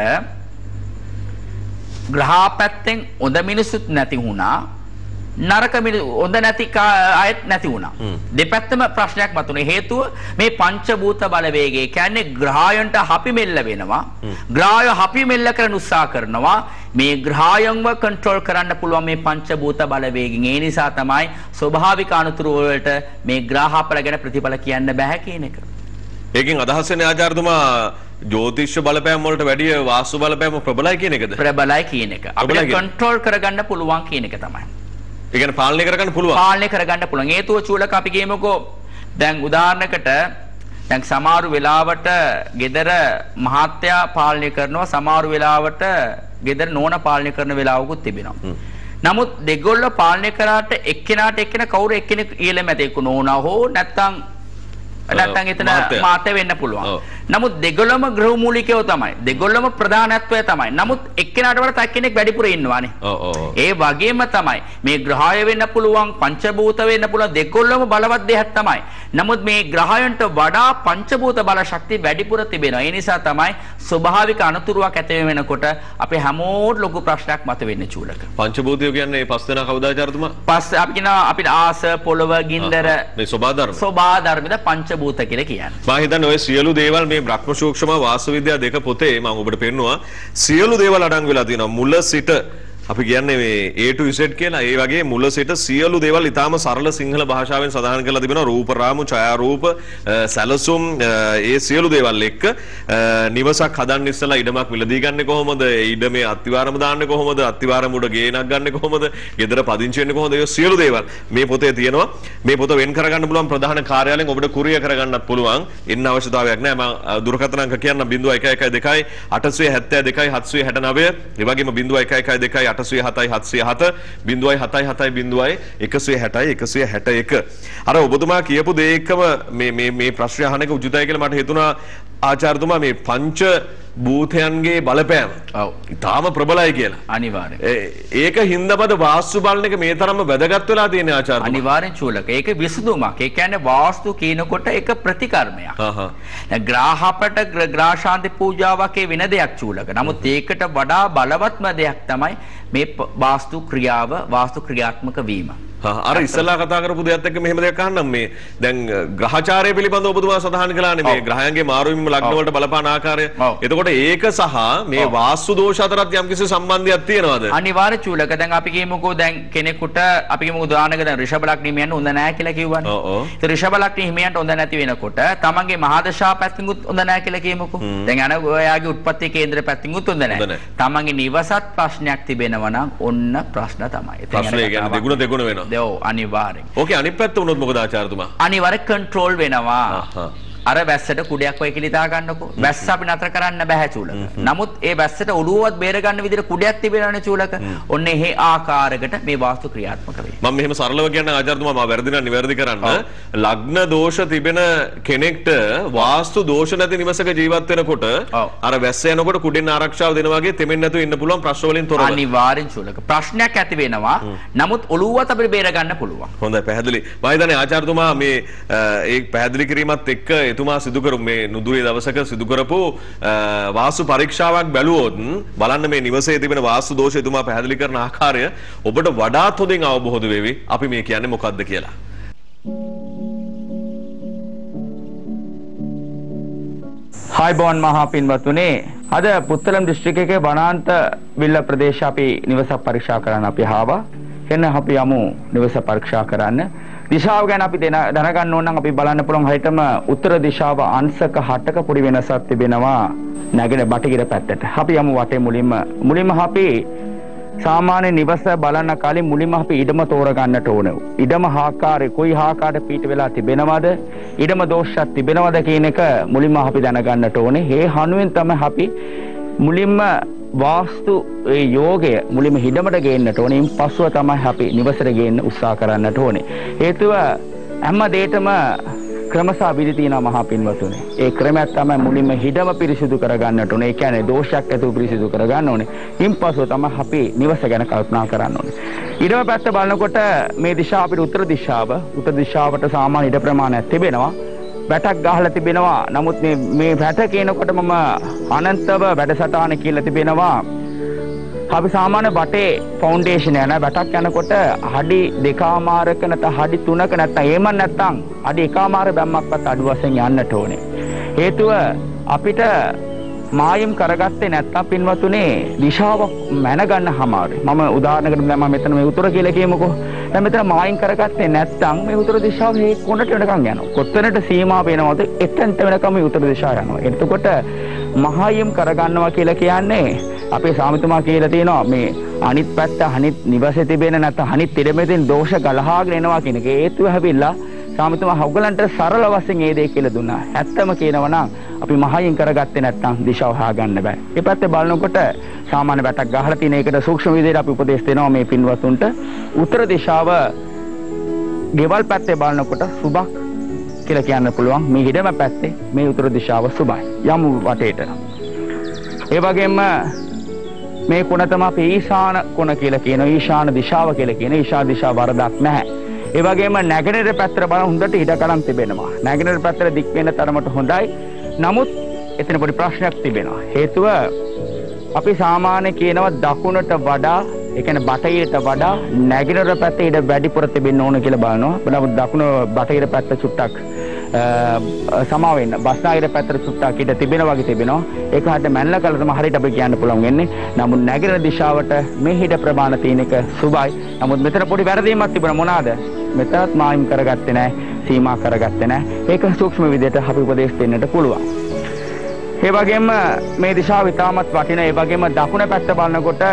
ග්‍රහ පැත්තෙන් හොඳ මිනිසුත් නැති වුණා, නරක හොඳ නැති අයත් නැති වුණා. දෙපැත්තම ප්‍රශ්නයක් මතුනේ. හේතුව මේ පංචභූත බලවේගය කියන්නේ ග්‍රහයන්ට හපි මෙල්ල වෙනවා. ග්‍රහය හපි මෙල්ල කරන උත්සාහ කරනවා. මේ ග්‍රහයන්ව කන්ට්‍රෝල් කරන්න පුළුවන් මේ පංචභූත බලවේගයෙන්. ඒ නිසා තමයි ස්වභාවික අනුතුරු වලට මේ ග්‍රහපල ගැන ප්‍රතිඵල කියන්න බෑ කියන එක. ඒකෙන් අදහස් වෙන්නේ ආචාර්යතුමා ජ්‍යොතිෂ බලපෑම් වලට වැඩිය වාස්තු බලපෑම ප්‍රබලයි කියන එකද? ප්‍රබලයි කියන එක. අපිට කන්ට්‍රෝල් කරගන්න පුළුවන් කියන එක තමයි. ඒ කියන්නේ පාලනය කරගන්න පුළුවන්. පාලනය කරගන්න පුළුවන්. හේතුව චූලක අපි කියමුකෝ දැන් උදාහරණයකට දැන් සමහරු වෙලාවට gedara මහත්තයා පාලනය කරනවා සමහරු වෙලාවට gedara නෝනා පාලනය කරන වෙලාවකුත් තිබෙනවා. නමුත් දෙගොල්ල පාලනය කරාට එක්කෙනාට එක්කෙනා කවුරු එක්කෙනෙක් ඊළම ඇතේක නෝනා හෝ නැත්තම් එතන මාතේ වෙන්න පුළුවන්. නමුත් දෙගොල්ලම ගෘහ මූලිකයෝ තමයි. දෙගොල්ලම ප්‍රධානත්වය තමයි. නමුත් එක්කෙනාට වඩා තව කෙනෙක් වැඩිපුර ඉන්නවානේ. ඒ වගේම තමයි මේ ග්‍රහය වෙන්න පුළුවන්, පංචභූත වෙන්න පුළුවන් දෙගොල්ලම බලවත් දෙයක් තමයි. නමුත් මේ ග්‍රහයන්ට වඩා පංචභූත බල ශක්තිය වැඩිපුර තිබෙනවා. ඒ නිසා තමයි ස්වභාවික අනතුරුවක් ඇති වෙනකොට අපේ හැමෝට ලොකු ප්‍රශ්නයක් මතුවෙන්නේ චූලක. පංචභූතය කියන්නේ මේ පස් දෙනා කවුද ආචාර්යතුමා? පස් අපි කියනවා අපිට ආස, පොළව, ගින්දර මේ ස්වභාධර්මද පංචභූත කියලා කියන්නේ. මම හිතන්නේ ඔය සියලු දේවල් මේ බ්‍රහ්ම සූක්ෂම වාස්තු විද්‍යා දෙක පොතේ මම ඔබට පෙන්නුවා. සියලු දේවල් අඩංගු වෙලා තියෙනවා. මුල සිට අපි කියන්නේ මේ A to Z කියලා. ඒ වගේ මුල සිට සියලු දේවල් ඊටාම සරල සිංහල භාෂාවෙන් සඳහන් කරලා තිබෙනවා. රූප රාමු, ඡායාරූප, සැලසුම් ඒ සියලු දේවල් එක්ක නිවසක් හදන්න ඉස්සලා ඉඩමක් මිලදී ගන්නෙ කොහොමද? ඉඩමේ අත්තිවාරම දාන්නේ කොහොමද? අත්තිවාරම උඩ ගේනක් ගන්නෙ කොහොමද? ගෙදර පදිංචි වෙන්නේ කොහොමද? ඒ සියලු දේවල් මේ පොතේ තියෙනවා. මේ පොත වෙන් කරගන්න පුළුවන් ප්‍රධාන කාර්යාලයෙන් ඔබට කුරියර් කරගන්නත් පුළුවන්. එන්න අවශ්‍යතාවයක් නැහැ. මම දුරකථන අංක කියන්නම් 0112 872 769. ඒ වගේම 0112 807 160 අර ඔබතුමා කියපු දේ එක්කම මේ ප්‍රශ්නය අහන එක උචිතයි කියලා මට හිතුණා ආචාර්යතුමා මේ පංච භූතයන්ගේ බලපෑම ඉතාම ප්‍රබලයි කියලා. අනිවාර්යෙන්. ඒක හින්දාපද වාස්තු බලන එක මේ තරම්ම වැදගත් වෙලා තියෙන ආචාර්යතුමා. අනිවාර්යෙන් චූලක. ඒක විසඳුමක්. ඒ කියන්නේ වාස්තු කියනකොට ඒක ප්‍රතිකර්මයක්. දැන් ග්‍රහපට ග්‍රහශාන්ති පූජාවක් වෙන දෙයක් චූලක. නමුත් ඒකට වඩා බලවත්ම දෙයක් තමයි මේ වාස්තු ක්‍රියාව, වාස්තු ක්‍රියාත්මක වීම. අර ඉස්සලා කතා කරපු දෙයත් එක්ක මෙහෙම දෙයක් අහන්නම් මේ දැන් ග්‍රහචාරය පිළිබඳව ඔබතුමා සඳහන් කළානේ මේ ග්‍රහයන්ගේ මාරුවීම ලග්න වලට බලපාන ආකාරය. එතකොට ඒක සහ මේ වාස්තු දෝෂ අතරත් යම්කිසි සම්බන්ධයක් තියෙනවද? අනිවාර්ය චූලක. දැන් අපි කියමුකෝ දැන් කෙනෙකුට අපි කියමුකෝ උදාහරණයක දැන් ඍෂභ ලග්න හිමියන්ට හොඳ නැහැ කියලා කිව්වනේ. ඒ ඍෂභ ලග්න හිමියන්ට හොඳ නැති වෙනකොට තමන්ගේ මහාදශා පැත්තෙන්ුත් හොඳ නැහැ කියලා කියමුකෝ. දැන් අන ඔයාගේ උත්පත්ති කේන්ද්‍ර පැත්තෙන්ුත් හොඳ නැහැ. තමන්ගේ නිවසත් ප්‍රශ්නයක් තිබෙනවා නම් ඔන්න ප්‍රශ්න තමයි. ප්‍රශ්නේ කියන්නේ දෙගුණ වෙනවා. ඔව් අනිවාර්යෙන්. ඕකේ අනිත් පැත්ත වුණොත් මොකද ආචාර්යතුමා? අනිවාර්ය කන්ට්‍රෝල් වෙනවා. අර වැස්සට කුඩයක් වයි කියලා හිතා ගන්නකො. වැස්ස අපි නතර කරන්න බෑ චූලක. නමුත් ඒ වැස්සට ඔළුවවත් බේර ගන්න විදිහට කුඩයක් තිබෙනවනේ චූලක. ඔන්න ඒ ආකාරයකට මේ වාස්තු ක්‍රියාත්මක වෙයි. මම මෙහෙම සරලව කියන්නේ ආචාර්යතුමා මම වැරදි නම් නිවැරදි කරන්න. ලග්න දෝෂ තිබෙන කෙනෙක්ට වාස්තු දෝෂ නැති නිවසක ජීවත් වෙනකොට අර වැස්ස යනකොට කුඩෙන් ආරක්ෂාව දෙනවා වගේ තෙමෙන්න නැතුව ඉන්න පුළුවන් ප්‍රශ්න වලින් තොරව. අනිවාර්යෙන් චූලක. ප්‍රශ්නයක් ඇති වෙනවා. නමුත් ඔළුවවත් අපිට බේර ගන්න පුළුවන්. හොඳයි පැහැදිලි. මම හිතන්නේ ආචාර්යතුමා මේ ඒ පැහැදිලි කිරීමත් එක්ක එතුමා සිදු කරු මේ නුදුරේ දවසක සිදු කරපු වාස්තු පරීක්ෂාවක් බැලුවොත් බලන්න මේ නිවසේ තිබෙන වාස්තු දෝෂ එතුමා පැහැදිලි කරන ආකාරය ඔබට වඩාත් හොඳින් අවබෝධ වෙවි. අපි මේ කියන්නේ මොකක්ද කියලා. හයිබෝන් මහා පින්වත්තුනේ අද පුත්තලම් දිස්ත්‍රික්කයේ වනාන්ත විල්ල ප්‍රදේශ අපි නිවස පරීක්ෂා කරන්න අපි ආවා. එන්න අපි යමු නිවස පරීක්ෂා කරන්න. දිශාව ගැන අපි දැනගන්න ඕන නම් අපි බලන්න පුළුවන් හරියටම උත්තර දිශාව අංශක 8ක පොඩි වෙනසක් තිබෙනවා නැගෙන බටහිර පැත්තට. අපි යමු වටේ මුලින්ම අපි සාමාන්‍ය නිවස බලන්න කලින් මුලින්ම අපි ඉඩම තෝරගන්නට ඕන. ඉඩම ආකාරය කොයි ආකාරයට පීඨ වෙලා තිබෙනවද? ඉඩම දෝෂයක් තිබෙනවද කියන එක මුලින්ම අපි දැනගන්නට ඕනේ. මේ හනුවෙන් තමයි අපි මුලින්ම වාස්තු ඒ යෝගය මුලින්ම හිඩමට ගේන්නට ඕනේ. ඉන් පස්සුව තමයි අපි නිවසට ගේන්න උත්සාහ කරන්නට ඕනේ. හේතුව හැම දෙයකම ක්‍රමසහ විදි තියෙනවා මහා පින්වතුනි. ඒ ක්‍රමයක් තමයි මුලින්ම හිඩම පිරිසිදු කරගන්නට ඕනේ. ඒ කියන්නේ දෝෂයක් ඇතුව පිරිසිදු කරගන්න ඕනේ. ඉන් පස්සුව තමයි අපි නිවස ගැන කල්පනා කරන්න ඕනේ. ඉඩම පැත්ත බලනකොට මේ දිශාව අපිට උත්තර දිශාවට සාමාන්‍ය ඉඩ ප්‍රමාණයක් තිබෙනවා. වැටක් ගහලා තිබෙනවා. නමුත් මේ වැට කියනකොට මම අනන්තව වැඩසටහන කියලා තිබෙනවා. අපි සාමාන්‍ය වටේ ෆවුන්ඩේෂන් යන වැටක් යනකොට අඩි 2මාරක නැත්නම් අඩි 3ක නැත්නම් එහෙම නැත්නම් අඩි 1මාර බැම්මක්වත් අඩු වශයෙන් යන්නට ඕනේ. හේතුව අපිට මායම් කරගත්තේ නැත්නම් පින්වතුනේ දිශාවක් මැනගන්න හමාරුයි. මම උදාහරණයකට දැන් මම මෙතන මේ උතුර කියලා කියමුකෝ. දැන් මෙතන මායින් කරගත්තේ නැත්නම් මේ උතුර දිශාව මේ කොනට වෙනකන් යනවා. කොතැනට සීමා වෙනවද? එතනට වෙනකම් මේ උතුර දිශාව යනවා. එතකොට මහායම් කරගන්නවා කියලා කියන්නේ අපේ සාමිතුමා කියලා තියෙනවා මේ අනිත් පැත්ත අනිත් නිවසේ තිබෙන නැත්නම් අනිත් තිරමෙදින් දෝෂ ගලහාගෙන එනවා කියන එක හේතුව හැවිලා සාමිතුමා හුගලන්ට සරල වශයෙන් ඒ දේ කියලා දුන්නා. ඇත්තම කියනවා නම් අපි මහායම් කරගත්තේ නැත්නම් දිශාව හොයාගන්න බෑ. මේ පැත්තේ බලනකොට සාමාන්‍ය වැටක් ගහලා තියෙන එකට සූක්ෂම විදිහට අපි උපදේශ දෙනවා මේ පින්වතුන්ට. උත්තර දිශාව ගෙවල් පැත්තේ බලනකොට සුබක් කියලා කියන්න පුළුවන්. මේ හිඩම පැත්තේ මේ උත්තර දිශාව සුබයි. යමු වටේට. ඒ වගේම මේ කොන තමයි අපි ඊශාන කොන කියලා කියනවා. ඊශාන දිශාව කියලා කියන. ඊශාන දිශාව වරදක් නැහැ. ඒ වගේම නැගෙනහිර පැත්තට බලන හොඳට ඉඩකඩම් තිබෙනවා. නැගෙනහිර පැත්තට දික් වෙන තරමට හොඳයි. නමුත් එතන පොඩි ප්‍රශ්නයක් තිබෙනවා. හේතුව අපි සාමාන්‍ය කියනවා දකුණට වඩා ඒ කියන්නේ බටහිරට වඩා නැගෙනහිර පැත්තේ ඉඩ වැඩිපුර තිබෙන්න ඕන කියලා බලනවා. නමුත් දකුණ බටහිර පැත්ත චුට්ටක් සමා වෙන්න. බස්නාහිර පැත්තට චුට්ටක් ඉඩ තිබෙනවා වගේ තිබෙනවා. ඒක හරියට මැනලා කළා තමයි හරියට අපි කියන්න පුළුවන් වෙන්නේ. නමුත් නැගෙනහිර දිශාවට මේ හිඩ ප්‍රමාණ තියෙන එක සුබයි. නමුත් මෙතන පොඩි වැරදීමක් තිබුණා. මොනවාද? මෙතනත් මායිම් කරගත්තේ නැහැ. සීමා කරගත්තේ නැහැ. ඒක සූක්ෂම විදිහට අපි උපදේශ දෙන්නට පුළුවන්. ඒ වගේම මේ දිශාව ඉතාමත් වටිනා. ඒ වගේම දකුණ පැත්ත බලනකොට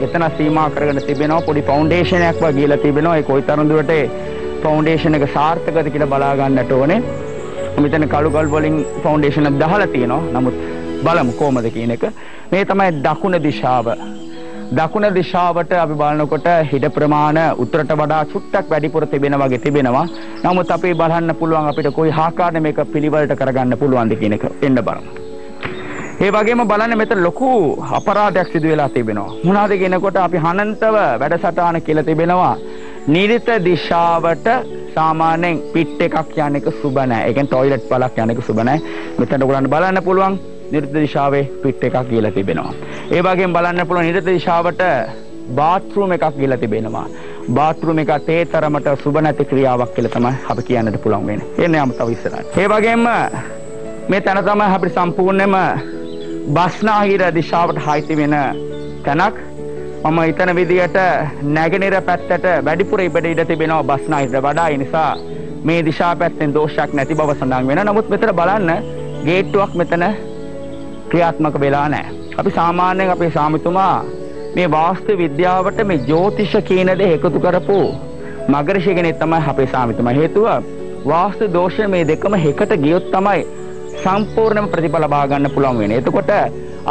එතන සීමා කරගෙන තිබෙනවා. පොඩි ෆවුන්ඩේෂන් එකක් වගේ ගිහලා තිබෙනවා. ඒ කොයිතරම් දුරට ෆවුන්ඩේෂන් එක සාර්ථකද කියලා බලා ගන්නට ඕනේ. මෙතන කළු ගල් වලින් ෆවුන්ඩේෂන් එක දාලා තියෙනවා. නමුත් බලමු කොහමද කියන එක. මේ තමයි දකුණ දිශාව. දකුණ දිශාවට අපි බලනකොට හිඩ ප්‍රමාණ උත්තරට වඩා චුට්ටක් වැඩිපුර තිබෙන වගේ තිබෙනවා. නමුත් අපි බලන්න පුළුවන් අපිට කොයි ආකාරයෙන් මේක පිළිවෙලට කරගන්න පුළුවන්ද කියන එක එන්න බලමු. ඒ වගේම බලන්න මෙතන ලොකු අපරාධයක් සිදු වෙලා තිබෙනවා. මොනවාද කියනකොට අපි අනන්තව වැඩසටහන කියලා තිබෙනවා. නිරිත දිශාවට සාමාන්‍යයෙන් පිට් එකක් යන එක සුබ නැහැ. ඒ කියන්නේ টয়ලට් බලක් යන එක සුබ නැහැ. මෙතන ඔයගොල්ලන් බලන්න පුළුවන් නිරිත දිශාවේ පිට් එකක් ගිහලා තිබෙනවා. ඒ වගේම බලන්න පුළුවන් නිරිත දිශාවට බාත්රූම් එකක් ගිහලා තිබෙනවා. බාත්රූම් එක තේ තරමට සුබ නැති ක්‍රියාවක් කියලා තමයි අපි කියන්නට පුළුවන් වෙන්නේ. එන්නේ යමු තව ඉස්සරහට. ඒ වගේම මේ තැන තමයි අපිට සම්පූර්ණයෙන්ම බස්නාහිර දිශාවට හයිති වෙන තැනක්. මම හිතන විදිහට නැගෙනහිර පැත්තට වැඩිපුර ඉඩ තිබෙනවා බස්නාහිරට වඩා. ඒ නිසා මේ දිශා පැත්තෙන් දෝෂයක් නැති බව සඳහන් වෙනවා. නමුත් මෙතන බලන්න ගේට්ටුවක් මෙතන ක්‍රියාත්මක වෙලා නැහැ. අපි සාමාන්‍යයෙන් අපේ සාමිතුමා මේ වාස්තු විද්‍යාවට මේ ජ්‍යොතිෂ කියන දේ එකතු කරපු මගරිෂි කෙනෙක් තමයි අපේ සාමිතුමා. හේතුව වාස්තු දෝෂ මේ දෙකම එකට ගියොත් තමයි සම්පූර්ණම ප්‍රතිඵල ලබා ගන්න පුළුවන් වෙන්නේ. එතකොට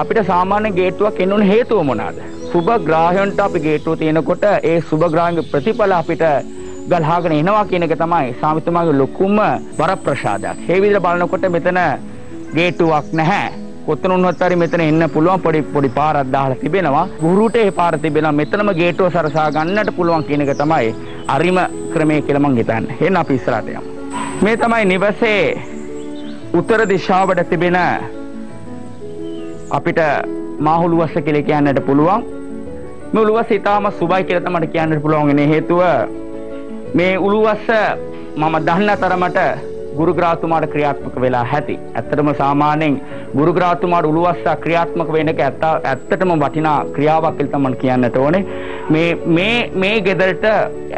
අපිට සාමාන්‍ය ගේට්ටුවක් එන්න ඕන හේතුව මොනවාද? සුබ ග්‍රහයන්ට අපි ගේට්ටුව තියෙනකොට ඒ සුබ ග්‍රහයන්ගේ ප්‍රතිඵල අපිට ගලහාගෙන එනවා කියන එක තමයි සාමිතුමාගේ ලොකුම වරප්‍රසාදයක්. ඒ විදිහට බලනකොට මෙතන ගේට්ටුවක් නැහැ. කොතන වුණත් හරි මෙතන එන්න පුළුවන් පොඩි පාරක් දාලා තිබෙනවා. ගුරුට ඒ පාර තිබෙනවා. මෙතනම ගේට්ටුව සරසා ගන්නට පුළුවන් කියන එක තමයි අරිම ක්‍රමය කියලා මම හිතන්නේ. එහෙනම් අපි ඉස්සරහට යමු. මේ තමයි නිවසේ උත්තර දිශාවට තිබෙන අපිට මාහුලුවස්ස කියලා කියන්නට පුළුවන්. මේ උළුවස්ස ඊටාම සුබයි කියලා තමයි කියන්නට පුළුවන් වෙන්නේ. හේතුව මේ උළුවස්ස මම දන්න තරමට ගුරුග්‍රහතුමාට ක්‍රියාත්මක වෙලා ඇති. ඇත්තටම සාමාන්‍යයෙන් ගුරුග්‍රහතුමාට උළුවස්ස ක්‍රියාත්මක වෙන එක ඇත්තටම වටිනා ක්‍රියාවක් කියලා තමයි කියන්නට ඕනේ. මේ ගෙදරට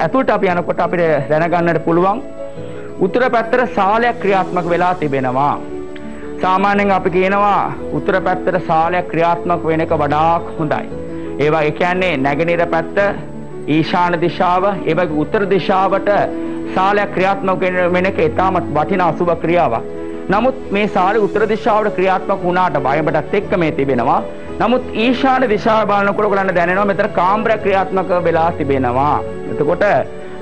ඇතුළට අපි යනකොට අපිට දැනගන්නට පුළුවන් උත්තර පැත්තට සාලයක් ක්‍රියාත්මක වෙලා තිබෙනවා. සාමාන්‍යයෙන් අපි කියනවා උත්තර පැත්තට සාලයක් ක්‍රියාත්මක වෙන එක වඩා හොඳයි. ඒවා ඒ කියන්නේ නැගෙනහිර පැත්ත, ඊශාන දිශාව, ඒ වගේ උත්තර දිශාවට සාලයක් ක්‍රියාත්මක වෙන එක ඉතාමත් වටිනා සුබ ක්‍රියාවක්. නමුත් මේ සාලේ උත්තර දිශාවට ක්‍රියාත්මක වුණාට බයඹටත් එක්ක මේ තිබෙනවා. නමුත් ඊශාන දිශාව බලනකොට ඔයගලන්ට දැනෙනවා මෙතන කාම්බරයක් ක්‍රියාත්මක වෙලා තිබෙනවා. එතකොට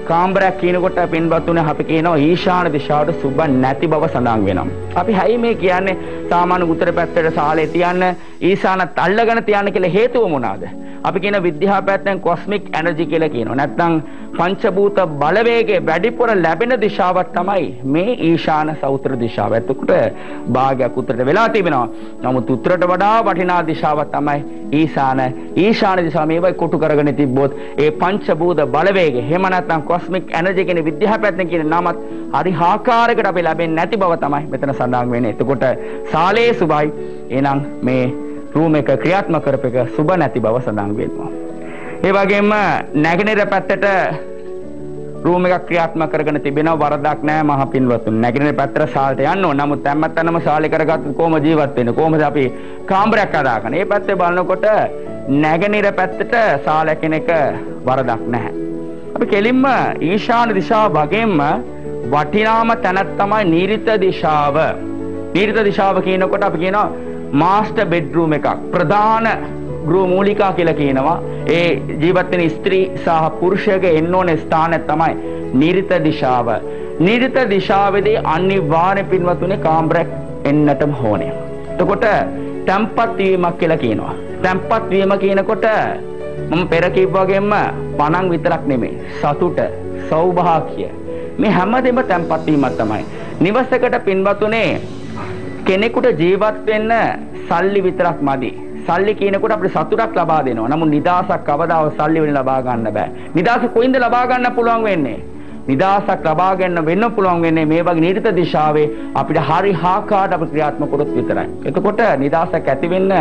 කාම්බරයක් කියනකොට පින්වත්තුනේ අපි කියනවා ඊශාන දිශාවට සුබ නැති බව සඳහන් වෙනවා. අපි හැයි මේ කියන්නේ සාමාන්‍ය උත්තර පැත්තට සාලේ තියන්න ඊශානත් අල්ලගෙන තියන්න කියලා හේතුව මොනවාද? අපි කියන විද්‍යාව පැත්තෙන් කොස්මික් එනර්ජි කියලා කියනවා. නැත්නම් පංචභූත බලවේගයේ වැඩිපුර ලැබෙන දිශාවක් තමයි මේ ඊශාන සෞත්‍ර දිශාව. එතකොට භාගයක් උත්තරට වෙලා තිබෙනවා. නමුත් උත්තරට වඩා වටිනා දිශාවක් තමයි ඊශාන. ඊශාන දිශාව මේවයි කොටු කරගෙන තිබ්බොත් ඒ පංචභූත බලවේගය එහෙම නැත්නම් කොස්මික් එනර්ජි කියන විද්‍යාව පැත්තෙන් කියන නමත් හරි ආකාරයකට අපි ලැබෙන්නේ නැති බව තමයි මෙතන සඳහන් වෙන්නේ. එතකොට සාලේ සුබයි. එහෙනම් මේ රූම් එක ක්‍රියාත්මක කරපෙක සුබ නැති බව සඳහන් වෙනවා. ඒ වගේම නැගෙනහිර පැත්තට රූම් එකක් ක්‍රියාත්මක කරගෙන තිබෙනවා වරදක් නැහැ මහ පින්වතුන්. නැගිටින පැත්තට ශාලට යන්න ඕන. නමුත් හැමතැනම ශාලේ කරගත්තොත් කොහොම ජීවත් වෙන්නේ? කොහොමද අපි කාමරයක් හදාගන්නේ? මේ පැත්තේ බලනකොට නැගෙනහිර පැත්තට ශාල කෙනෙක් වරදක් නැහැ. අපි කෙලින්ම ඊශාන දිශාව වගේම වටිනාම තැනක් තමයි නීරිත දිශාව. නීරිත දිශාව කියනකොට අපි කියනවා මාස්ටර් බෙඩ්රූම් එකක්. ප්‍රධාන ගෘහ මූලිකා කියලා කියනවා. ඒ ජීවත් වෙන ස්ත්‍රී සහ පුරුෂයාගේ එන්න ඕන ස්ථානය තමයි නීරිත දිශාව. නීරිත දිශාවේදී අනිවාර්ය පින්වතුනේ කාමරයක් එන්නටම ඕනේ. එතකොට තැම්පත් වීමක් කියලා කියනවා. තැම්පත් වීම කියනකොට මම පෙර කිව්වා වගේම පණන් විතරක් නෙමෙයි සතුට සෞභාග්‍ය මේ හැමදේම තැම්පත් වීමක් තමයි. නිවසකට පින්වතුනේ කෙනෙකුට ජීවත් වෙන්න සල්ලි විතරක් මදි. සල්ලි කියනකොට අපිට සතුටක් ලබා දෙනවා. නමුත් නිදාසක් කවදාවත් සල්ලි වලින් ලබා ගන්න බෑ. නිදාස කොයින්ද ලබා ගන්න පුළුවන් වෙන්නේ? නිදාසක් ලබා ගන්න වෙන්න පුළුවන් වෙන්නේ මේ වගේ නීරිත දිශාවේ අපිට හරි ආකාරයට අපි ක්‍රියාත්මක කරොත් විතරයි. එතකොට නිදාසක් ඇති වෙන්න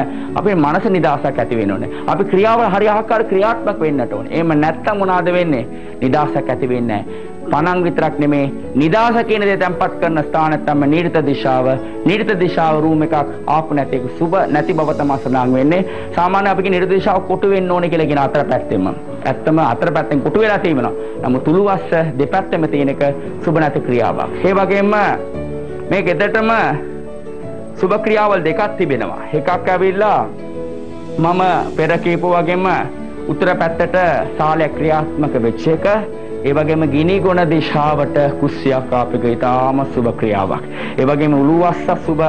අපේ මනස නිදාසක් ඇති වෙන්න ඕනේ. අපි ක්‍රියාවල හරි ආකාරයට ක්‍රියාත්මක වෙන්නට ඕනේ. එහෙම නැත්නම් මොනවාද වෙන්නේ? නිදාසක් ඇති වෙන්නේ නැහැ. පණන් විතරක් නෙමේ නිදාස කියන දේ තැම්පත් කරන ස්ථාන තමයි නීරිත දිශාව. නීරිත දිශාව රූම් එකක් ආපු නැති සුබ නැති බව තමයි සඳහන් වෙන්නේ. සාමාන්‍ය අපි කියන නීරිත දිශාව කොටු වෙන්න ඕනේ කියලා කියන අතර පැත්තෙම. ඇත්තම අතර පැත්තෙන් කොටු වෙලා තියෙනවා. නමුත් තුළුවස්ස දෙපැත්තෙම තියෙන එක සුබ නැති ක්‍රියාවක්. ඒ වගේම මේ ගෙදරටම සුබ ක්‍රියාවල් දෙකක් තිබෙනවා. එකක් ඇවිල්ලා මම පෙර කියපු වගේම උත්තර පැත්තට සාලයක් ක්‍රියාත්මක වෙච්ච එක. ඒ වගේම ගිනි ගොන දිශාවට කුස්සියක් ආපේක ඊටාම සුබ ක්‍රියාවක්. ඒ වගේම උළුවස්ස සුබ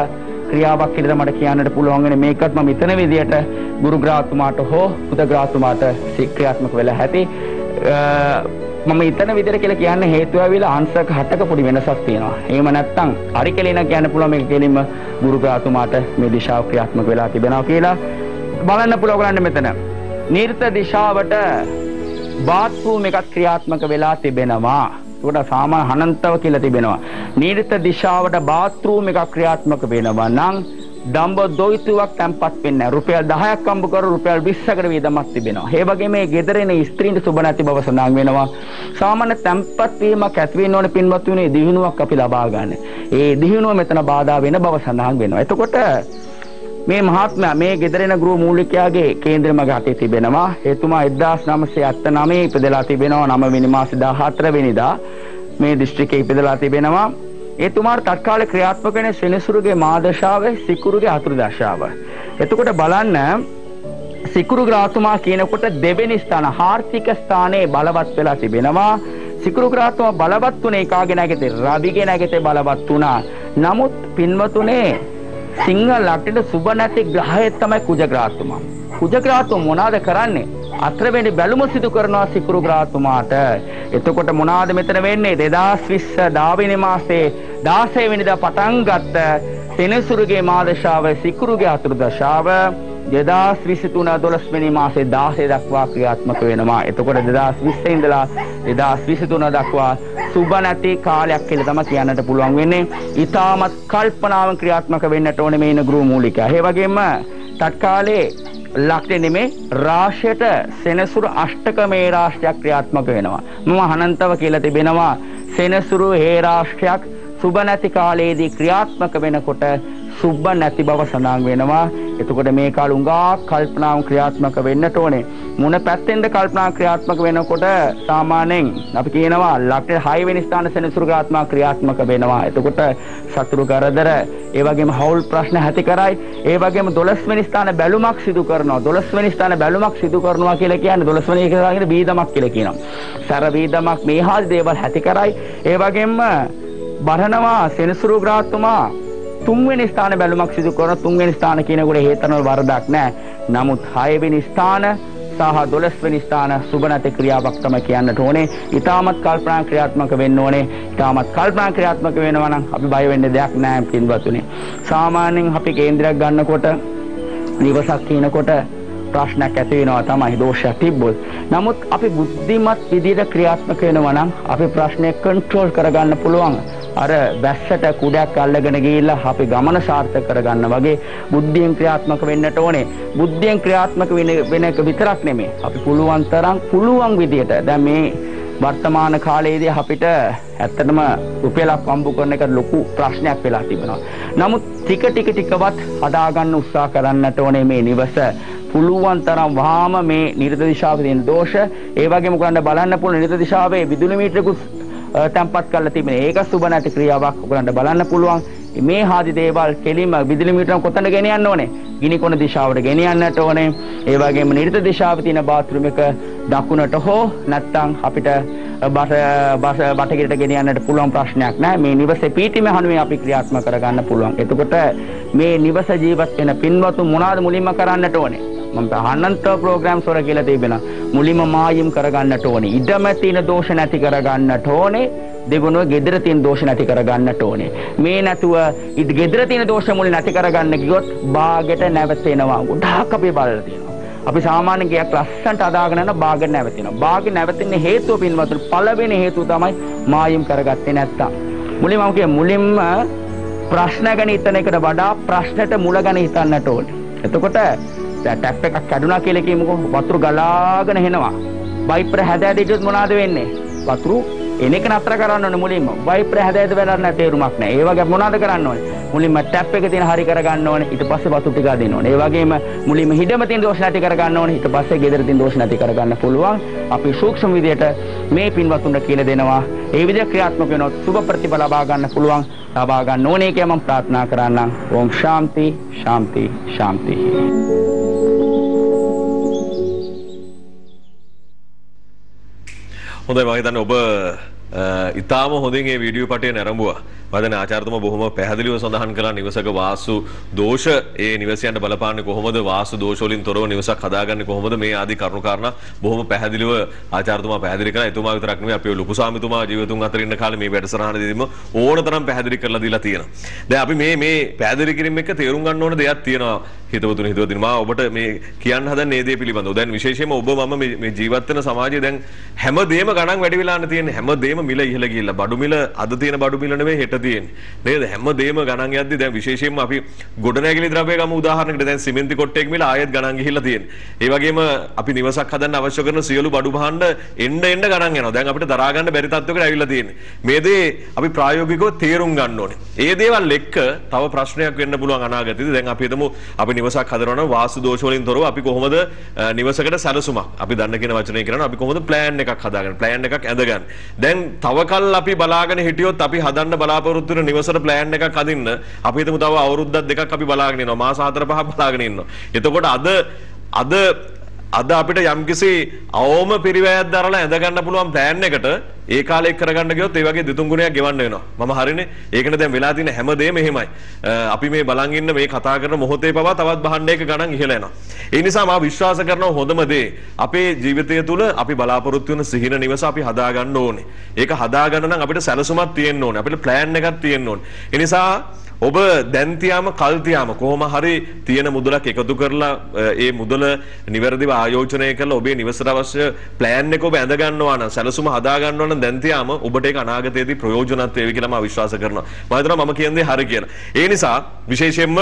ක්‍රියාවක් කියලා මට කියන්නට පුළුවන් වෙන්නේ මේකත් මම මෙතන විදියට ගුරු ග්‍රාහතුමාට හෝ පුත ග්‍රාහතුමාට ක්‍රියාත්මක වෙලා ඇති. මම ඊතන විදියට කියලා කියන්න හේතුව ඇවිල්ලා අංශක 6ක පොඩි වෙනසක් තියෙනවා. එහෙම නැත්නම් හරි කෙලින කියන්න පුළුවන් මේක කෙලින්ම ගුරු ග්‍රාහතුමාට මේ දිශාව ක්‍රියාත්මක වෙලා තිබෙනවා කියලා බලන්න පුළුවන් ගන්න මෙතන. නීරිත දිශාවට බාත්රූම් එකක් ක්‍රියාත්මක වෙලා තිබෙනවා. ඒකට සාමාන්‍ය අනන්තව කියලා තිබෙනවා. නීරිත දිශාවට බාත්රූම් එකක් ක්‍රියාත්මක වෙනවා නම් දඹ දොයිතුවක් තැම්පත් වෙන්නේ රුපියල් 10ක් අම්බ කර රුපියල් 20කට වේදමක් තිබෙනවා. ඒ වගේම මේ ගෙදරින ස්ත්‍රීන්ට සුබ නැති බව සඳහන් වෙනවා. සාමාන්‍ය තැම්පත් වීමක් ඇති වෙන්න ඕන පින්වත්තුනේ දිහිණුවක් අපි ලබා ගන්න. ඒ දිහිණුව මෙතන බාධා වෙන බව සඳහන් වෙනවා. එතකොට මේ මහත්මයා මේ ගෙදරින ගෘහ මූලිකයාගේ කේන්ද්‍රම ගතේ තිබෙනවා. එතුමා 1979 ඉපදලා තිබෙනවා. 9 වෙනි මාසේ 14 වෙනිදා මේ දිස්ත්‍රික්කයේ ඉපදලා තිබෙනවා. එතුමාට තත්කාලේ ක්‍රියාත්මක වෙන සෙනසුරුගේ මාදශාවේ සිකුරුගේ අතුරු දශාව. එතකොට බලන්න සිකුරු ග්‍රාහතුමා කියනකොට දෙවෙනි ස්ථාන ආර්ථික ස්ථානයේ බලවත් වෙලා තිබෙනවා. සිකුරු ග්‍රාහතුමා බලවත් තුනේ කාගේ නැගිතේ රවිගේ නැගිතේ බලවත් වුණා. නමුත් පින්වතුනේ සිංහ ලග්නෙට සුබ නැති ග්‍රහය තමයි කුජ ග්‍රාහතුමා. කුජ ග්‍රාහතුමා මොනවාද කරන්නේ? අතරවෙනි බැලුම සිදු කරනවා සිකුරු ග්‍රාහතුමාට. එතකොට මොනවාද මෙතන වෙන්නේ? 2020 10 වෙනි මාසේ 16 වෙනිදා පටන් ගත්ත සෙනසුරුගේ මාදශාව සිකුරුගේ අතුරු දශාව 2023 12 වෙනි මාසේ 16 දක්වා ක්‍රියාත්මක වෙනවා. එතකොට 2020 ඉඳලා 2023 දක්වා සුබ නැති කාලයක් කියලා තමයි කියන්නට පුළුවන් වෙන්නේ. ඊටමත් කල්පනාවෙන් ක්‍රියාත්මක වෙන්නට ඕනේ මේ ගෘහ මූලිකයා. ඒ වගේම තත්කාලේ ලක්ෂණ නෙමේ රාශියට සෙනසුරු අෂ්ටක මේ රාශියක් ක්‍රියාත්මක වෙනවා. මම අනන්තව කියලා තිබෙනවා සෙනසුරු හේ රාශියක් සුබ නැති කාලයේදී ක්‍රියාත්මක වෙනකොට සුබ නැති බව සඳහන් වෙනවා. එතකොට මේ කාල උඟා කල්පනාව ක්‍රියාත්මක වෙන්නට ඕනේ. මොන පැත්තෙන්ද කල්පනා ක්‍රියාත්මක වෙනකොට සාමාන්‍යයෙන් අපි කියනවා ලක්ෂණ 6 වෙනි ස්ථාන සෙනසුරු ක්‍රියාත්මක වෙනවා. එතකොට සතුරු කරදර ඒ වගේම හවුල් ප්‍රශ්න ඇති කරයි. ඒ වගේම 12 වෙනි ස්ථාන බැලුමක් සිදු කරනවා. 12 වෙනි ස්ථාන බැලුමක් සිදු කරනවා කියලා කියන්නේ 12 වෙනි එක කියන්නේ වීදමක් කියලා කියනවා. සර වීදමක් මේ ආදී දේවල් ඇති කරයි. ඒ වගේම බරනවා සෙනසුරු ග්‍රාහතුමා 3 වෙනි ස්ථාන බැලුමක් සිදු කරන 3 වෙනි ස්ථාන කියනකොට හේතනවල වරදක් නැහැ. නමුත් 6 වෙනි ස්ථාන සහ 12 වෙනි ස්ථාන සුබ නැති ක්‍රියාවක් තමයි කියන්නට ඕනේ. ඊටමත් කල්පනා ක්‍රියාත්මක වෙන්න ඕනේ. ඊටමත් කල්පනා ක්‍රියාත්මක වෙනවා නම් අපි බය වෙන්න දෙයක් නැහැ පින්වතුනි. සාමාන්‍යයෙන් අපි කේන්ද්‍රයක් ගන්නකොට නිවසක් කියනකොට ප්‍රශ්නයක් ඇති වෙනවා තමයි දෝෂයක් තිබ්බොත්. නමුත් අපි බුද්ධිමත් විදිහට ක්‍රියාත්මක වෙනවා නම් අපි ප්‍රශ්නය කන්ට්‍රෝල් කරගන්න පුළුවන්. අර වැස්සට කුඩයක් අල්ලගෙන ගිහිල්ලා අපි ගමන සාර්ථක කරගන්න වගේ බුද්ධියෙන් ක්‍රියාත්මක වෙන්නට ඕනේ. බුද්ධියෙන් ක්‍රියාත්මක වෙන එක විතරක් නෙමෙයි. අපි පුළුවන් තරම් පුළුවන් විදියට දැන් මේ වර්තමාන කාලයේදී අපිට ඇත්තටම රුපියලක් වම්බු කරන එක ලොකු ප්‍රශ්නයක් වෙලා තිබෙනවා. නමුත් ටිකවත් හදා ගන්න උත්සාහ කරන්නට ඕනේ මේ නිවස. පුළුවන් තරම් වහාම මේ නිර්ද දිශාවේ තියෙන දෝෂ ඒ වගේම කරන්න බලන්න පුළුවන් නිර්ද දිශාවේ විදුලි මීටරකුත් තැම්පත් කරලා තිබෙන. ඒක සුබ නැති ක්‍රියාවක් ඔයගලන්ට බලන්න පුළුවන්. මේ ආදි දේවල් කෙලින්ම විදුලි මීටරම් කොතනද ගෙනියන්න ඕනේ? ගිනි කොන දිශාවට ගෙනියන්නට ඕනේ. ඒ වගේම නිර්ද දිශාවේ තියෙන බාත්රූම් එක දකුණට හෝ නැත්නම් අපිට බටහිරට ගෙනියන්නට පුළුවන් ප්‍රශ්නයක් නැහැ. මේ නිවසේ පීඨිම හනුවේ අපි ක්‍රියාත්මක කරගන්න පුළුවන්. එතකොට මේ නිවස ජීවත් වෙන පින්වතුන් මොනවාද මුලින්ම කරන්නට ඕනේ? මම අනන්ත ප්‍රෝග්‍රෑම්ස් වල කියලා තිබෙනවා. මුලින්ම මායිම් කරගන්නට ඕනේ. ඉඩම තියෙන දෝෂ නැති කරගන්නට ඕනේ. දෙගුණව gedara තියෙන දෝෂ නැති කරගන්නට ඕනේ. මේ නැතුව gedara තියෙන දෝෂ මුල නැති කරගන්න ගියොත් බාගෙට නැවතෙනවා. ගොඩාක් අපි බලලා තියෙනවා. අපි සාමාන්‍ය ගයක් ලස්සනට අදාගෙන යන බාගෙට නැවතෙනවා. බාගෙ නැවතෙන්න හේතුව පින්වතුන් පළවෙනි හේතුව තමයි මායිම් කරගත්තේ නැත්තම්. මුලින්ම ප්‍රශ්න ගැන හිතන එකට වඩා ප්‍රශ්නට මුල ගැන හිතන්නට ඕනේ. එතකොට ටැප් එකක් කැඩුනා කියලා කියමුකෝ වතුර ගලාගෙන එනවා. වයිපර් හැදෑද ඉතින් මොනවද වෙන්නේ? වතුර එන එක නතර කරන්න ඕනේ මුලින්ම. වයිපර් හැදෑද වෙලන්න තේරුමක් නැහැ. ඒ වගේ මොනවද කරන්න ඕනේ? මුලින්ම ටැප් එක තියෙන හරි කරගන්න ඕනේ. ඊට පස්සේ වතුර ටික දෙන්න ඕනේ. ඒ වගේම මුලින්ම හිඩම තියෙන දෝෂ නැති කරගන්න ඕනේ. ඊට පස්සේ ගෙදර තියෙන දෝෂ නැති කරගන්න පුළුවන්. අපි සූක්ෂම විදියට මේ පින්වතුන්ට කියලා දෙනවා. ඒ විදිහ ක්‍රියාත්මක වෙනොත් සුබ ප්‍රතිඵල ලබා ගන්න පුළුවන්. ලබා ගන්න ඕනේ කියලා මම ප්‍රාර්ථනා කරන්නම්. ඕම් ශාන්ති ශාන්ති ශාන්ති. හොඳයි මම හිතන්නේ ඔබ ඉතාම හොඳින් මේ වීඩියෝ පටය නැරඹුවා. මම හිතන්නේ ආචාර්යතුමා බොහොම පැහැදිලිව සඳහන් කළා නිවසක වාස්තු දෝෂ ඒ නිවසයන්ට බලපාන්නේ කොහොමද, වාස්තු දෝෂ වලින් තොරව නිවසක් හදාගන්නේ කොහොමද, මේ ආදී කරුණු කාරණා බොහොම පැහැදිලිව ආචාර්යතුමා පැහැදිලි කළා. එතුමා විතරක් නෙමෙයි අපේ ලොකු ස්වාමීතුමා ජීවිතුන් අතර ඉන්න කාලේ මේ වැඩසටහනදීම ඕනතරම් පැහැදිලි කරලා දීලා තියෙනවා. දැන් අපි මේ පැහැදිලි කිරීම එක තේරුම් ගන්න ඕන දෙයක් තියෙනවා. හිතවතුනි හිතවතුනි මම ඔබට මේ කියන්න හදන්නේ මේ දේ පිළිබඳව. දැන් විශේෂයෙන්ම ඔබ මම මේ ජීවත් වෙන සමාජයේ දැන් හැමදේම ගණන් වැඩි වෙලා තියෙන්නේ. හැමදේම මිල ඉහළ ගිහිල්ලා. බඩු මිල අද තියෙන බඩු මිල නෙවෙයි හෙට තියෙන්නේ. නේද? හැමදේම ගණන් යද්දි දැන් විශේෂයෙන්ම අපි ගොඩනැගිලි ද්‍රව්‍ය ගමු උදාහරණයකට දැන් සිමෙන්ති කොට්ටයක මිල ආයෙත් ගණන් ගිහිල්ලා තියෙන්නේ. ඒ වගේම අපි නිවසක් හදන්න අවශ්‍ය කරන සියලු බඩු භාණ්ඩ එන්න ගණන් යනවා. දැන් අපිට දරා ගන්න බැරි තත්ත්වයකට ඇවිල්ලා තියෙන්නේ. මේ දේ අපි ප්‍රායෝගිකව තේරුම් ගන්න ඕනේ. ඒ දේවල් එක්ක තව ප්‍රශ්නයක් වෙන්න පුළුවන් අනාගතයේදී. දැන් අපි හිතමු අපි නිවසක් හදනවා නම් වාස්තු දෝෂ වලින් තොරව අපි කොහොමද නිවසකට සැලසුමක් අපි දන්න කියන වචනේ කියනවා අපි කොහොමද ප්ලෑන් එකක් හදාගන්න ප්ලෑන් එකක් ඇඳගන්න. දැන් තව කල් අපි බලාගෙන හිටියොත් අපි හදන්න බලාපොරොත්තු වෙන නිවසට ප්ලෑන් එකක් හදින්න අපි හිතමු තව අවුරුද්දක් දෙකක් අපි බලාගෙන ඉන්නවා. මාස 4-5ක් බලාගෙන ඉන්නවා. එතකොට අද අපිට යම්කිසි අවම පිරිවැයක් දරලා ඇඳ ගන්න පුළුවන් ප්ලෑන් එකට ඒ කාලේ කරගන්න ගියොත් ඒ වගේ දෙතුන් ගුණයක් ගෙවන්න වෙනවා. මම හරිනේ. ඒකනේ දැන් වෙලා තියෙන හැමදේම එහෙමයි. අපි මේ බලන් ඉන්න මේ කතා කරන මොහොතේ පවා තවත් භාණ්ඩයක ගණන් ඉහළ යනවා. ඒ නිසා මම විශ්වාස කරනවා හොඳම දේ අපේ ජීවිතය තුළ අපි බලාපොරොත්තු වෙන සිහින නිවස අපි හදා ගන්න ඕනේ. ඒක හදා ගන්න නම් අපිට සැලසුමක් තියෙන්න ඕනේ. අපිට ප්ලෑන් එකක් තියෙන්න ඕනේ. ඒ නිසා ඔබ දැන් තියාම කල් තියාම කොහොම හරි තියෙන මුදලක් එකතු කරලා ඒ මුදල නිවැරදිව ආයෝජනය කරලා ඔබේ නිවසට අවශ්‍ය ප්ලෑන් එක ඔබ ඇඳ ගන්නවා නම් සැලසුම හදා ගන්නවා නම් දැන් තියාම ඔබට ඒක අනාගතයේදී ප්‍රයෝජනවත් වේවි කියලා මම විශ්වාස කරනවා. මම හිතනවා මම කියන්නේ හරි කියලා. ඒ නිසා විශේෂයෙන්ම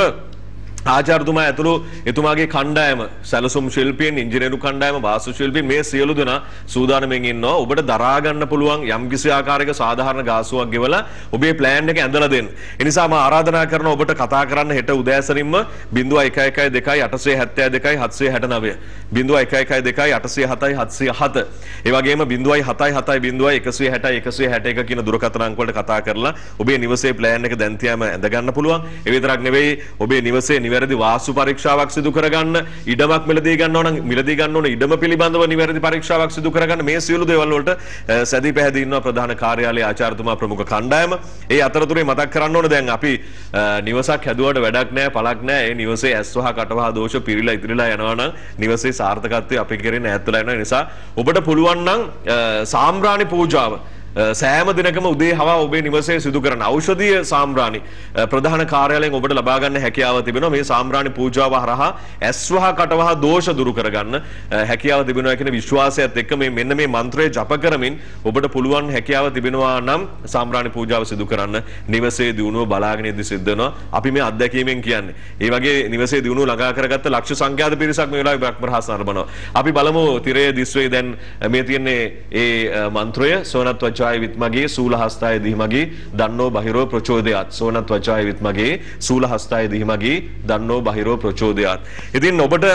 ආචාර්යතුමා ඇතුළු එතුමාගේ කණ්ඩායම සැලසුම් ශිල්පීන් ඉංජිනේරු කණ්ඩායම වාස්තු ශිල්පීන් මේ සියලු දෙනා සූදානම්ෙන් ඉන්නවා ඔබට දරා ගන්න පුළුවන් යම්කිසි ආකාරයක සාධාරණ ගාසුවක් ගෙවලා ඔබේ ප්ලෑන් එක ඇඳලා දෙන්න. ඒ නිසා මම ආරාධනා කරනවා ඔබට කතා කරන්න හෙට උදෑසනින්ම 0112 872 769 0112 872 ඒ වගේම 077 160 161 කියන දුරකථන අංක වලට කතා කරලා ඔබේ නිවසේ ප්ලෑන් එක දැන් තියාම ඇඳ ගන්න පුළුවන්. ඒ විතරක් නෙවෙයි ඔබේ නිවසේ නිවැරදි වාස්තු පරීක්ෂාවක් සිදු කරගන්න, ඉඩමක් මිලදී ගන්නවා නම් මිලදී ගන්න ඕන ඉඩම පිළිබඳව නිවැරදි පරීක්ෂාවක් සිදු කරගන්න මේ සියලු දේවල් වලට සැදී පැහැදී ඉන්නවා ප්‍රධාන කාර්යාලයේ ආචාර්යතුමා ප්‍රමුඛ කණ්ඩායම. ඒ අතරතුරේ මතක් කරන්න ඕන දැන් අපි නිවසක් හැදුවට වැඩක් නැහැ, පළක් නැහැ. ඒ නිවසේ ඇස්වහ කටවහ දෝෂ පිරීලා ඉතිරිලා යනවා නම් නිවසේ සාර්ථකත්වය අපි කෙරෙන්නේ ඈත් වෙලා යනවා. ඒ නිසා ඔබට පුළුවන් නම් සාම්බ්‍රාණි පූජාව සෑම දිනකම උදේ හවා ඔබේ නිවසේ සිදු කරන ඖෂධීය සාම්රාණි ප්‍රධාන කාර්යාලයෙන් ඔබට ලබා ගන්න හැකියාව තිබෙනවා. මේ සාම්රාණි පූජාව හරහා ඇස්වහ කටවහ දෝෂ දුරු කරගන්න හැකියාව තිබෙනවා කියන විශ්වාසයත් එක්ක මේ මෙන්න මේ මන්ත්‍රය ජප කරමින් ඔබට පුළුවන් හැකියාව තිබෙනවා නම් සාම්රාණි පූජාව සිදු කරන්න නිවසේ දිනුව බලාගෙන ඉඳි සිද්ධ වෙනවා. අපි මේ අත්දැකීමෙන් කියන්නේ. ඒ වගේ නිවසේ දිනුව ළඟා කරගත්ත ලක්ෂ සංඛ්‍යාත පිරිසක් මේ වෙලාවේ බ්‍රහ්මරහස් නරඹනවා. අපි බලමු තිරයේ දිස්වේ දැන් මේ තියෙන්නේ ඒ මන්ත්‍රය සෝනත් වචාය විත්මගේ සූලහස්තාය දිහිමගේ දන්නෝ බහිරෝ ප්‍රචෝදයාත්. සෝනත් වචාය විත්මගේ සූලහස්තාය දිහිමගේ දන්නෝ බහිරෝ ප්‍රචෝදයාත්. ඉතින් ඔබට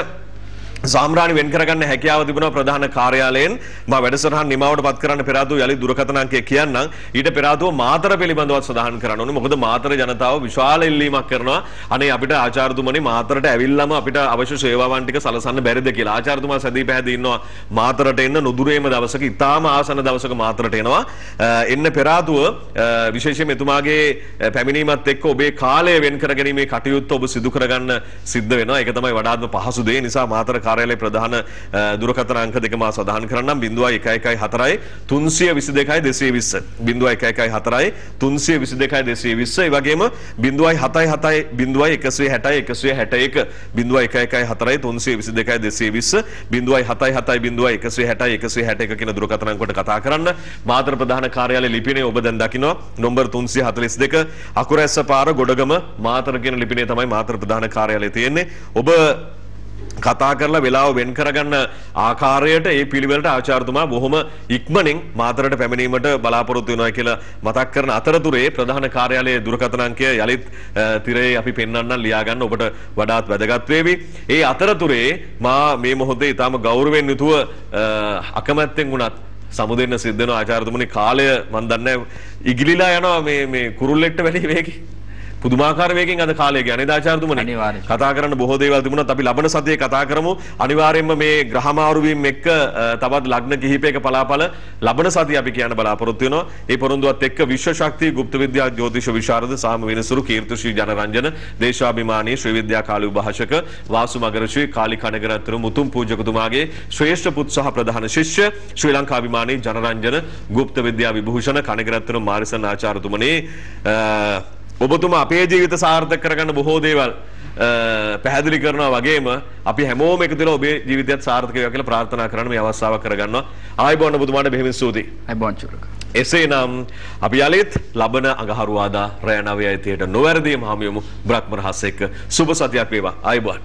සාම්රාණි වෙන් කරගන්න හැකියාව තිබුණා ප්‍රධාන කාර්යාලයෙන්. මා වැඩසටහන නිමාවට පත් කරන්න පෙර ආතුව යලි දුරකථන අංකය කියන්නම්. ඊට පෙර ආතුව මාතර පිළිබඳව සඳහන් කරන්න ඕනේ. මොකද මාතර ජනතාව විශාල ඉල්ලීමක් කරනවා. අනේ අපිට ආචාර්යතුමනි මාතරට ඇවිල්ලාම අපිට අවශ්‍ය සේවාවන් ටික සලසන්න බැරිද කියලා. ආචාර්යතුමා සැදී පැහැදී ඉන්නවා මාතරට එන්න නුදුරේම දවසක ඉතාම ආසන්න දවසක මාතරට එනවා. එන්න පෙර ආතුව විශේෂයෙන් එතුමාගේ පැමිණීමත් එක්ක ඔබේ කාලය වෙන් කරගැනීමේ කටයුත්ත ඔබ සිදු කරගන්න සිද්ධ වෙනවා. ඒක තමයි වඩාත්ම පහසු දේ. නිසා මාතර කාර්යාලයේ ප්‍රධාන දුරකථන අංක දෙක මා සඳහන් කරන්නම් 0114 322 220 0114 322 220 ඒ වගේම 077 160 161 0114 322 220 077 160 කියන දුරකථන අංකයට කතා කරන්න. මාතර ප්‍රධාන කාර්යාලයේ ලිපිනේ ඔබ දැන් දකිනවා නම්බර් 342 අකුරැස්ස පාර ගොඩගම මාතර කියන ලිපිනේ තමයි මාතර ප්‍රධාන කාර්යාලයේ තියෙන්නේ. ඔබ කතා කරලා වෙලාව වෙන් කරගන්න ආකාරයට ඒ පිළිවෙලට ආචාර්යතුමා බොහොම ඉක්මනින් මාතරට පැමිණීමට බලාපොරොත්තු වෙනවා කියලා මතක් කරන අතරතුරේ ප්‍රධාන කාර්යාලයේ දුරකථන අංකය යලිත් තිරේ අපි පෙන්වන්නම් ලියා ගන්න ඔබට වඩාත් වැදගත් වේවි. ඒ අතරතුරේ මා මේ මොහොතේ ඊටාම ගෞරවයෙන් යුතුව අකමැත්තෙන් වුණත් සමුදෙන්න සිද්ධ වෙන ආචාර්යතුමනි කාලය මන් දන්නේ ඉගිලිලා යනවා මේ කුරුල්ලෙක්ට වැඩි වේගකින්. පුදුමාකාර වේගෙන් අද කාලය ගියා නේද ආචාර්යතුමනි? කතා කරන්න බොහෝ දේවල් තිබුණත් අපි ලබන සතියේ කතා කරමු. අනිවාර්යයෙන්ම මේ ග්‍රහමාරු වීම එක්ක තවත් ලග්න කිහිපයක පලාපල ලබන සතියේ අපි කියන්න බලාපොරොත්තු වෙනවා. ඒ පොරොන්දුවත් එක්ක විශ්ව ශක්තිය ගුප්ත විද්‍යා ජ්‍යොතිෂ විශාරද සාම වෙනසුරු කීර්තිශ්‍රී ජනරංජන දේශාභිමානී ශ්‍රී විද්‍යා කාලි උභාෂක වාසු මගරශ්‍රී කාලි කනගරත්තුරු මුතුම් පූජකතුමාගේ ශ්‍රේෂ්ඨ පුත් සහ ප්‍රධාන ශිෂ්‍ය ශ්‍රී ලංකාභිමානී ජනරංජන ගුප්ත විද්‍යා විභූෂණ කනගරත්තුරු මාරිසන් ආචාර්යතුමනි ඔබතුමා අපේ ජීවිත සාර්ථක කරගන්න බොහෝ දේවල් පැහැදිලි කරනවා වගේම අපි හැමෝම එකතු වෙලා ඔබේ ජීවිතයත් සාර්ථක වේවා කියලා ප්‍රාර්ථනා කරන්න මේ අවස්ථාවක් කරගන්නවා. ආයිබෝන් ඔබතුමාට බෙහෙවින් ස්තුතියි. ආයිබෝන් චුරක. එසේනම් අපි යලිත් ලබන අඟහරුවාදා රැය 9:30ට නොවැරදීම හමු යමු බ්‍රහ්ම රහස් එක්ක. සුබ සතියක් වේවා. ආයිබෝන්.